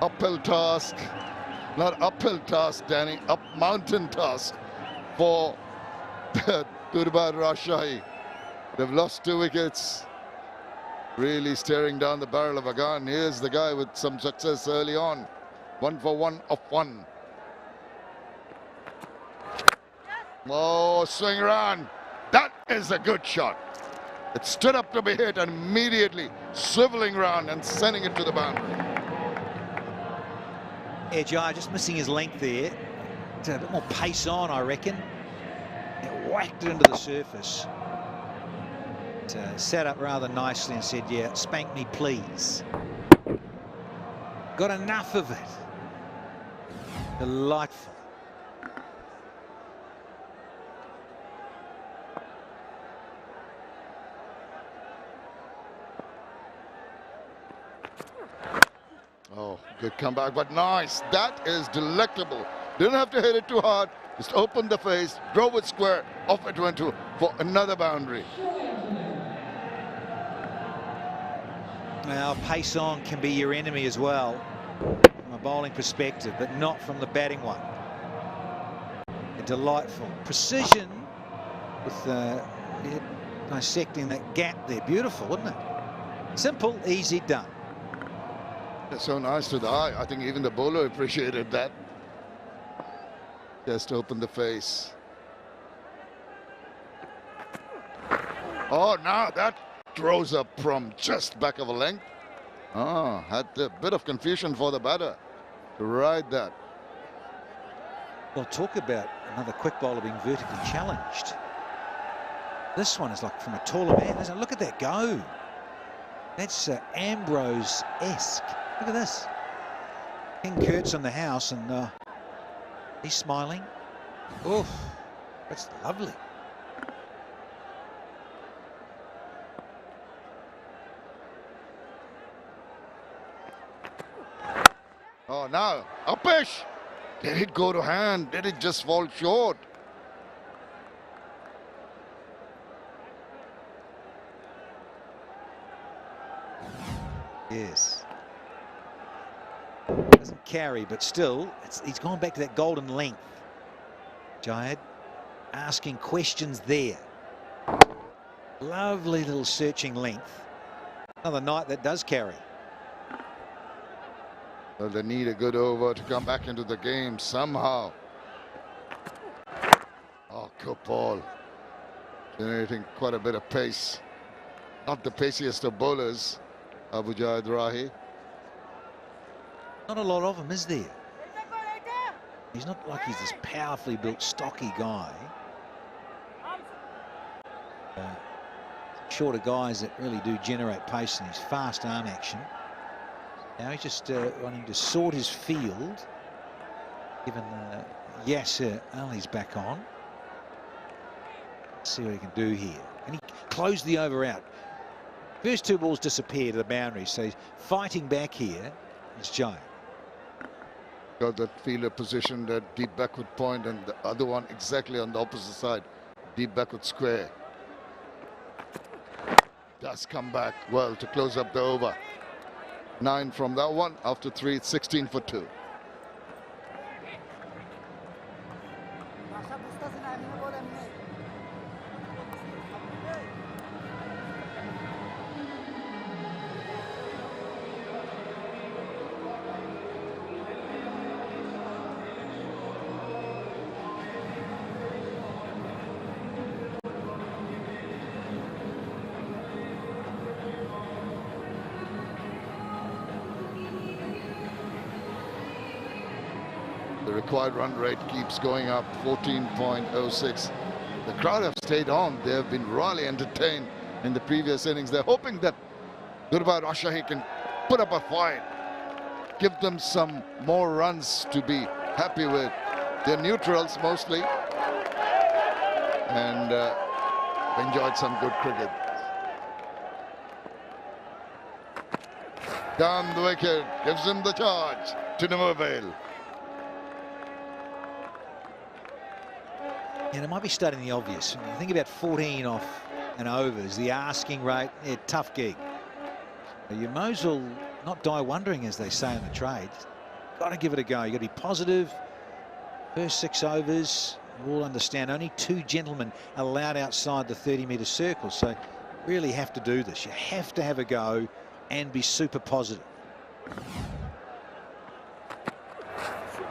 Uphill task, not uphill task, Danny, up mountain task for Durbar Rajshahi. They've lost 2 wickets, really staring down the barrel of a gun. Here's the guy with some success early on, 1 for 1 of 1. Oh, swing run. That is a good shot. It stood up to be hit and immediately swiveling round and sending it to the boundary. Yeah, Jai just missing his length there. It's a bit more pace on, I reckon. It whacked it into the surface. It, sat up rather nicely and said, yeah, spank me, please. Got enough of it. Delightful. Oh, good comeback, but nice. That is delectable. Didn't have to hit it too hard. Just opened the face, drove it square, off it went to for another boundary. Now, pace on can be your enemy as well, from a bowling perspective, but not from the batting one. A delightful precision with dissecting that gap there. Beautiful, wasn't it? Simple, easy, done. It's so nice to the eye. I think even the bowler appreciated that. Just open the face. Oh, now that throws up from just back of a length. Oh, had a bit of confusion for the batter to ride that. Well, talk about another quick bowler being vertically challenged. This one is like from a taller man. Look at that go. That's Ambrose-esque. Look at this. King Kurt's in the house and he's smiling. Oh, that's lovely. Oh, now, upish. Did it go to hand? Did it just fall short? Yes. Doesn't carry, but still, he's gone back to that golden length. Jayad asking questions there. Lovely little searching length. Another night that does carry. Well, they need a good over to come back into the game somehow. Oh, good ball. Generating quite a bit of pace. Not the paciest of bowlers, Abu Jayad Rahi. Not a lot of him, is there? He's not like he's this powerfully built, stocky guy. Shorter guys that really do generate pace in his fast arm action. Now he's just wanting to sort his field, given 𝗂𝗂 𝗂𝗄li's back on. Let's see what he can do here. And he closed the over out. First two balls disappear to the boundary, so he's fighting back here. It's Jai. Got that fielder positioned at deep backward point, and the other one exactly on the opposite side, deep backward square. Does come back well to close up the over. 9 from that one. After 3, it's 16 for 2. The required run rate keeps going up, 14.06. The crowd have stayed on. They have been really entertained in the previous innings. They're hoping that Durbar Rajshahi can put up a fight, give them some more runs to be happy with. They're neutrals mostly, and enjoyed some good cricket. Down the wicket, gives him the charge to Nimavale. And it might be stating the obvious. When you think about 14 off and overs, the asking rate, yeah, tough gig. You might as well not die wondering, as they say in the trade. Got to give it a go. You've got to be positive. First 6 overs, you all understand, only 2 gentlemen allowed outside the 30-metre circle. So really have to do this. You have to have a go and be super positive.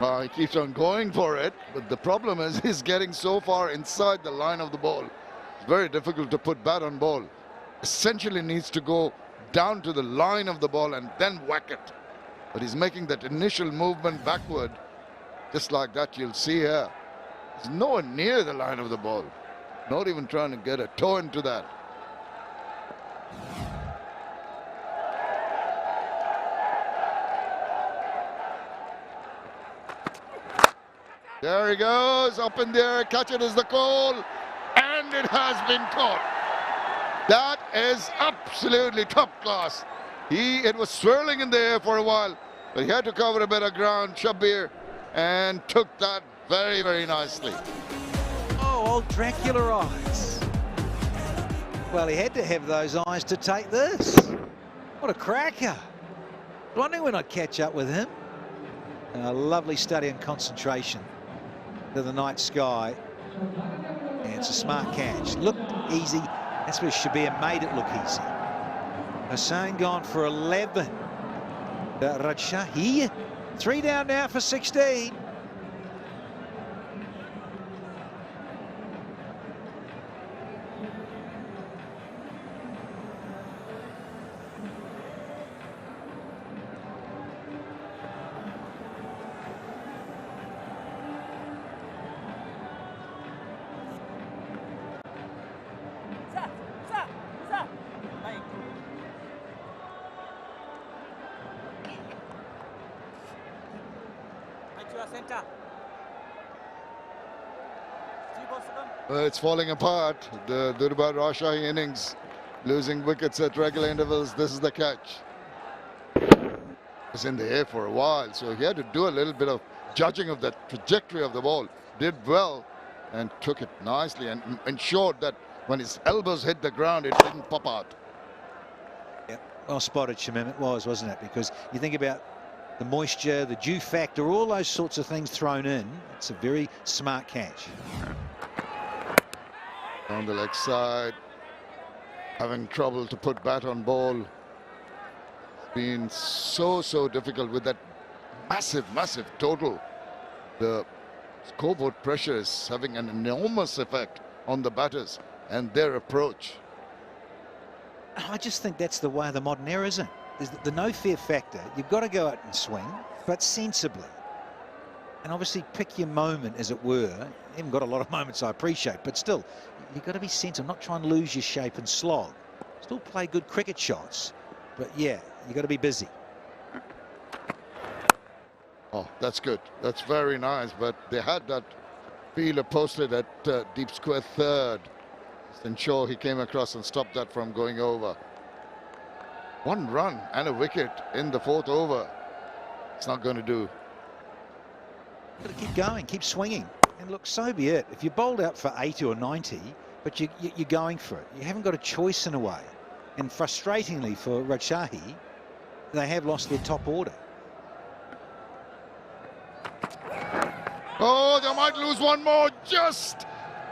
He keeps on going for it, but the problem is he's getting so far inside the line of the ball. It's very difficult to put bat on ball. Essentially needs to go down to the line of the ball and then whack it. But he's making that initial movement backward, just like that you'll see here. He's nowhere near the line of the ball. Not even trying to get a toe into that. There he goes, up in the air, catch it is the call, and it has been caught. That is absolutely top class. It was swirling in the air for a while, but he had to cover a bit of ground, 𝗂𝗶𝗃, and took that very, very nicely. Oh, old Dracula eyes. Well, he had to have those eyes to take this. What a cracker. Wondering when I'd catch up with him. A lovely study and concentration to the night sky. And it's a smart catch. Looked easy. That's where 𝗂𝗵𝗃 made it look easy. Hussain gone for 11. Rajshahi. 3 down now for 16. It's falling apart. The Durbar Rajshahi innings, losing wickets at regular intervals. This is the catch. It was in the air for a while, so he had to do a little bit of judging of the trajectory of the ball. Did well and took it nicely and ensured that when his elbows hit the ground, it didn't pop out. Yeah, well spotted, Shamim. It was, wasn't it? Because you think about the moisture, the dew factor, all those sorts of things thrown in. It's a very smart catch. On the leg side, having trouble to put bat on ball. It's been so difficult with that massive total. The scoreboard pressure is having an enormous effect on the batters and their approach. I just think that's the way of the modern era, isn't it? There's the no fear factor. You've got to go out and swing, but sensibly. And obviously pick your moment, as it were. You haven't got a lot of moments, I appreciate, but still, you've got to be sensible, not try and lose your shape and slog. Still play good cricket shots, but yeah, you've got to be busy. Oh, that's good. That's very nice, but they had that fielder posted at deep square third. Just ensure he came across and stopped that from going over. 1 run and a wicket in the 4th over. It's not going to do. Got to keep going, keep swinging. And look, so be it. If you're bowled out for 80 or 90, but you're going for it. You haven't got a choice in a way. And frustratingly for Rajshahi, they have lost their top order. Oh, they might lose one more, just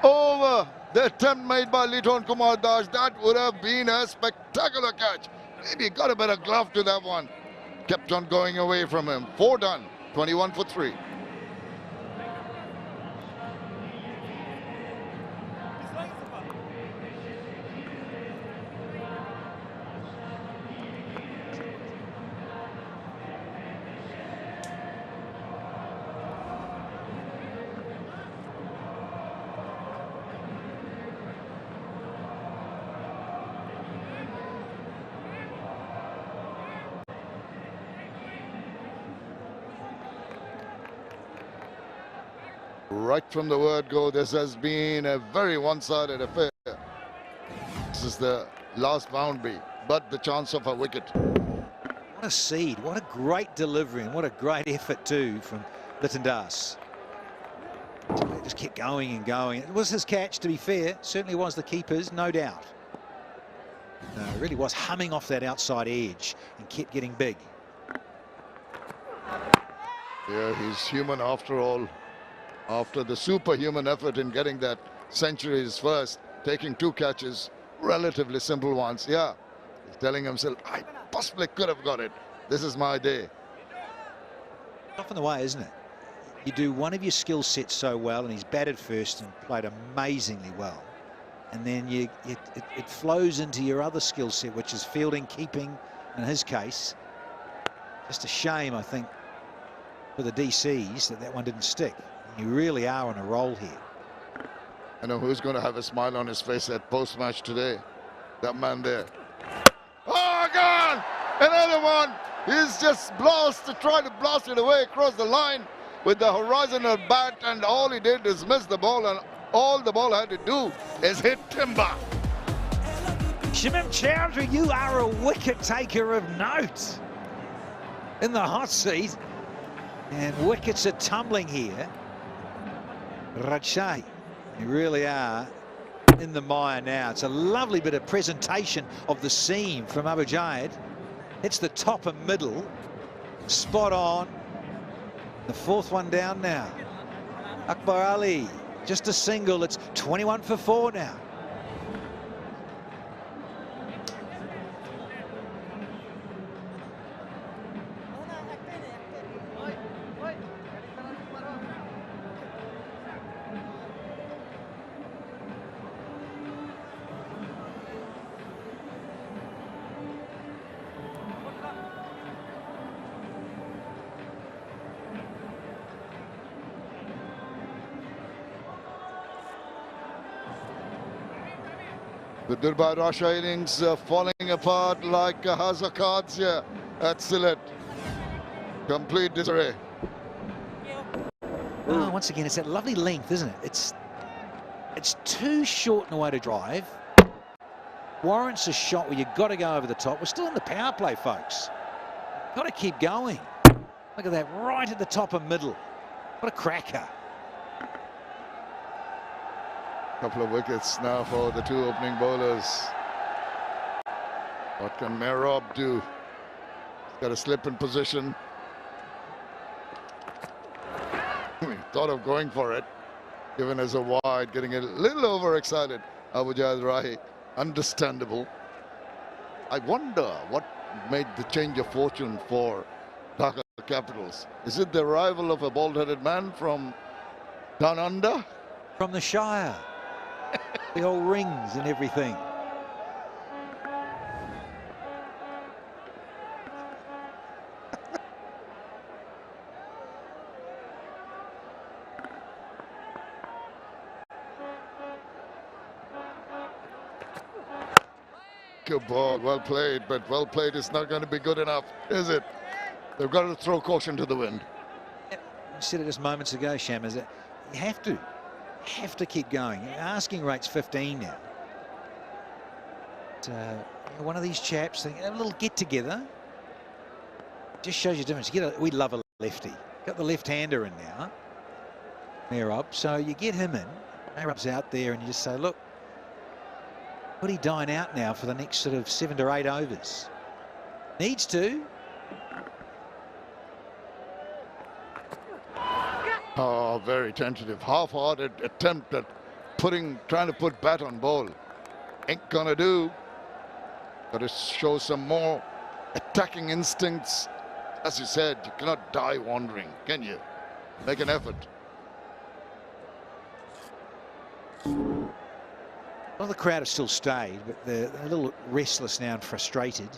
over the attempt made by Liton Kumar Das. That would have been a spectacular catch. Maybe got a better glove to that one. Kept on going away from him. 4 done, 21 for 3. Right from the word go, this has been a very one-sided affair. This is the last boundary, but the chance of a wicket. What a seed, what a great delivery, and what a great effort too from Liton Das. Just kept going and going. It was his catch, to be fair. Certainly was the keeper's, no doubt. No, it really was humming off that outside edge and kept getting big. Yeah, he's human after all. After the superhuman effort in getting that centuries first, taking 2 catches, relatively simple ones. Yeah, he's telling himself, I possibly could have got it. This is my day. Often the way, isn't it? You do one of your skill sets so well, and he's batted first and played amazingly well. And then it flows into your other skill set, which is fielding, keeping, in his case. Just a shame, I think, for the DCs that one didn't stick. You really are on a roll here. I know who's going to have a smile on his face at post-match today. That man there. Oh, God! Another one! He's just tried to blast it away across the line with the horizontal bat, and all he did is miss the ball, and all the ball had to do is hit timber. Shimim Chowdhury, you are a wicket taker of note in the hot seat. And wickets are tumbling here. Rajshahi, you really are in the mire now. It's a lovely bit of presentation of the seam from 𝗵𝗺. It's the top and middle. Spot on. The fourth one down now. Akbar Ali, just a single. It's 21 for 4 now. The Durbar Rajshahi innings falling apart like a 𝗂𝗫 at Sylhet. Complete disarray. Oh, once again, it's that lovely length, isn't it? It's too short in a way to drive. Warrants a shot where you've got to go over the top. We're still in the power play, folks. Got to keep going. Look at that, right at the top and middle. What a cracker. Couple of wickets now for the two opening bowlers. What can 𝗵𝗺 do? He's got to slip in position. He thought of going for it, given as a wide, getting a little overexcited. Abujad Rahi, understandable. I wonder what made the change of fortune for Dhaka Capitals. Is it the arrival of a bald-headed man from down under? From the Shire. The old rings and everything. Good ball, well played, but well played is not going to be good enough, is it? They've got to throw caution to the wind. You said it just moments ago, Sham, is that you have to keep going. Your asking rate's 15 now. But, one of these chaps, they have a little get-together. Just shows you the difference. We love a lefty. Got the left-hander in now, 𝗵𝗺. So you get him in. 𝗵𝗺's out there, and you just say, look, would he dine out now for the next sort of 7 to 8 overs? Needs to. Oh, very tentative, half-hearted attempt at trying to put bat on ball. Ain't gonna do. Got to show some more attacking instincts. As you said, you cannot die wandering, can you? Make an effort. Well, the crowd have still stayed, but they're a little restless now and frustrated.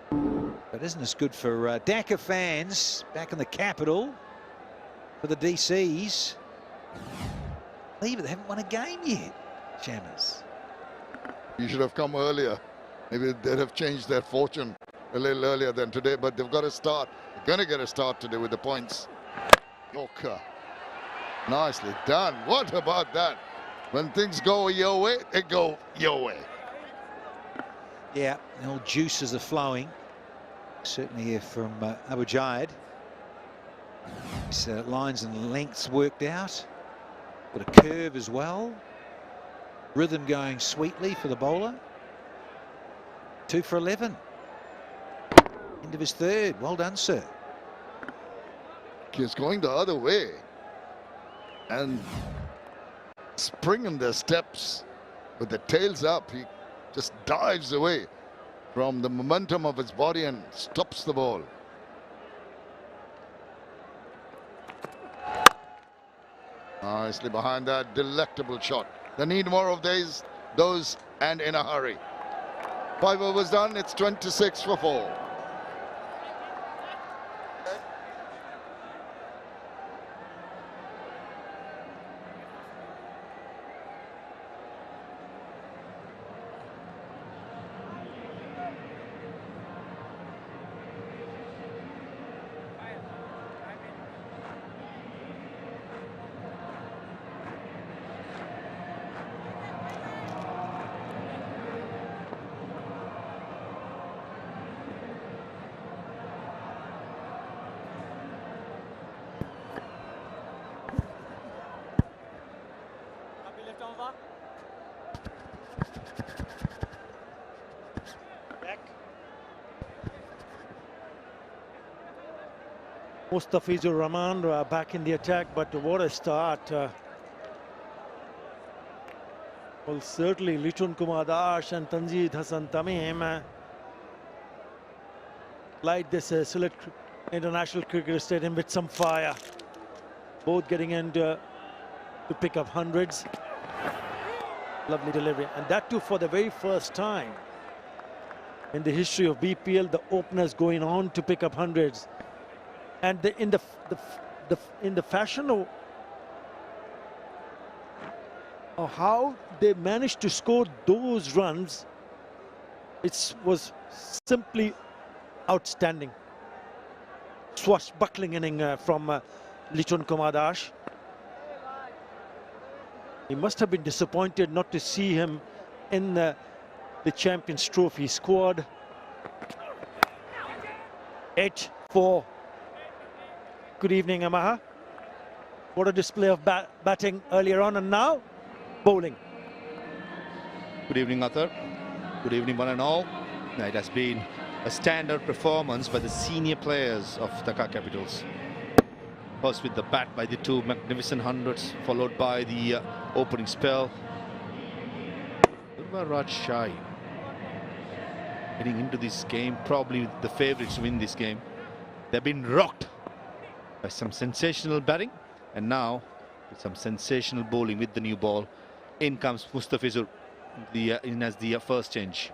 But isn't this good for Dhaka fans back in the capital? For the DCs, believe it, they haven't won a game yet, Shammers. You should have come earlier. Maybe they'd have changed their fortune a little earlier than today, but they've got to start. They're going to get a start today with the points. Yorker. Nicely done. What about that? When things go your way, they go your way. Yeah, the old juices are flowing. Certainly here from 𝗵𝗺. His lines and lengths worked out. Got a curve as well. Rhythm going sweetly for the bowler. 2 for 11. End of his third. Well done, sir. He's going the other way. And springing their steps with the tails up. He just dives away from the momentum of his body and stops the ball. Nicely behind that delectable shot. They need more of those and in a hurry. 5 overs done, it's 26 for 4. 𝗵𝗂𝗂𝗂𝗂 back in the attack, but what a start. Well, certainly 𝗬𝗺𝗻𝗂𝗃𝗃 and Tanjeed Hassan Tamim light this Sylhet International Cricket Stadium with some fire. Both getting in to pick up hundreds. Lovely delivery, and that too for the very first time in the history of BPL, the openers going on to pick up hundreds. And in the fashion of how they managed to score those runs, it was simply outstanding. Swashbuckling inning from 𝗬𝗺𝗻𝗂𝗃𝗃. He must have been disappointed not to see him in the Champions Trophy squad. 8-4. Good evening, Amaha. What a display of batting earlier on, and now bowling. Good evening, Arthur. Good evening, one and all. It has been a standard performance by the senior players of Dhaka Capitals. First with the bat by the 2 magnificent hundreds, followed by the opening spell. Durbar Rajshahi heading into this game, probably the favourites to win this game. They've been rocked by some sensational batting, and now with some sensational bowling with the new ball. In comes 𝗵𝗂𝗂𝗂𝗂 in as the first change.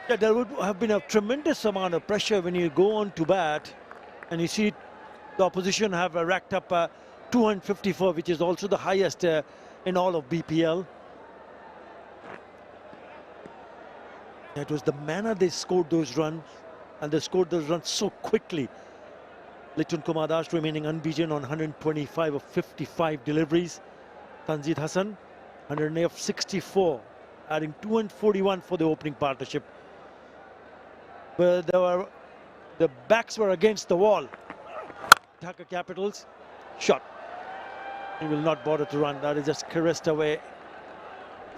Yeah, there would have been a tremendous amount of pressure when you go on to bat and you see the opposition have racked up 254, which is also the highest in all of BPL. It was the manner they scored those runs, and they scored those runs so quickly. 𝗬𝗺𝗻𝗂𝗃𝗃 remaining unbeaten on 125 of 55 deliveries. Tanjeed Hassan 108 of 64, adding 241 for the opening partnership. But the backs were against the wall. Dhaka Capitals shot. He will not bother to run. That is just caressed away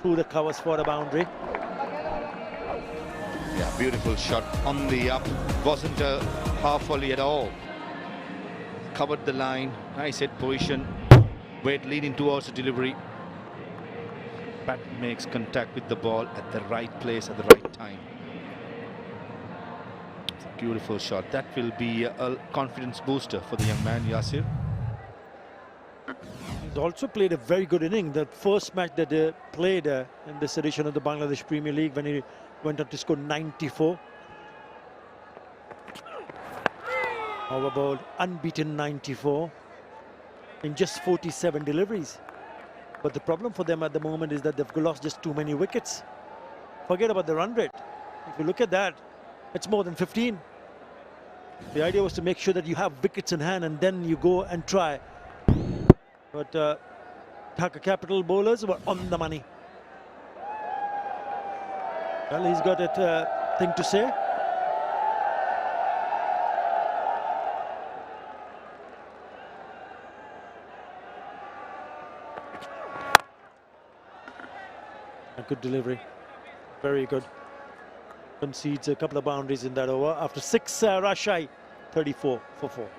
through the covers for the boundary. Yeah, beautiful shot on the up. Wasn't a half volley at all. Covered the line. Nice head position. Weight leading towards the delivery. Bat makes contact with the ball at the right place at the right time. It's a beautiful shot. That will be a confidence booster for the young man, Yasir. He's also played a very good inning. The first match that they played in this edition of the Bangladesh Premier League, when he went on to score 94. Overbowled, unbeaten 94 in just 47 deliveries. But the problem for them at the moment is that they've lost just too many wickets. Forget about the run rate. If you look at that, it's more than 15. The idea was to make sure that you have wickets in hand and then you go and try. But Dhaka Capital bowlers were on the money. Well, he's got a thing to say. A good delivery, very good. Concedes a couple of boundaries in that over. After 6, Rajshahi 34 for 4.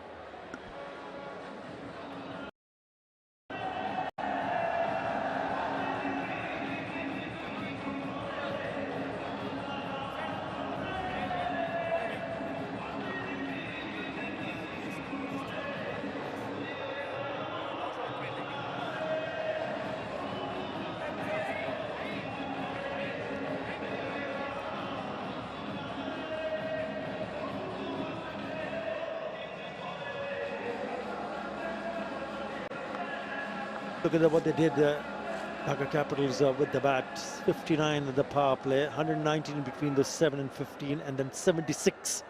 Look at what they did, Dhaka Capitals with the bat. 59 at the power play, 119 between the 7 and 15, and then 76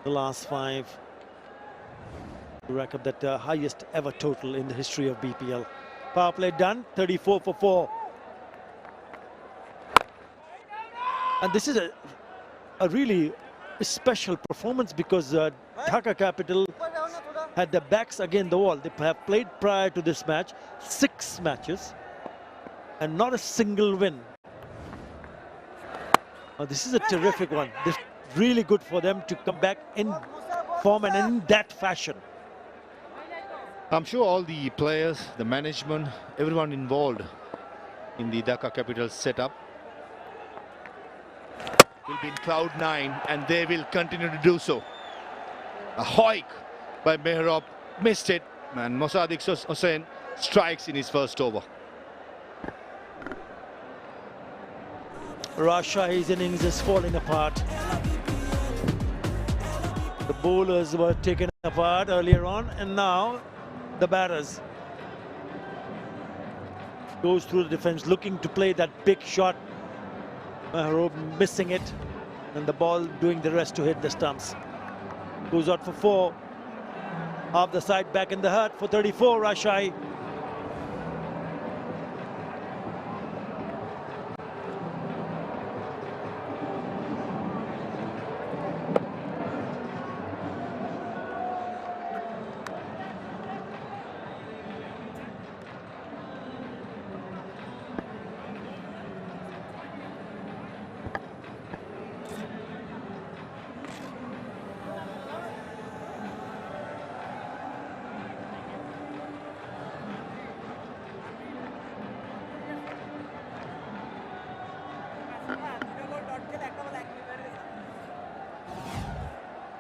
the last 5 to rack up that highest ever total in the history of BPL. Power play done, 34 for 4. And this is a really special performance because Dhaka Capital had their backs against the wall. They have played prior to this match 6 matches and not a single win. This is a terrific one. This is really good for them to come back in form and in that fashion. I'm sure all the players, the management, everyone involved in the Dhaka Capital setup will be in cloud 9, and they will continue to do so. A hoik by Mehrab, missed it, and Mosaddiq Hossain strikes in his first over. Rajshahi's innings is falling apart. The bowlers were taken apart earlier on, and now the batters. Goes through the defense, looking to play that big shot. Mehrab missing it, and the ball doing the rest to hit the stumps. Goes out for 4. Half the side back in the hut for 34, Rajshahi.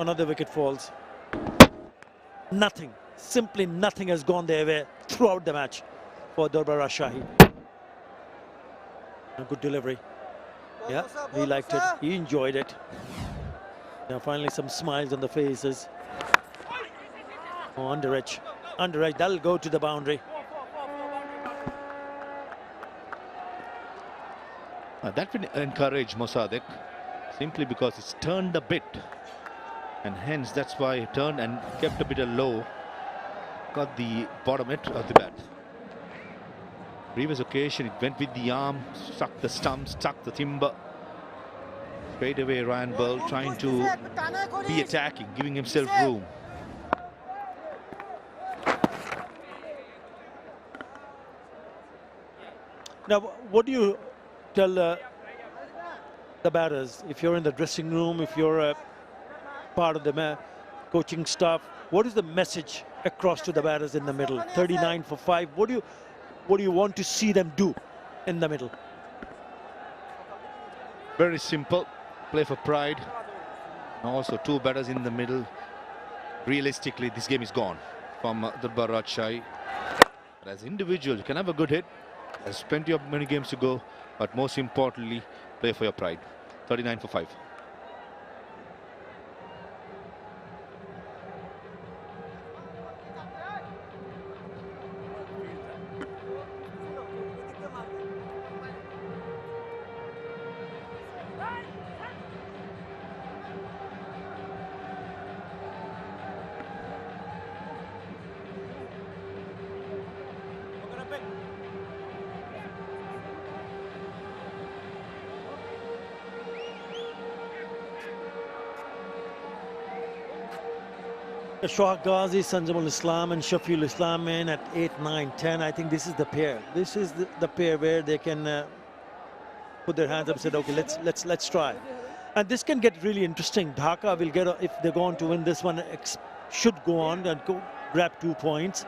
Another wicket falls. Nothing, simply nothing has gone their way throughout the match for Durbar Rajshahi. A good delivery. Yeah, he liked it. He enjoyed it. Now finally some smiles on the faces. Oh, under edge. That'll go to the boundary. That will encourage Mosaddiq, simply because it's turned a bit. And hence that's why it turned and kept a bit low. Got the bottom edge of the bat. Previous occasion it went with the arm, struck the stump, struck the timber. Straight away Ryan Burl trying to be attacking, giving himself room. Now what do you tell the batters if you're in the dressing room, if you're part of the coaching staff? What is the message across to the batters in the middle? 39 for 5. What do you want to see them do in the middle? Very simple. Play for pride. And also 2 batters in the middle. Realistically, this game is gone from Durbar Rajshahi. But as individuals, you can have a good hit. There's plenty of many games to go. But most importantly, play for your pride. 39 for 5. Ashwaq Ghazi, Sanjamul Islam and Shafiul Islam in at 8, 9, 10. I think this is the pair. This is the pair where they can put their hands up and say, okay, let's try. And this can get really interesting. Dhaka will get, if they're going to win this one, should go on and go grab 2 points.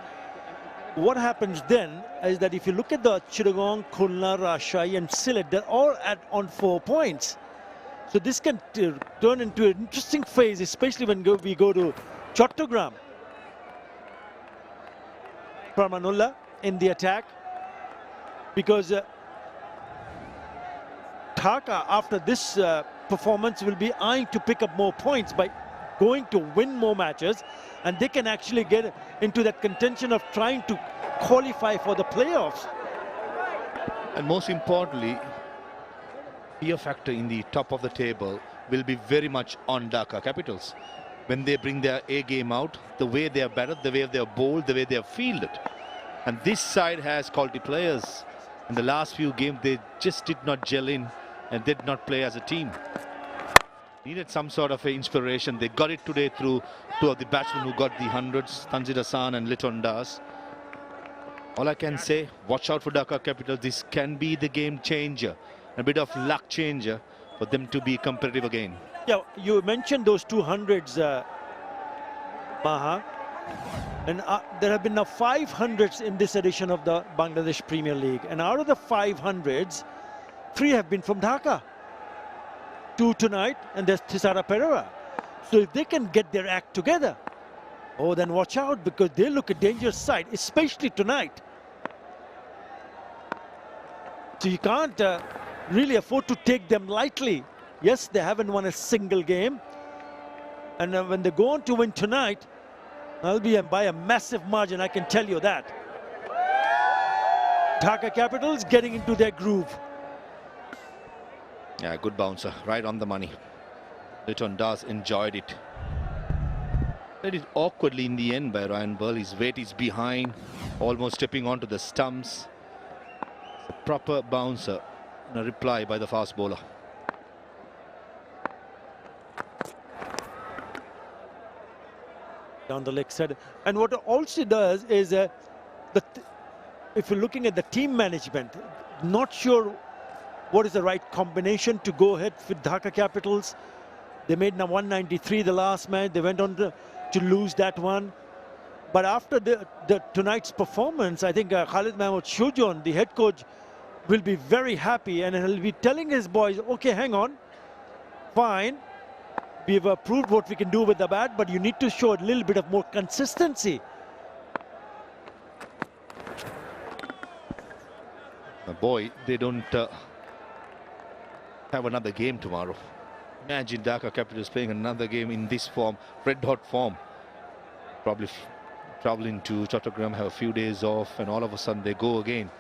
What happens then is that if you look at the Chittagong, Khulna, Rajshahi and Sylhet, they're all on 4 points. So this can turn into an interesting phase, especially when we go to Chattogram. Pramanullah in the attack, because Dhaka after this performance will be eyeing to pick up more points by going to win more matches, and they can actually get into that contention of trying to qualify for the playoffs. And most importantly, fear factor in the top of the table will be very much on Dhaka Capitals. When they bring their A game out, the way they are batted, the way they are bowled, the way they are fielded. And this side has quality players. In the last few games, they just did not gel in and did not play as a team. Needed some sort of inspiration. They got it today through two of the batsmen who got the hundreds, Tanzir Hassan and Liton Das. All I can say, watch out for Dhaka Capitals. This can be the game changer, a bit of luck changer for them to be competitive again. Yeah, you mentioned those 200s, Maha. And there have been now 500s in this edition of the Bangladesh Premier League. And out of the 500s, 3 have been from Dhaka. 2 tonight, and there's 𝗃𝗃𝗃𝗃𝗃. So if they can get their act together, oh, then watch out, because they look a dangerous side, especially tonight. So you can't really afford to take them lightly. Yes, they haven't won a single game. And when they go on to win tonight, that'll be by a massive margin, I can tell you that. Dhaka Capitals getting into their groove. Yeah, good bouncer, right on the money. Liton Das enjoyed it. Played it awkwardly in the end by Ryan Burl. His weight is behind, almost stepping onto the stumps. It's a proper bouncer and a reply by the fast bowler. Down the leg side. And what it also does is, if you're looking at the team management, not sure what is the right combination to go ahead with Dhaka Capitals. They made now 193 the last match. They went on to lose that one. But after tonight's performance, I think Khalid Mahmood Shujon, the head coach, will be very happy, and he'll be telling his boys, okay, hang on, fine. We've proved what we can do with the bat, but you need to show a little bit of more consistency. Boy, they don't have another game tomorrow. Imagine Dhaka Capitals playing another game in this form, red hot form. Probably traveling to Chattogram, have a few days off, and all of a sudden they go again.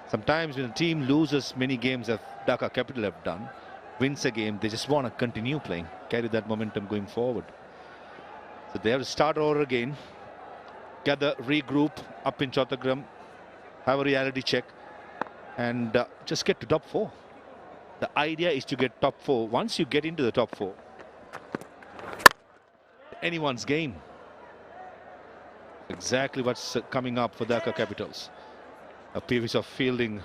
Sometimes when a team loses many games as Dhaka Capital have done, wins a game, they just want to continue playing, carry that momentum going forward. So they have to start over again, gather, regroup up in Chattogram, have a reality check, and just get to top 4. The idea is to get top 4. Once you get into the top 4, anyone's game. Exactly what's coming up for Dhaka Capitals. A piece of fielding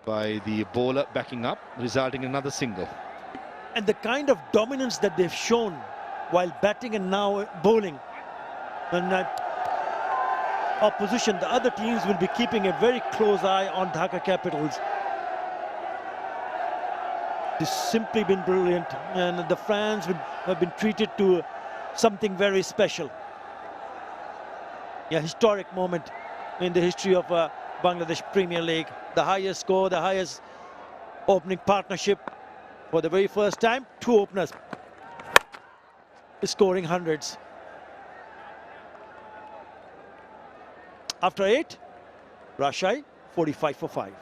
by the bowler backing up, resulting in another single. And the kind of dominance that they've shown while batting and now bowling, and opposition, the other teams will be keeping a very close eye on Dhaka Capitals. It's simply been brilliant, and the fans have been treated to something very special. Yeah, historic moment in the history of Bangladesh Premier League. The highest score, the highest opening partnership for the very first time. 2 openers scoring hundreds. After 8, Rajshahi 45 for 5.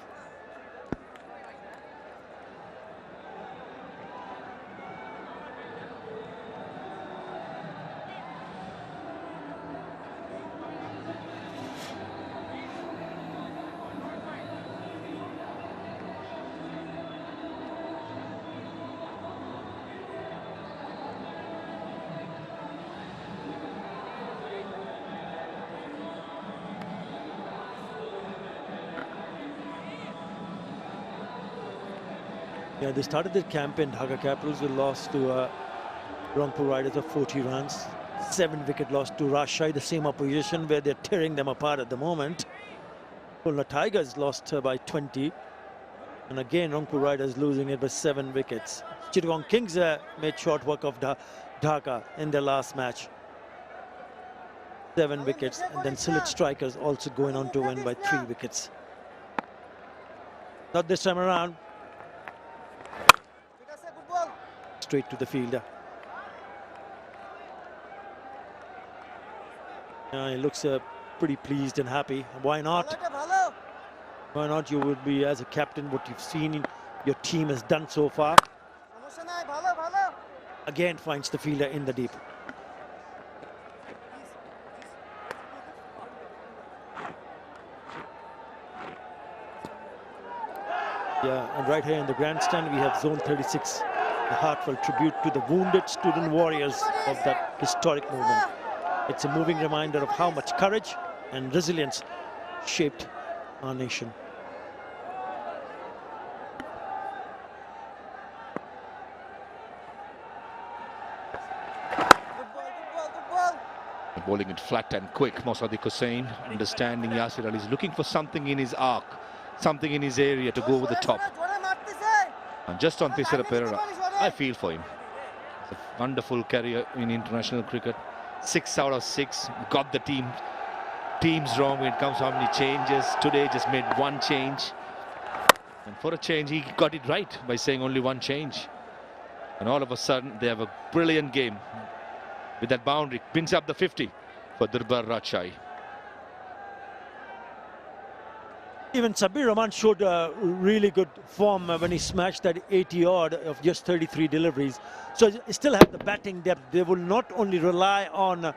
Yeah, they started their campaign. Dhaka Capitals were lost to Rangpur Riders of 40 runs. 7-wicket loss to Rajshahi, the same opposition where they're tearing them apart at the moment. Khulna Tigers lost by 20. And again, Rangpur Riders losing it by 7 wickets. Chittagong Kings made short work of Dhaka in their last match. 7 wickets. And then Sylhet Strikers also going on to win by 3 wickets. Not this time around. Straight to the fielder. He looks pretty pleased and happy. Why not? Why not? You would be, as a captain, what you've seen your team has done so far. Again finds the fielder in the deep. Yeah, and right here in the grandstand we have Zone 36, a heartfelt tribute to the wounded student warriors of that historic movement. It's a moving reminder of how much courage and resilience shaped our nation. Bowling it flat and quick. Mossaddiq Hussain, understanding Yasir Ali is looking for something in his arc, something in his area to go over the top. And just on 𝗃𝗃𝗃𝗃, I feel for him. It's a wonderful career in international cricket. 6 out of 6. Got the teams wrong when it comes to how many changes. Today just made one change. And for a change, he got it right by saying only one change. And all of a sudden, they have a brilliant game. With that boundary, pins up the 50 for Durbar Rajshahi. Even Sabbir Rahman showed really good form when he smashed that 80 odd of just 33 deliveries. So he still have the batting depth. They will not only rely on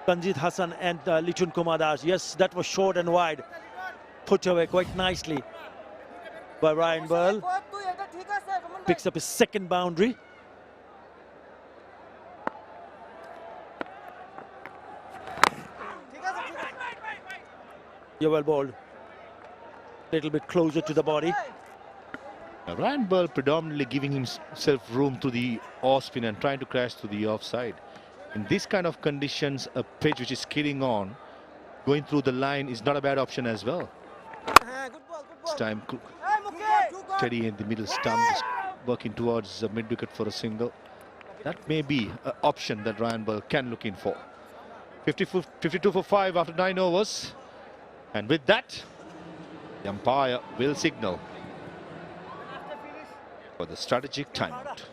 Tanzid Hassan and Lichun Kumar Das. Yes, that was short and wide. Put away quite nicely by Ryan Burl. Picks up his second boundary. Yeah, well bowled. Little bit closer to the body. Ryan Burl predominantly giving himself room to the off spin and trying to crash to the offside. In this kind of conditions, a pitch which is killing on, going through the line is not a bad option as well. This time, steady in the middle stump, just working towards the mid-wicket for a single. That may be an option that Ryan Burl can look in for. 52 for 5 after 9 overs. And with that, the umpire will signal for the strategic timeout.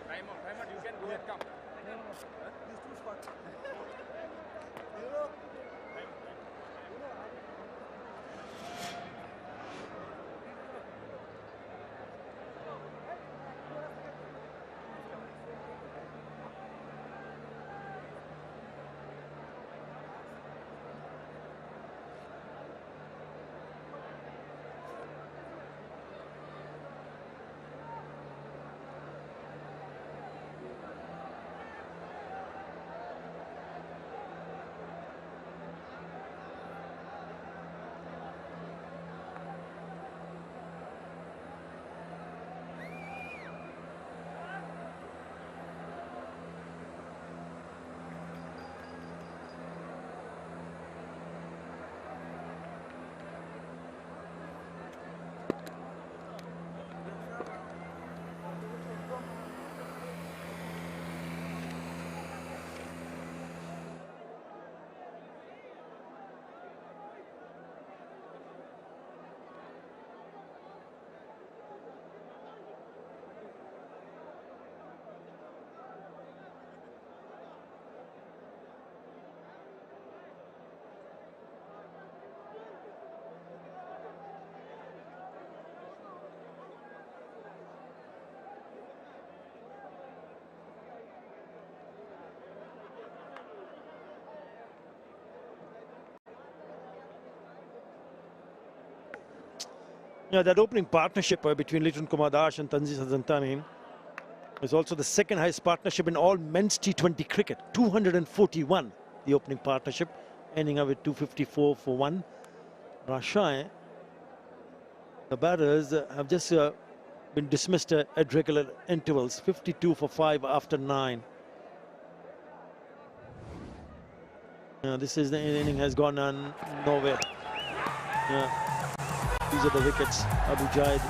Yeah, that opening partnership between Lichun Kumar Das and Tanzid Hassan is also the second highest partnership in all men's T20 cricket. 241, the opening partnership, ending up with 254 for 1. Rajshahi, the batters have just been dismissed at regular intervals. 52 for 5 after 9. This is the inning has gone on nowhere. These are the wickets. Abu Jaid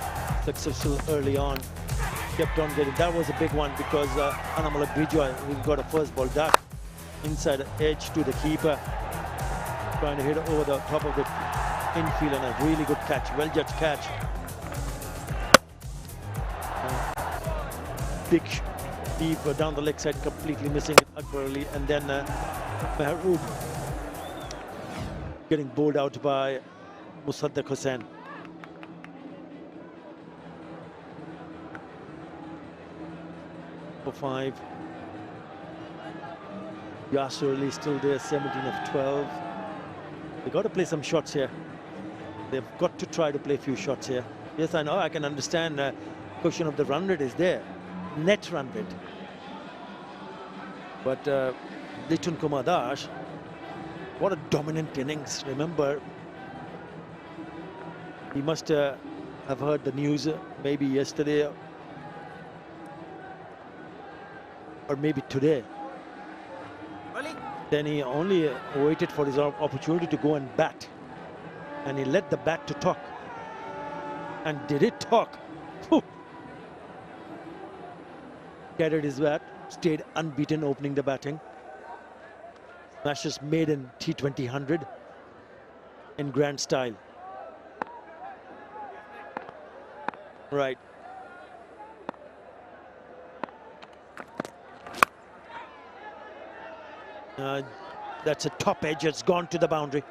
successful early on. Kept on getting. That was a big one because 𝗏𝗏 𝗏𝗏 got a first ball duck. Inside edge to the keeper. Trying to hit over the top of the infield and a really good catch. Well judged catch. Big deep down the leg side, completely missing it. Akbar Ali and then Mehrood getting bowled out by Musaddiq Hussain. For 5. Yasir Ali still there, 17 of 12. They've got to play some shots here. They've got to try to play a few shots here. Yes, I know, I can understand question of the run rate is there. Net run rate. But Litton Kumar Das, what a dominant innings. Remember, he must have heard the news maybe yesterday or maybe today. Then he only waited for his opportunity to go and bat. And he let the bat to talk. And did it talk? Whew. Carried his bat, stayed unbeaten opening the batting. Smashes maiden T20 100 in grand style. Right. That's a top edge. It's gone to the boundary.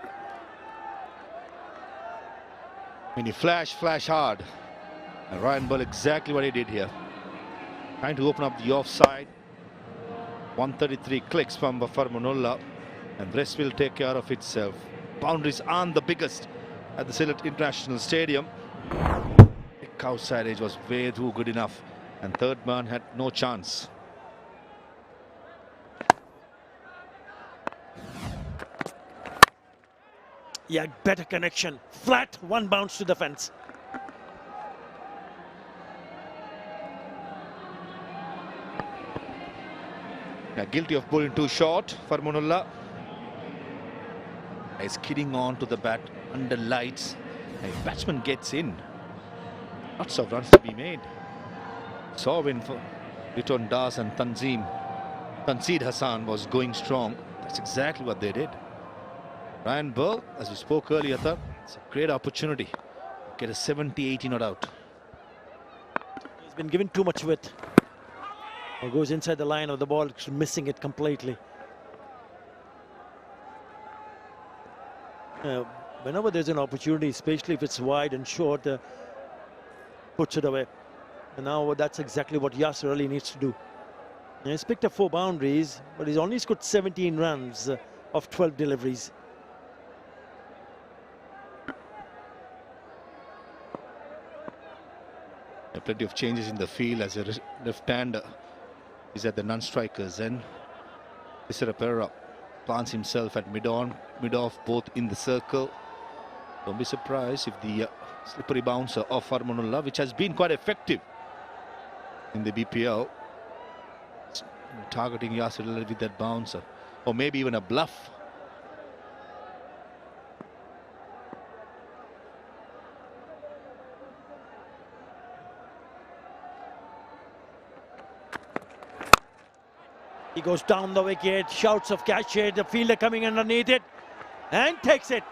When he flash hard. And Ryan Ball exactly what he did here. Trying to open up the offside. 133 clicks from Farmanullah. And the rest will take care of itself. Boundaries aren't the biggest at the Sylhet International Stadium. Outside edge was way too good enough. And third man had no chance. Yeah, better connection. Flat, one bounce to the fence. Yeah, guilty of bowling too short for Farmanullah. He's kidding on to the bat under lights. A batsman gets in. Lots of runs to be made. Saw when Riton Das and Tanseed Hassan was going strong. That's exactly what they did. Ryan Ball, as we spoke earlier, it's a great opportunity. Get a 70-80 not out. He's been given too much width. Or goes inside the line of the ball, missing it completely. Whenever there's an opportunity, especially if it's wide and short, puts it away. And now that's exactly what Yasir Ali needs to do. He's picked up 4 boundaries, but he's only scored 17 runs of 12 deliveries. Plenty of changes in the field as a left-hander is at the non-strikers. And 𝗂𝗃 plants himself at mid-off, both in the circle. Don't be surprised if the slippery bouncer of Farmanullah, which has been quite effective in the BPL, targeting Yasir Ali with that bouncer, or maybe even a bluff. He goes down the wicket, shouts of catch it, the fielder coming underneath it, and takes it.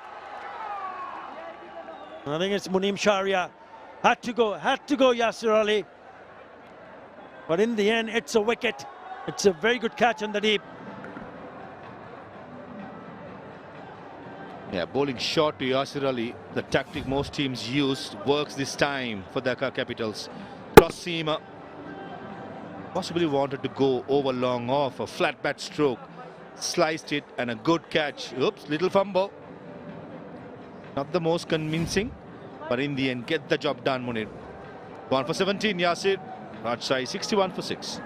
I think it's Muneem Sharia. Had to go Yasir Ali. But in the end, it's a wicket. It's a very good catch on the deep. Yeah, bowling short to Yasir Ali, the tactic most teams use, works this time for Dhaka Capitals. Cross seamer. Possibly wanted to go over long off, a flat bat stroke, sliced it, and a good catch. Oops, little fumble. Not the most convincing, but in the end, get the job done, Munir. 1 for 17, Yasir. Rajshahi 61 for 6.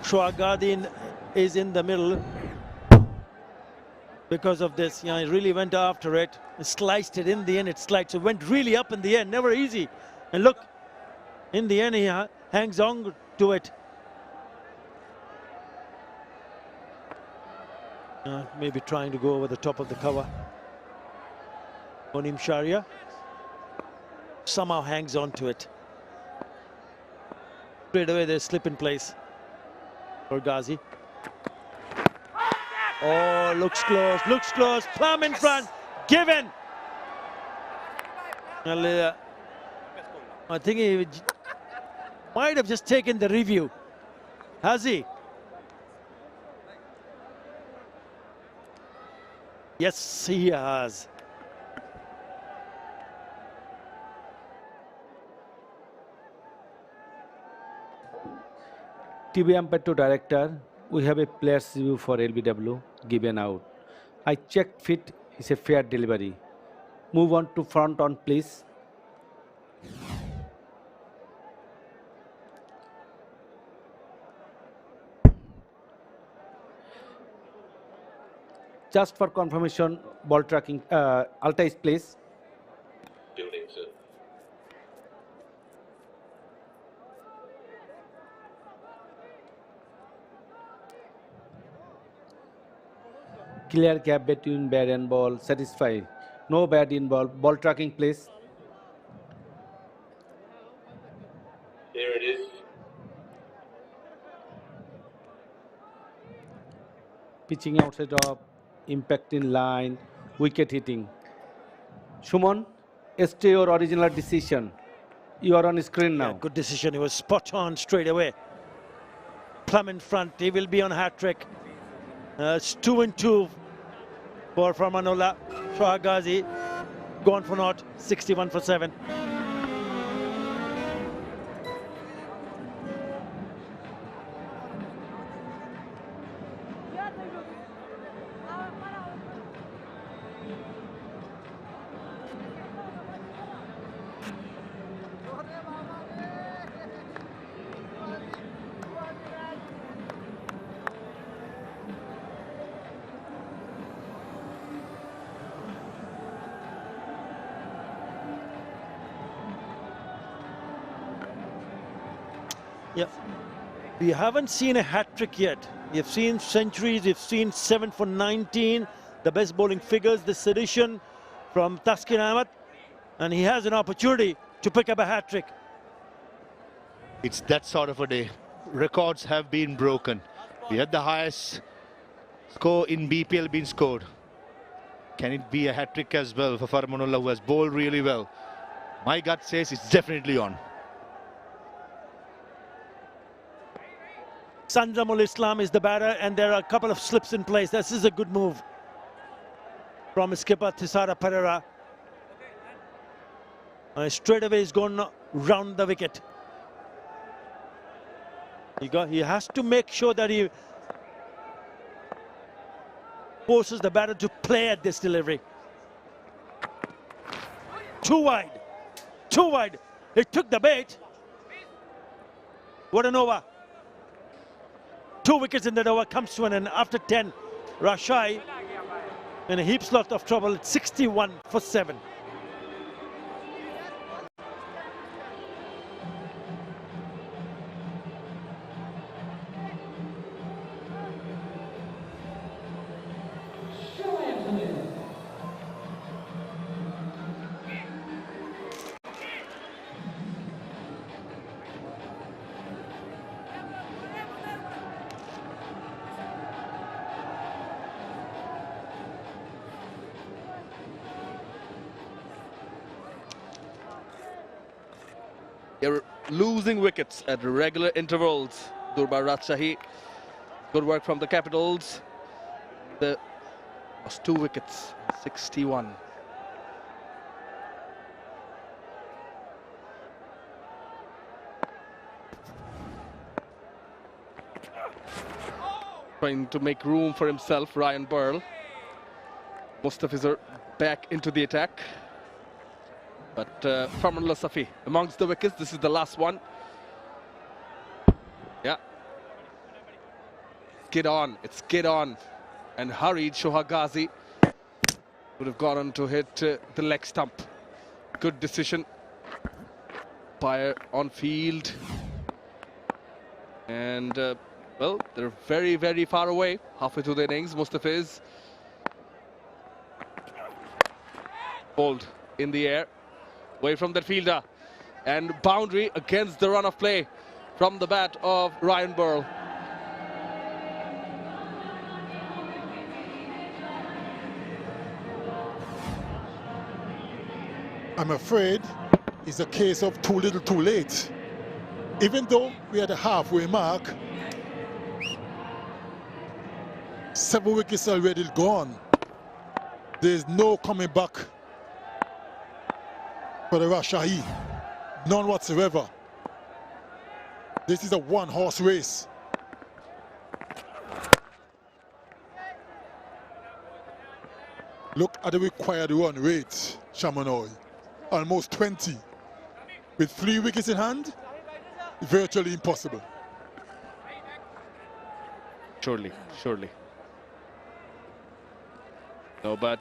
Shwagardin is in the middle because of this. He really went after it, sliced it. In the end, it sliced. So it went really up in the end, never easy. And look, in the end, he hangs on to it. Maybe trying to go over the top of the cover. Onim Sharia somehow hangs on to it. Straight away they slip in place for Ghazi. Oh, looks close, plumb in front, given. Well, I think he might have just taken the review. Has he? Yes, he has. TV umpire to director, we have a player's review for LBW given out. I checked fit is a fair delivery. Move on to front on, please. Just for confirmation, ball tracking, 𝗬𝗪𝐼, please. Fielding, sir. Clear gap between bat and ball, satisfied. No bat in ball. Ball tracking, please. Here it is. Pitching outside of, impact in line, wicket hitting. Shumon, stay your original decision. You are on screen now. Yeah, good decision. He was spot on straight away. Plumb in front. He will be on hat trick. It's 2-2 for Farmanullah. Shah Ghazi gone for naught. 61 for 7. Yeah, we haven't seen a hat-trick yet. We've seen centuries, we've seen 7 for 19, the best bowling figures this edition from Thaskin Ahmed, and he has an opportunity to pick up a hat-trick. It's that sort of a day. Records have been broken. We had the highest score in BPL being scored. Can it be a hat-trick as well for Farmanullah, who has bowled really well? My gut says it's definitely on. Sanjamul Islam is the batter, and there are a couple of slips in place. This is a good move from skipper Thisara Perera. Straight away he's gone round the wicket. He has to make sure that he forces the batter to play at this delivery. Too wide. He took the bait. What an over. 2 wickets in that over, comes to an end after 10. Rajshahi in a heaps lot of trouble. It's 61 for 7. They're losing wickets at regular intervals. Durbar Rajshahi. Good work from the Capitals. The lost 2 wickets, 61. Trying to make room for himself, Ryan Burl. Mustafizur back into the attack. But Farmanullah Safi amongst the wickets. This is the last one. Yeah. It's skid on. And hurried Shoha Ghazi would have gone on to hit the leg stump. Good decision. Umpire on field. And Well, they're very, very far away, halfway through the innings. 𝗵𝗏𝗧 bowled in the air, away from that fielder. And boundary against the run of play from the bat of Ryan Burl. I'm afraid it's a case of too little too late. Even though we had a halfway mark, 7 wickets already gone. There's no coming back for the Rajshahi. None whatsoever. This is a one-horse race. Look at the required run rate, Chamonix. Almost 20. With 3 wickets in hand, virtually impossible. Surely, surely. No, but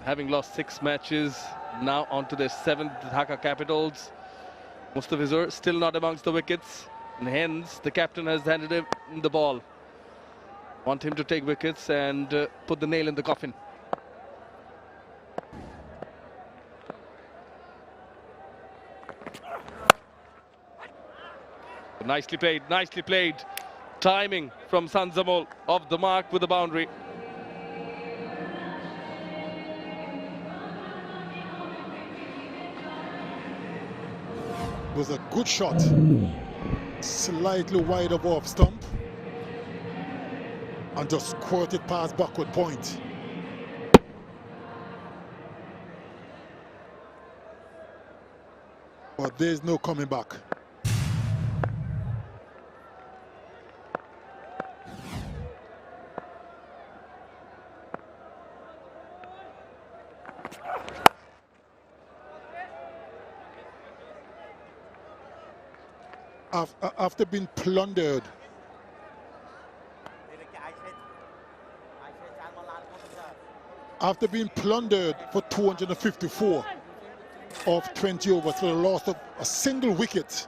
having lost 6 matches, now on to their 7th Dhaka Capitals. 𝗵𝗏𝗧 still not amongst the wickets, and hence the captain has handed him the ball. Want him to take wickets and put the nail in the coffin. Nicely played, nicely played. Timing from Sanzamol off the mark with the boundary. It was a good shot. Slightly wide of off stump. And just squirted past backward point. But there's no coming back. After being plundered for 254 of 20 overs for the loss of a single wicket,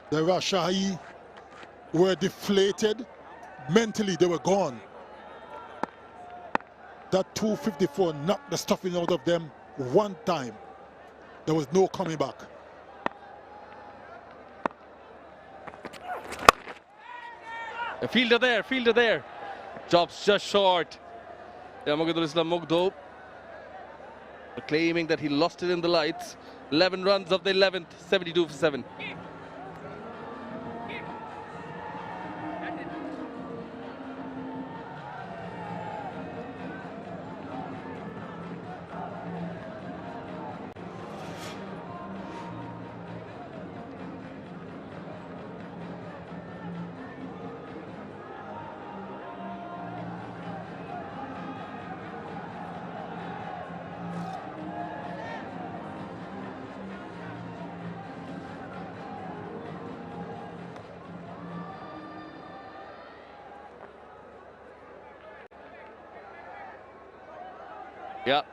the Rajshahi were deflated. Mentally, they were gone. That 254 knocked the stuffing out of them one time. There was no coming back. A fielder there, fielder there. Jobs just short. Mughidul Islam Mugdho claiming that he lost it in the lights. 11 runs of the 11th, 72 for 7. Yeah,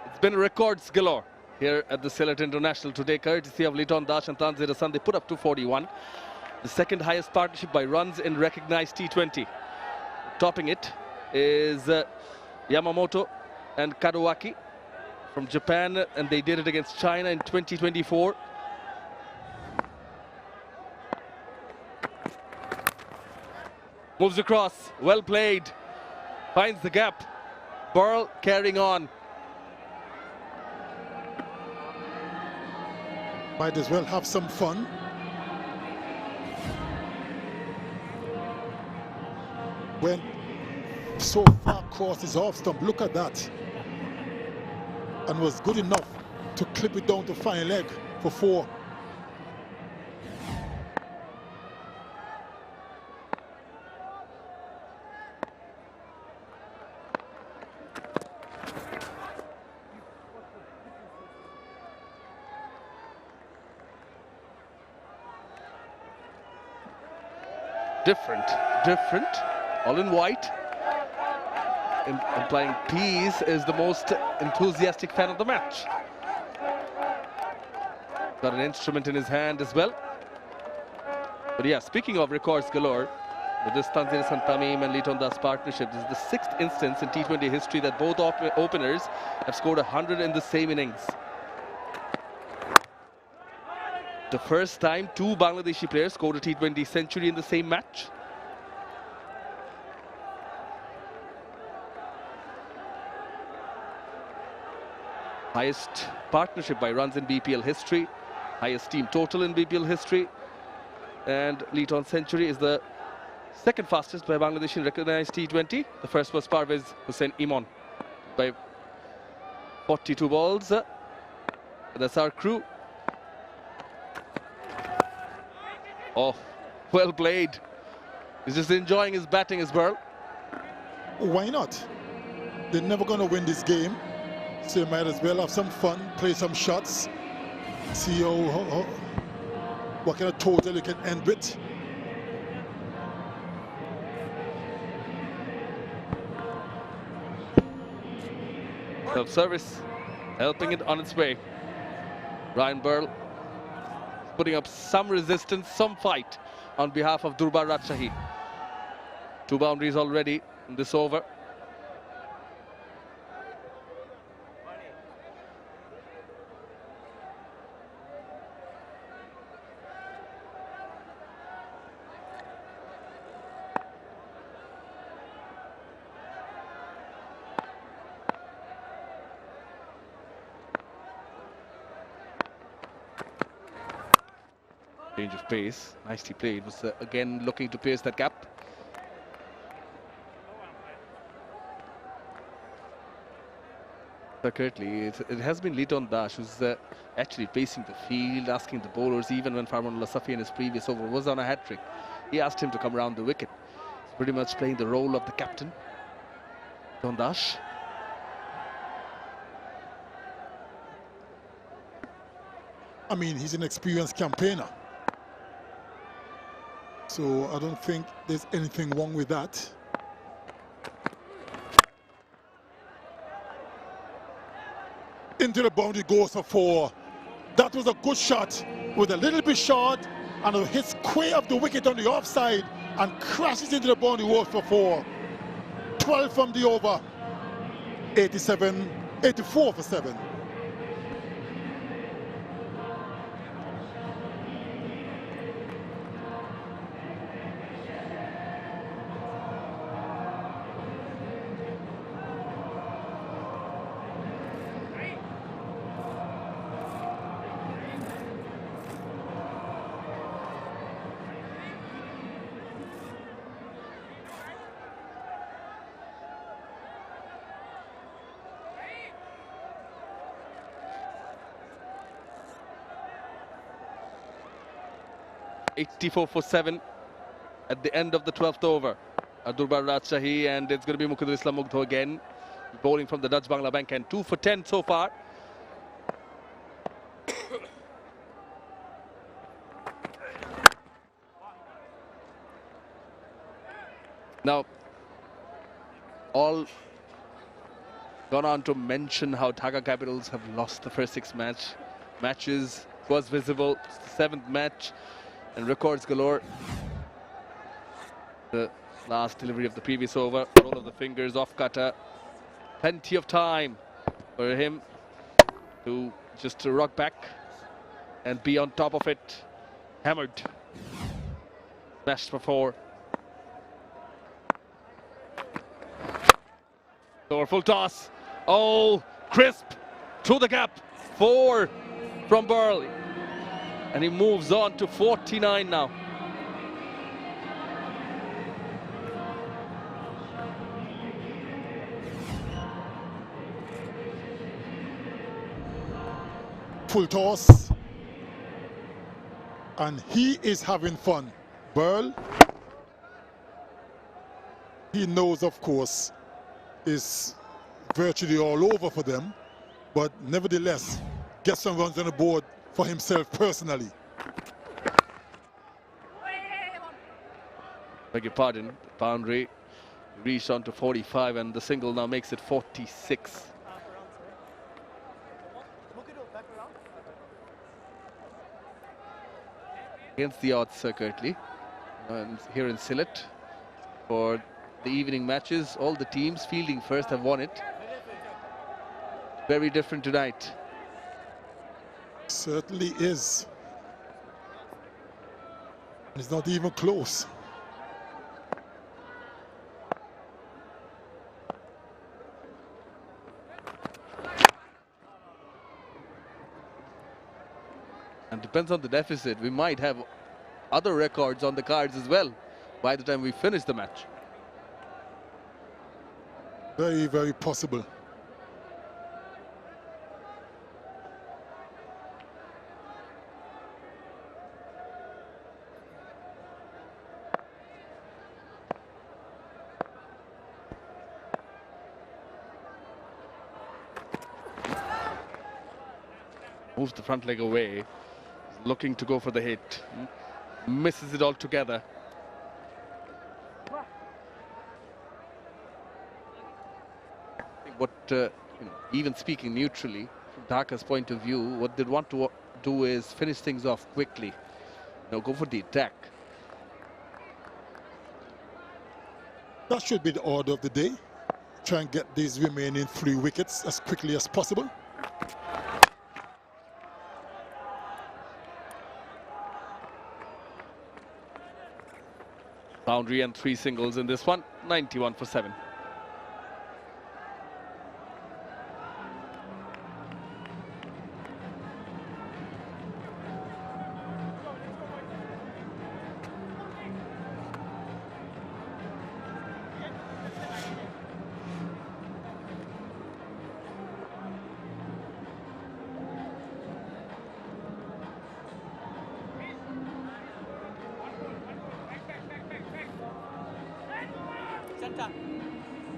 it's been records galore here at the Sylhet International today, courtesy of Liton Dash and Tanzir Hassan. They put up 241, the second highest partnership by runs in recognized T20. Topping it is Yamamoto and Kadowaki from Japan, and they did it against China in 2024. Moves across, well played, finds the gap. Burl carrying on. Might as well have some fun. Went so far across his off stump. Look at that. And was good enough to clip it down to fine leg for 4. Different, all in white, implying 𝗵𝗍𝗄 is the most enthusiastic fan of the match. Got an instrument in his hand as well. But yeah, speaking of records galore, with this Tanzir Hassan Tamim and Leighton Das partnership, this is the 6th instance in T20 history that both openers have scored 100 in the same innings. The first time two Bangladeshi players scored a T20 century in the same match. Highest partnership by runs in BPL history, highest team total in BPL history, and Leighton's century is the second fastest by Bangladesh in recognized T20. The first was Parvez Hussain Imon by 42 balls. That's our crew. Oh, well played. He's just enjoying his batting as well. Why not? They're never going to win this game, so you might as well have some fun, play some shots, see what kind of total you can end with. Self-service, helping it on its way. Ryan Burl putting up some resistance, some fight on behalf of Durbar Rajshahi. 2 boundaries already in this over. Change of pace, nicely played. Was again looking to pierce that gap. Currently, it has been Leighton Das who's actually pacing the field, asking the bowlers, even when Farmanullah Safi in his previous over was on a hat-trick. He asked him to come around the wicket. He's pretty much playing the role of the captain. Leighton Das. I mean, he's an experienced campaigner, so I don't think there's anything wrong with that. Into the boundary goes for 4. That was a good shot, with a little bit short, and it hits square of the wicket on the offside and crashes into the boundary goes for 4. 12 from the over. 84 for 7. $84 for 7 at the end of the 12th over. Durbar Rajshahi, and it's going to be 𝗚𝗚 again, bowling from the Dutch Bangla Bank, and 2 for 10 so far. Now, all gone on to mention how Dhaka Capitals have lost the first 6 matches. It was visible. It's the 7th match. And records galore. The last delivery of the previous over, roll of the fingers off cutter. Plenty of time for him to just rock back and be on top of it. Hammered. Smashed for 4. Powerful toss. Oh, crisp through the gap. 4 from Burl. And he moves on to 49 now. Full toss. And he is having fun. Burl, he knows, of course, is virtually all over for them, but nevertheless, get some runs on the board for himself personally. Beg your pardon, boundary reached on to 45, and the single now makes it 46. against the odds, currently. And here in Sylhet for the evening matches, all the teams fielding first have won it. Very different tonight. Certainly is. It's not even close. And depends on the deficit. We might have other records on the cards as well by the time we finish the match. Very, very possible. Moves the front leg away, looking to go for the hit. Misses it altogether. What, even speaking neutrally, from Dhaka's point of view, what they want to do is finish things off quickly. Go for the attack. That should be the order of the day. Try and get these remaining 3 wickets as quickly as possible. Boundary and 3 singles in this one. 91 for 7.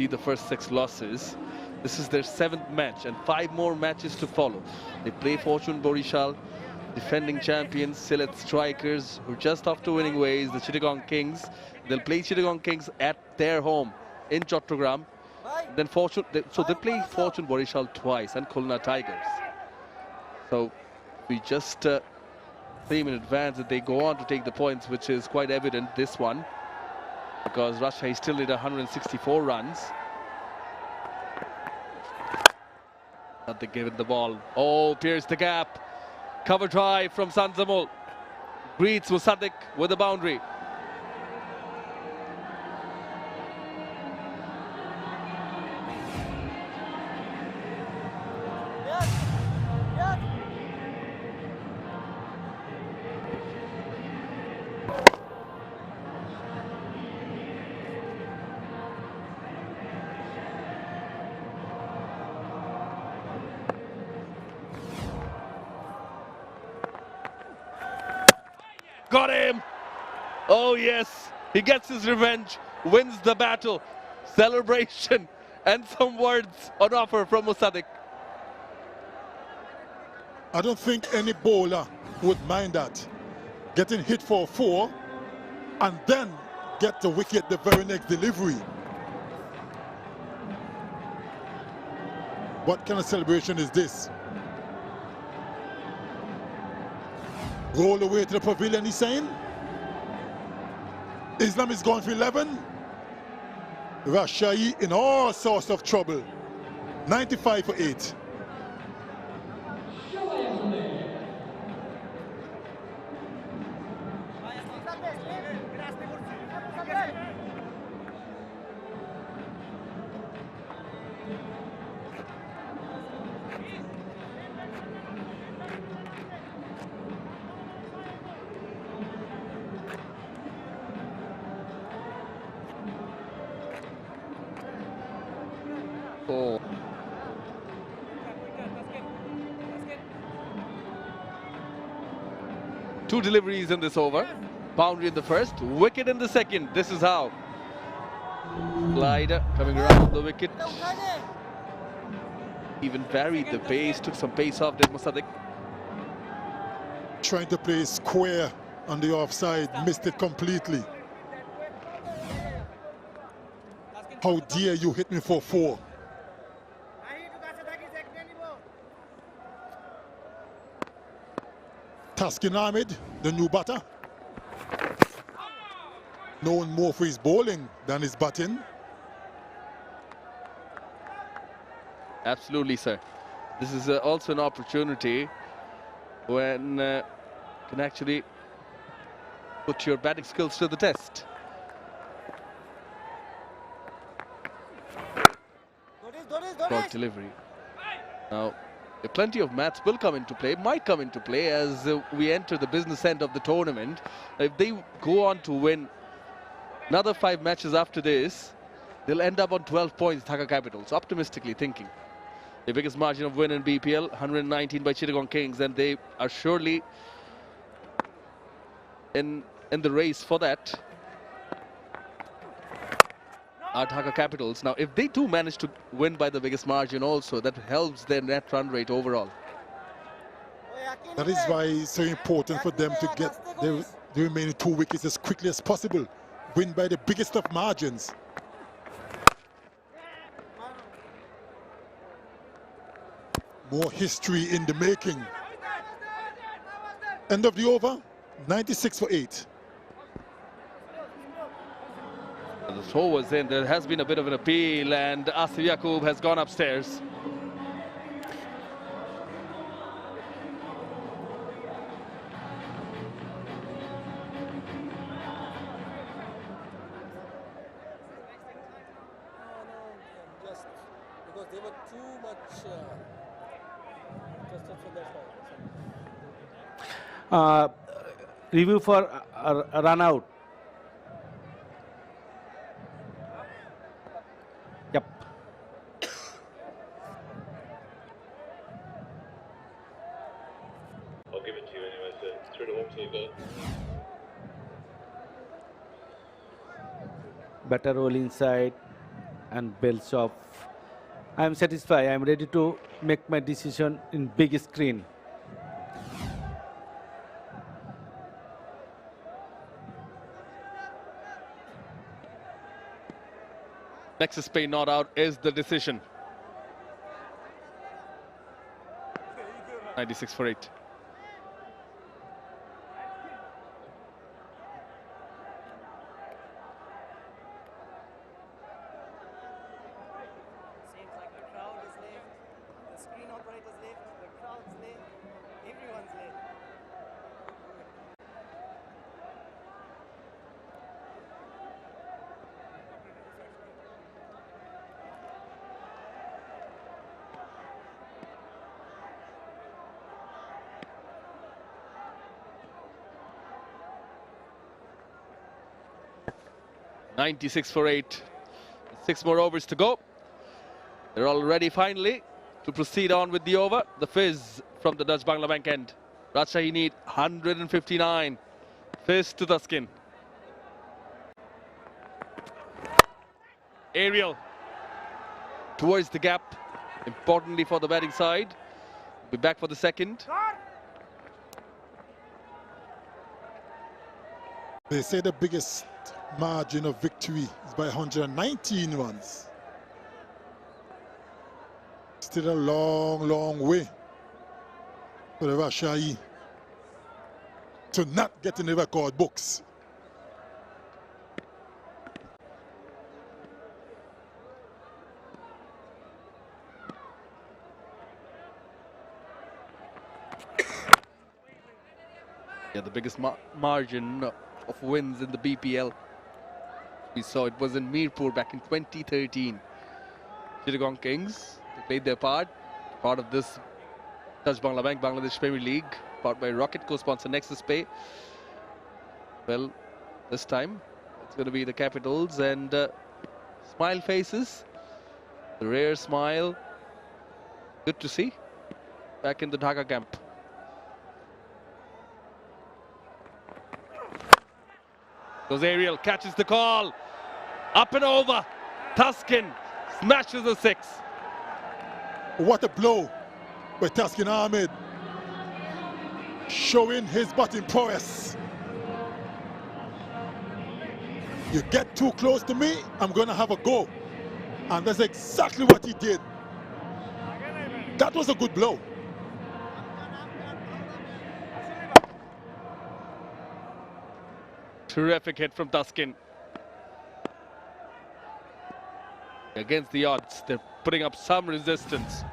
The first 6 losses. This is their 7th match and 5 more matches to follow. They play Fortune Borishal, defending champions Sylhet Strikers, who are just after winning ways, the Chittagong Kings. They'll play Chittagong Kings at their home in Chattogram. Then they play Fortune Borishal twice and Khulna Tigers. So we just claim in advance that they go on to take the points, which is quite evident this one, because Rajshahi still did 164 runs. But they gave it the ball. Oh, pierced the gap. Cover drive from Sanzamul. Greets Musaddiq with a boundary. Got him! Oh yes, he gets his revenge, wins the battle. Celebration and some words on offer from Musaddiq. I don't think any bowler would mind that. Getting hit for 4 and then get the wicket the very next delivery. What kind of celebration is this? Roll away to the pavilion, he's saying. Islam is going for 11. Rajshahi in all sorts of trouble. 95 for 8. Oh. Two deliveries in this over. Boundary in the first, wicket in the second. This is how. Glider coming around the wicket. Even varied the pace, took some pace off, did Musaddiq. Trying to play square on the offside, missed it completely. How dare you hit me for 4? Taskin Ahmed, the new batter. known more for his bowling than his batting. Absolutely, sir. This is also an opportunity when you can actually put your batting skills to the test. Short delivery. Now, plenty of maths will come into play, might come into play as we enter the business end of the tournament. If they go on to win another 5 matches after this, they'll end up on 12 points, Dhaka Capitals, optimistically thinking. The biggest margin of win in BPL, 119 by Chittagong Kings, and they are surely in the race for that. Our Dhaka Capitals. Now, if they do manage to win by the biggest margin also, that helps their net run rate overall. That is why it's so important for them to get the remaining 2 wickets as quickly as possible. Win by the biggest of margins. More history in the making. End of the over, 96 for 8. The throw was in. There has been a bit of an appeal, and Asif Yaqub has gone upstairs. Just because they were too much interested, so that's why. Review for run out. Yep. I'll give it to you anyway, so it's through to home team. Better roll inside and belts off. I am satisfied. I am ready to make my decision in big screen. Nexus Pay not out is the decision. 96 for 8. Seems like the crowd is late, the screen operator's late, the crowd's late, everyone's late. .96 for 8. 6 more overs to go. They're all ready finally to proceed on with the over. The fizz from the Dutch Bangla Bank end. Rajshahi need 159. Fizz to the skin. Aerial towards the gap. Importantly for the batting side. Be back for the second. They say the biggest margin of victory is by 119 runs. Still a long, long way for the Rajshahi to not get in the record books. Yeah, the biggest margin of wins in the BPL. We saw it was in Mirpur back in 2013. Chittagong Kings, they played their part of this Dutch Bangla Bank Bangladesh Premier League, powered by Rocket, co-sponsor Nexus Pay. Well, this time it's going to be the Capitals and smile faces, the rare smile. Good to see back in the Dhaka camp. Goes aerial, catches the call. Up and over. Thaksin smashes a 6. What a blow by Thaksin Ahmed, showing his batting prowess. You get too close to me, I'm going to have a go. And that's exactly what he did. That was a good blow. Terrific hit from Thaksin. Against the odds, they're putting up some resistance.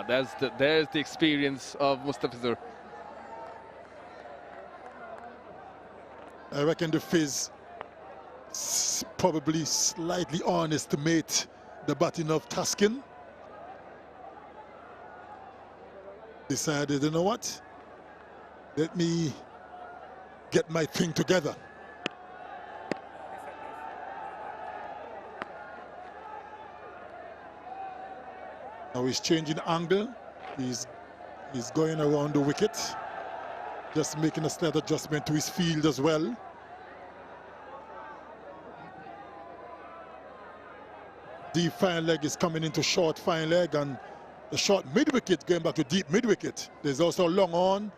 There's the experience of Mustafizur. I reckon the Fizz probably slightly underestimate the batting of Tuscan. Decided, you know what? Let me get my thing together. Now he's changing angle. He's going around the wicket, just making a slight adjustment to his field as well. Deep fine leg is coming into short fine leg, and the short mid wicket going back to deep mid wicket. There's also a long on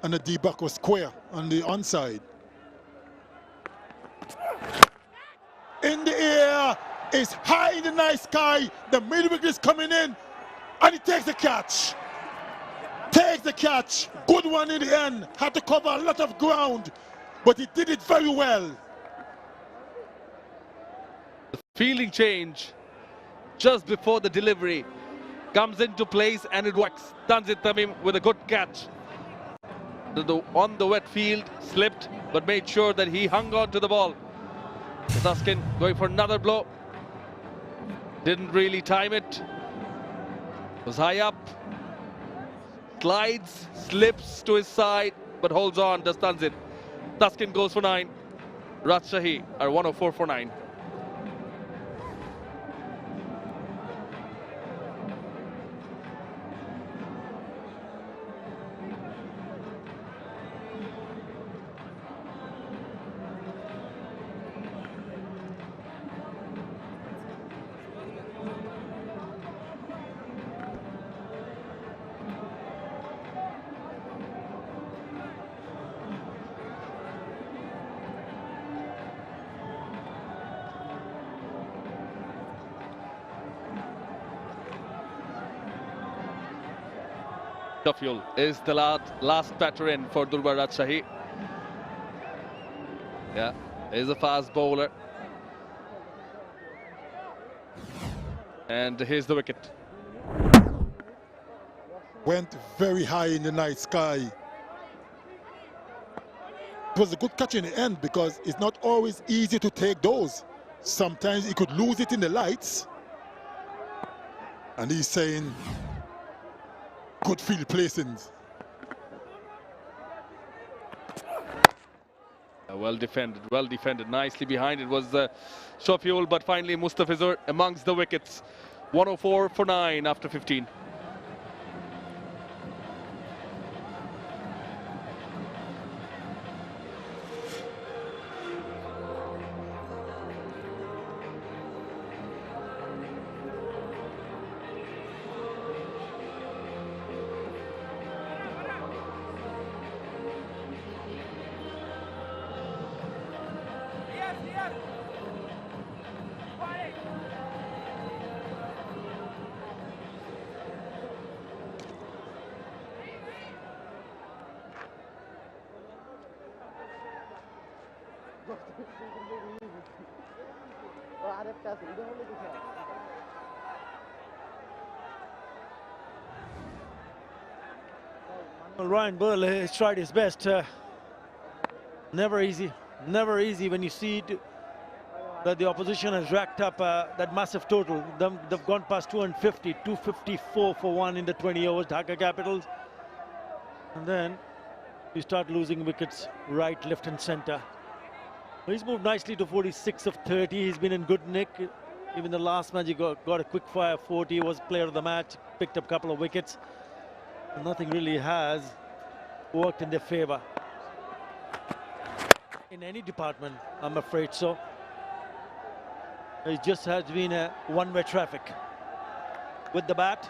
and a deep back was square on the onside. In the air, it's high in the night sky. The mid wicket is coming in, and he takes the catch. Takes the catch. Good one in the end. Had to cover a lot of ground, but he did it very well. The fielding change just before the delivery comes into place, and it works. Tanzit Tamim with a good catch. On the wet field, slipped, but made sure that he hung on to the ball. Tuscan going for another blow. Didn't really time it. Was high up. Slides, slips to his side, but holds on, does Tanzit. Tuscan goes for 9. Rajshahi are 104 for 9. Shorturl is the last batter in for Durbar Rajshahi. Yeah, he's a fast bowler. And here's the wicket. Went very high in the night sky. It was a good catch in the end because it's not always easy to take those. Sometimes he could lose it in the lights. And he's saying, good field placings. Well defended, nicely behind it was Shorturl, but finally Mustafizur amongst the wickets. 104 for 9 after 15. Well, Ryan Burl has tried his best. Never easy when you see that the opposition has racked up that massive total. They've gone past 250, 254 for 1 in the 20 overs, Dhaka Capitals. And then you start losing wickets right, left and center. He's moved nicely to 46 of 30. He's been in good nick. Even the last match he got a quick fire 40, was player of the match, picked up a couple of wickets. And nothing really has worked in their favor in any department, I'm afraid so. It just has been a one-way traffic. With the bat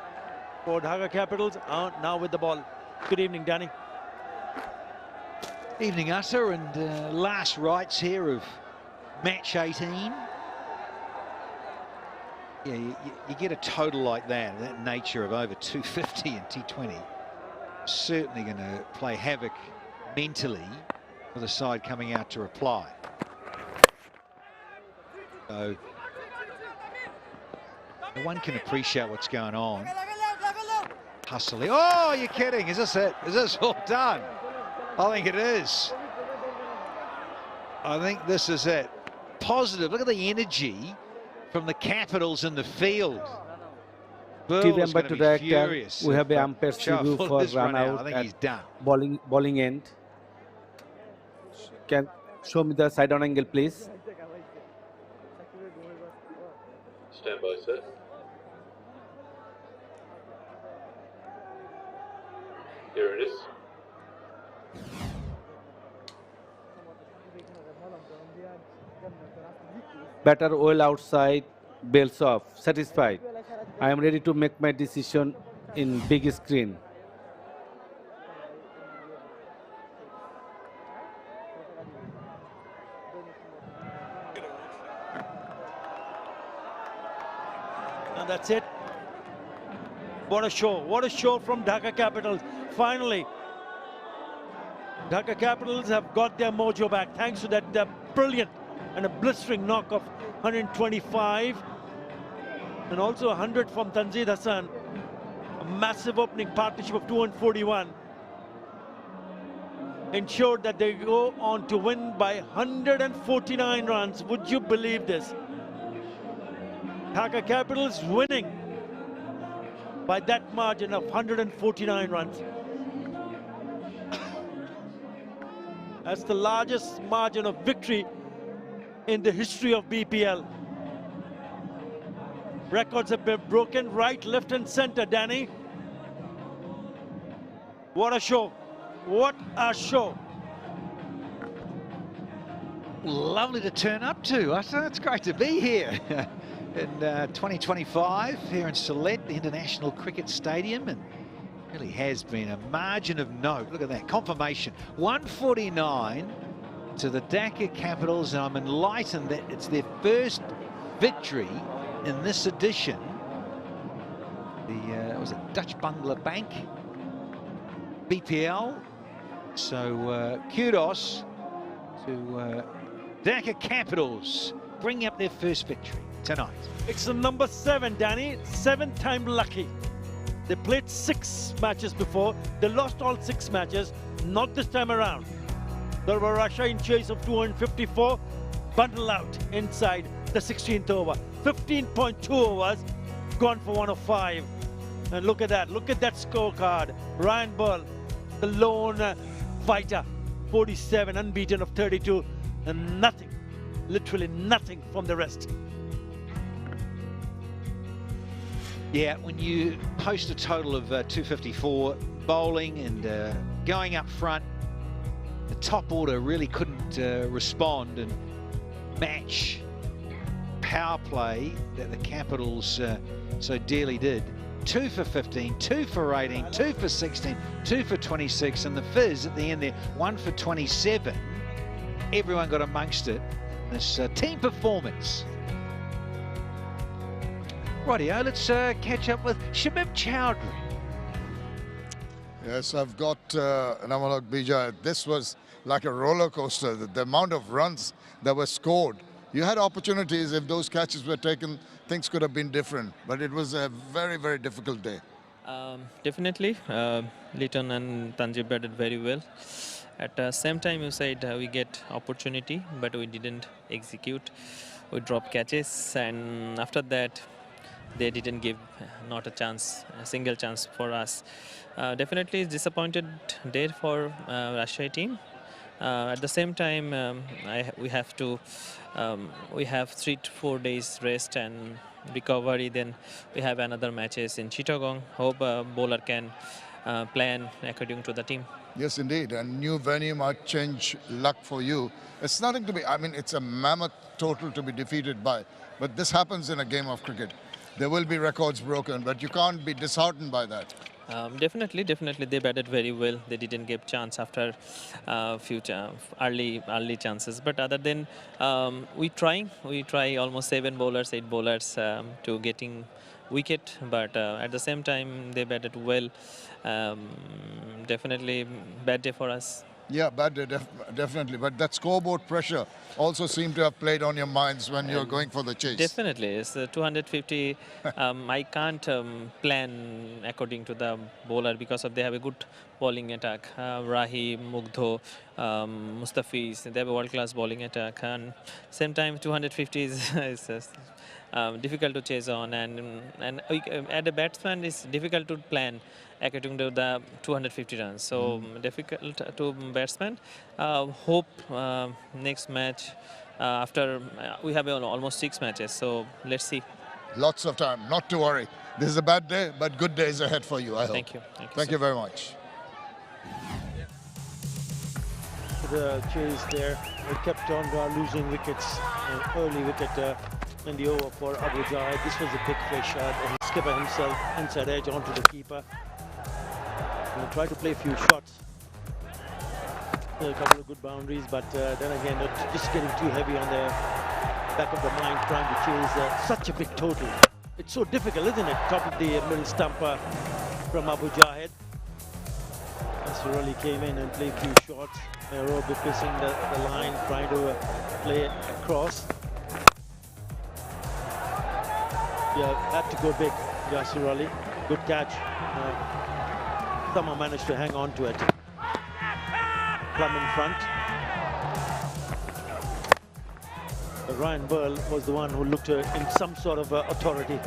for Dhaka Capitals, now with the ball. Good evening, Danny. Evening, Utter, and last rights here of match 18. Yeah, you get a total like that nature of over 250 in T20. Certainly going to play havoc mentally for the side coming out to reply. So one can appreciate what's going on. Hustling. Oh, you're kidding. Is this it? Is this all done? I think it is. I think this is it. Positive. Look at the energy from the Capitals in the field. Give is umpire going to to be director. furious. We have the umpire's review for run out. I think he's done. Bowling end. Can show me the side on angle, please. Stand by, sir. Here it is. Batter well outside, bails off. Satisfied. I am ready to make my decision in big screen. And that's it. What a show. What a show from Dhaka Capitals. Finally, Dhaka Capitals have got their mojo back thanks to that brilliant and a blistering knock of 125 and also 100 from Tanzid Hassan. A massive opening partnership of 241 ensured that they go on to win by 149 runs. Would you believe this? Dhaka Capitals winning by that margin of 149 runs. That's the largest margin of victory in the history of BPL. Records have been broken right, left and center, Danny. What a show. What a show. Lovely to turn up to. It's great to be here in 2025 here in Sylhet, the International Cricket Stadium, and really has been a margin of note. Look at that confirmation, 149 to the Dhaka Capitals, and I'm enlightened that it's their first victory in this edition. Was it 𝗃𝗃𝗃 Bank BPL? So kudos to Dhaka Capitals bringing up their first victory tonight. It's the number 7, Danny. 7-time lucky. They played 6 matches before. They lost all 6 matches. Not this time around. Durbar Rajshahi in chase of 254. Bundle out inside the 16th over. 15.2 overs. Gone for 105. And look at that. Look at that scorecard. Ryan Burl, the lone fighter. 47, unbeaten of 32. And nothing, literally nothing from the rest. Yeah, when you post a total of 254 bowling and going up front, the top order really couldn't respond and match power play that the Capitals so dearly did. 2 for 15, 2 for 18, 2 for 16, 2 for 26, and the Fizz at the end there, 1 for 27. Everyone got amongst it. This team performance. Rightio, let's catch up with Shabib Chowdhury. Yes, I've got 𝗃𝗃𝗃𝗃. This was like a roller coaster. The amount of runs that were scored. You had opportunities. If those catches were taken, things could have been different. But it was a very, very difficult day. Definitely. Litton and Tanzib batted very well. At the same time, you said we get opportunity, but we didn't execute. We dropped catches, and after that, they didn't give not a chance, a single chance for us. Definitely disappointed day for Rajshahi team. At the same time, we have 3 to 4 days rest and recovery. Then we have another matches in Chittagong. Hope bowler can plan according to the team. Yes, indeed. And new venue might change luck for you. It's nothing to be, I mean, it's a mammoth total to be defeated by. But this happens in a game of cricket. There will be records broken, but you can't be disheartened by that. Definitely, they batted very well. They didn't give chance after few early chances. But other than we try almost 7 bowlers, 8 bowlers to getting wicket. But at the same time, they batted well. Definitely bad day for us. Yeah, bad day, definitely. But that scoreboard pressure also seemed to have played on your minds when you're going for the chase. Definitely. It's 250. I can't plan according to the bowler because they have a good bowling attack. Rahim, Mugdho, Mustafiz, they have a world-class bowling attack. And same time, 250 is difficult to chase on. And at a batsman, it's difficult to plan according to the 250 runs. So difficult to batsman. Hope next match after we have almost 6 matches. So let's see. Lots of time, not to worry. This is a bad day, but good days ahead for you, I hope. Thank you. Thank you very much. The chase there, they kept on losing wickets, an early wicket in the over for 𝗵𝗺. This was a big fish, and the skipper himself inside edge onto the keeper. He'll try to play a few shots. A couple of good boundaries, but then again, they're just getting too heavy on the back of the mind, trying to chase such a big total. It's so difficult, isn't it? Top of the middle stumper from 𝗵𝗺. Surali came in and played a few shots. 𝗿𝗵𝗶𝗀 the line, trying to play it across. Yeah, had to go big, Surali. Good catch. Somehow managed to hang on to it. Plum in front. Ryan Burl was the one who looked in some sort of authority.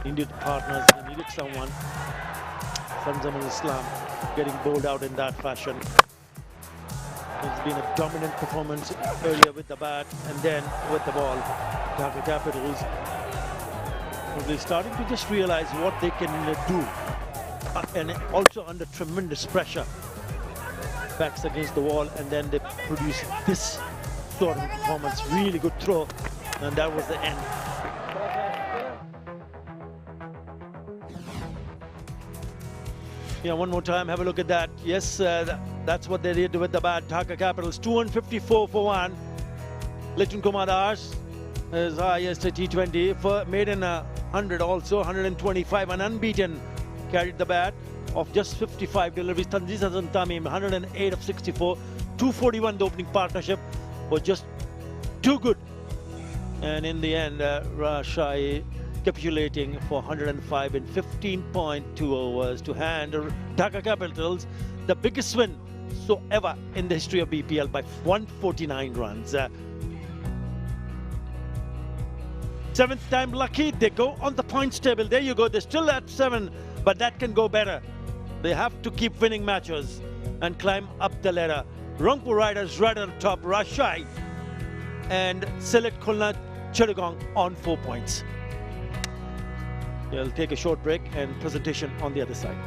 He needed partners, he needed someone. Sanzam Islam getting bowled out in that fashion. It's been a dominant performance earlier with the bat and then with the ball. Dhaka Capitals probably starting to just realize what they can do. And also under tremendous pressure. Backs against the wall, and then they produce this sort of performance. Really good throw, and that was the end. Yeah, one more time, have a look at that. Yes, that's what they did with the bat. Dhaka Capitals 254 for 1. Liton Kumar Das is highest T20, made in 100 also, 125, and unbeaten. Carried the bat of just 55 deliveries. Tanzil Hassan Tamim, 108 of 64, 241. The opening partnership was just too good. And in the end, Rajshahi capitulating for 105 in 15.2 overs to hand Dhaka Capitals the biggest win so ever in the history of BPL by 149 runs. Seventh time lucky, they go on the points table. There you go, they're still at 7, but that can go better. They have to keep winning matches and climb up the ladder. Rangpur Riders right at the top, Rajshahi and Sylhet Khulna Chittagong on 4 points. We'll take a short break and presentation on the other side.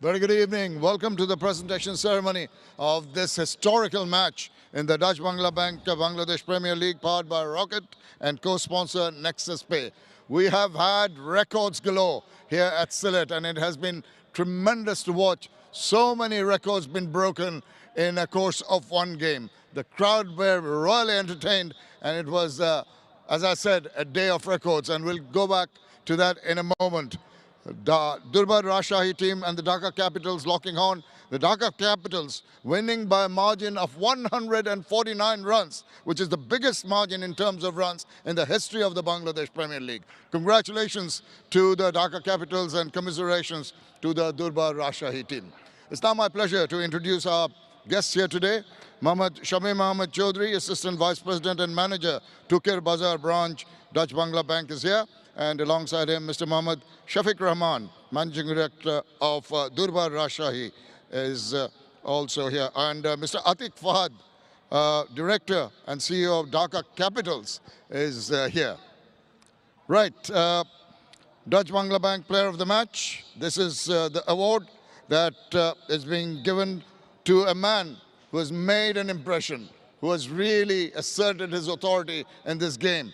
Very good evening. Welcome to the presentation ceremony of this historical match in the 𝗏 Bank Bangladesh Premier League, powered by Rocket and co-sponsor 𝗃𝗃. We have had records galore here at Sylhet, and it has been tremendous to watch. So many records been broken in a course of one game. The crowd were royally entertained, and it was, as I said, a day of records, and we'll go back to that in a moment. The Durbar Rajshahi team and the Dhaka Capitals locking on. The Dhaka Capitals winning by a margin of 149 runs, which is the biggest margin in terms of runs in the history of the Bangladesh Premier League. Congratulations to the Dhaka Capitals and commiserations to the Durbar Rajshahi team. It's now my pleasure to introduce our guests here today. 𝗃𝗵𝗂𝗃𝗃𝗃 Chaudhary, Assistant Vice President and Manager, 𝗃𝗃𝗃𝗃 branch, 𝗏 Bank is here. And alongside him, Mr. Mohammad Shafiq Rahman, Managing Director of Durbar Rajshahi, is also here. And Mr. Atiq Fahad, Director and CEO of Dhaka Capitals, is here. Right, 𝗏 Bank Player of the Match. This is the award that is being given to a man who has made an impression, who has really asserted his authority in this game.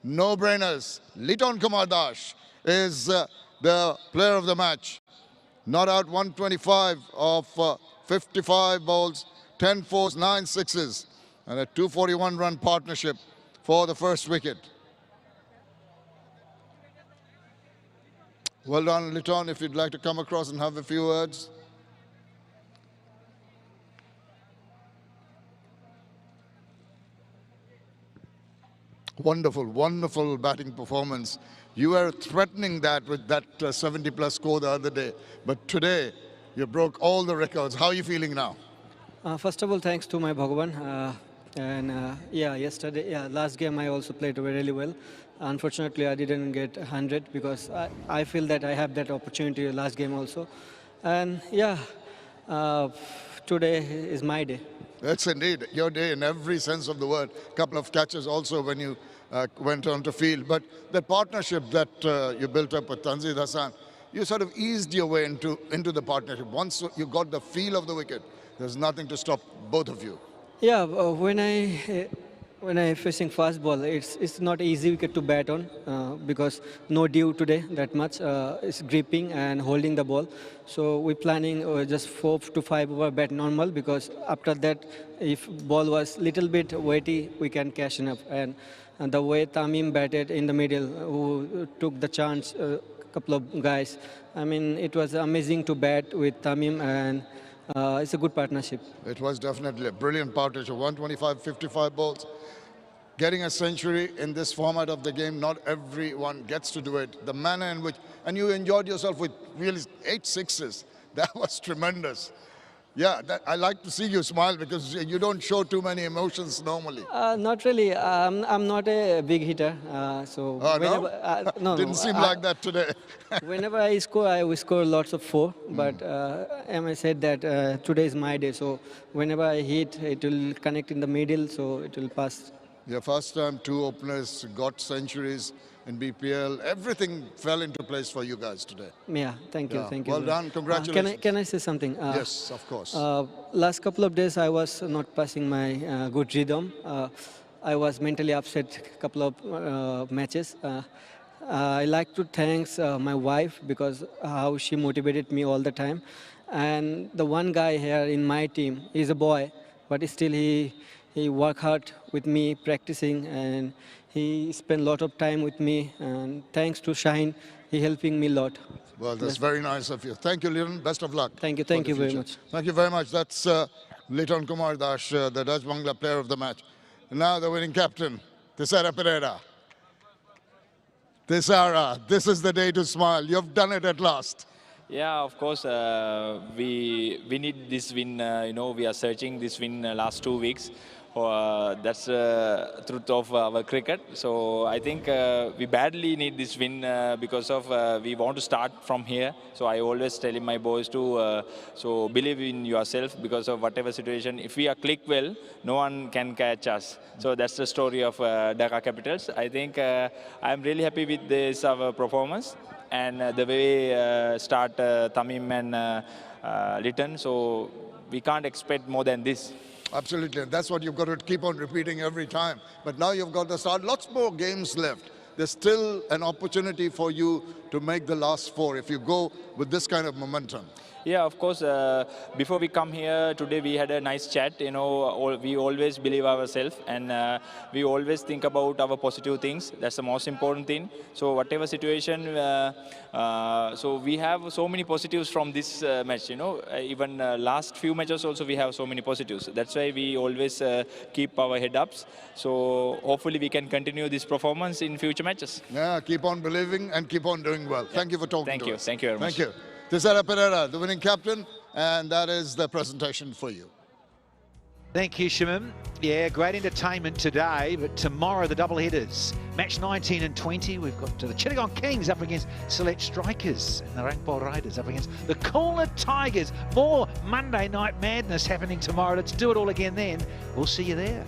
No-brainers. Liton Kumar Das is the player of the match. Not out 125 of 55 balls, 10 fours, 9 sixes, and a 241-run partnership for the first wicket. Well done, Liton, if you'd like to come across and have a few words. Wonderful, wonderful batting performance. You were threatening that with that 70-plus score the other day. But today, you broke all the records. How are you feeling now? First of all, thanks to my Bhagavan. Yesterday, last game I also played really well. Unfortunately, I didn't get 100 because I feel that I have that opportunity last game also. And today is my day. That's indeed your day in every sense of the word. A couple of catches also when you went on to field. But the partnership that you built up with Tanzir Hassan, you sort of eased your way into the partnership. Once you got the feel of the wicket, there's nothing to stop both of you. Yeah, when I facing fast ball, it's not easy wicket to bat on because no dew today that much. It's gripping and holding the ball. So we're planning just 4 to 5 over bat normal, because after that, if ball was little bit weighty, we can cash enough. And the way Tamim batted in the middle, who took the chance, a couple of guys. I mean, it was amazing to bat with Tamim, and it's a good partnership. It was definitely a brilliant partnership. 125, 55 balls. Getting a century in this format of the game, not everyone gets to do it. The manner in which, and you enjoyed yourself with really 8 sixes. That was tremendous. Yeah, I like to see you smile because you don't show too many emotions normally. Not really. I'm not a big hitter. So whenever, no? Didn't seem like that today. Whenever I score, we score lots of 4. But I said that today is my day. So whenever I hit, it will connect in the middle, so it will pass. Your first time 2 openers got centuries in BPL. Everything fell into place for you guys today. Yeah, thank you. Thank you. Well done. Congratulations. Can I say something? Yes, of course. Last couple of days, I was not passing my good rhythm. I was mentally upset a couple of matches. I like to thank my wife because how she motivated me all the time. And the one guy here in my team, he's a boy, but still he worked hard with me practicing, and he spent a lot of time with me. And thanks to Shaheen, he helping me a lot. Well, that's very nice of you. Thank you, Liton. Best of luck. Thank you. Thank you very much. Thank you very much. That's Liton Kumar Das, the 𝗏 Player of the Match. Now the winning captain, 𝗃𝗃𝗃𝗃 Pereira. 𝗃𝗃𝗃𝗃, this is the day to smile. You've done it at last. Yeah, of course, we need this win. We are searching this win last 2 weeks. That's the truth of our cricket. So I think we badly need this win because of we want to start from here. So I always tell my boys to so believe in yourself, because of whatever situation. If we are click well, no one can catch us. So that's the story of Dhaka Capitals. I think I'm really happy with this our performance. and the way start Tamim and Lytton. So we can't expect more than this. Absolutely, and that's what you've got to keep on repeating every time. But now you've got to start. Lots more games left. There's still an opportunity for you to make the last 4 if you go with this kind of momentum. Yeah, of course. Before we come here today, we had a nice chat. You know, we always believe ourselves, and we always think about our positive things. That's the most important thing. So whatever situation, so we have so many positives from this match. You know, even last few matches also we have so many positives. That's why we always keep our head ups. So hopefully we can continue this performance in future matches. Yeah, keep on believing and keep on doing well. Yeah. Thank you for talking to us. Thank you very much. Thank you. 𝗬𝗂𝗧, the winning captain, and that is the presentation for you. Thank you, Shimon. Yeah, great entertainment today, but tomorrow the double headers. Match 19 and 20, we've got the Chittagong Kings up against Sylhet Strikers, and the Rangpo Raiders up against the Koolan Tigers. More Monday night madness happening tomorrow. Let's do it all again then. We'll see you there.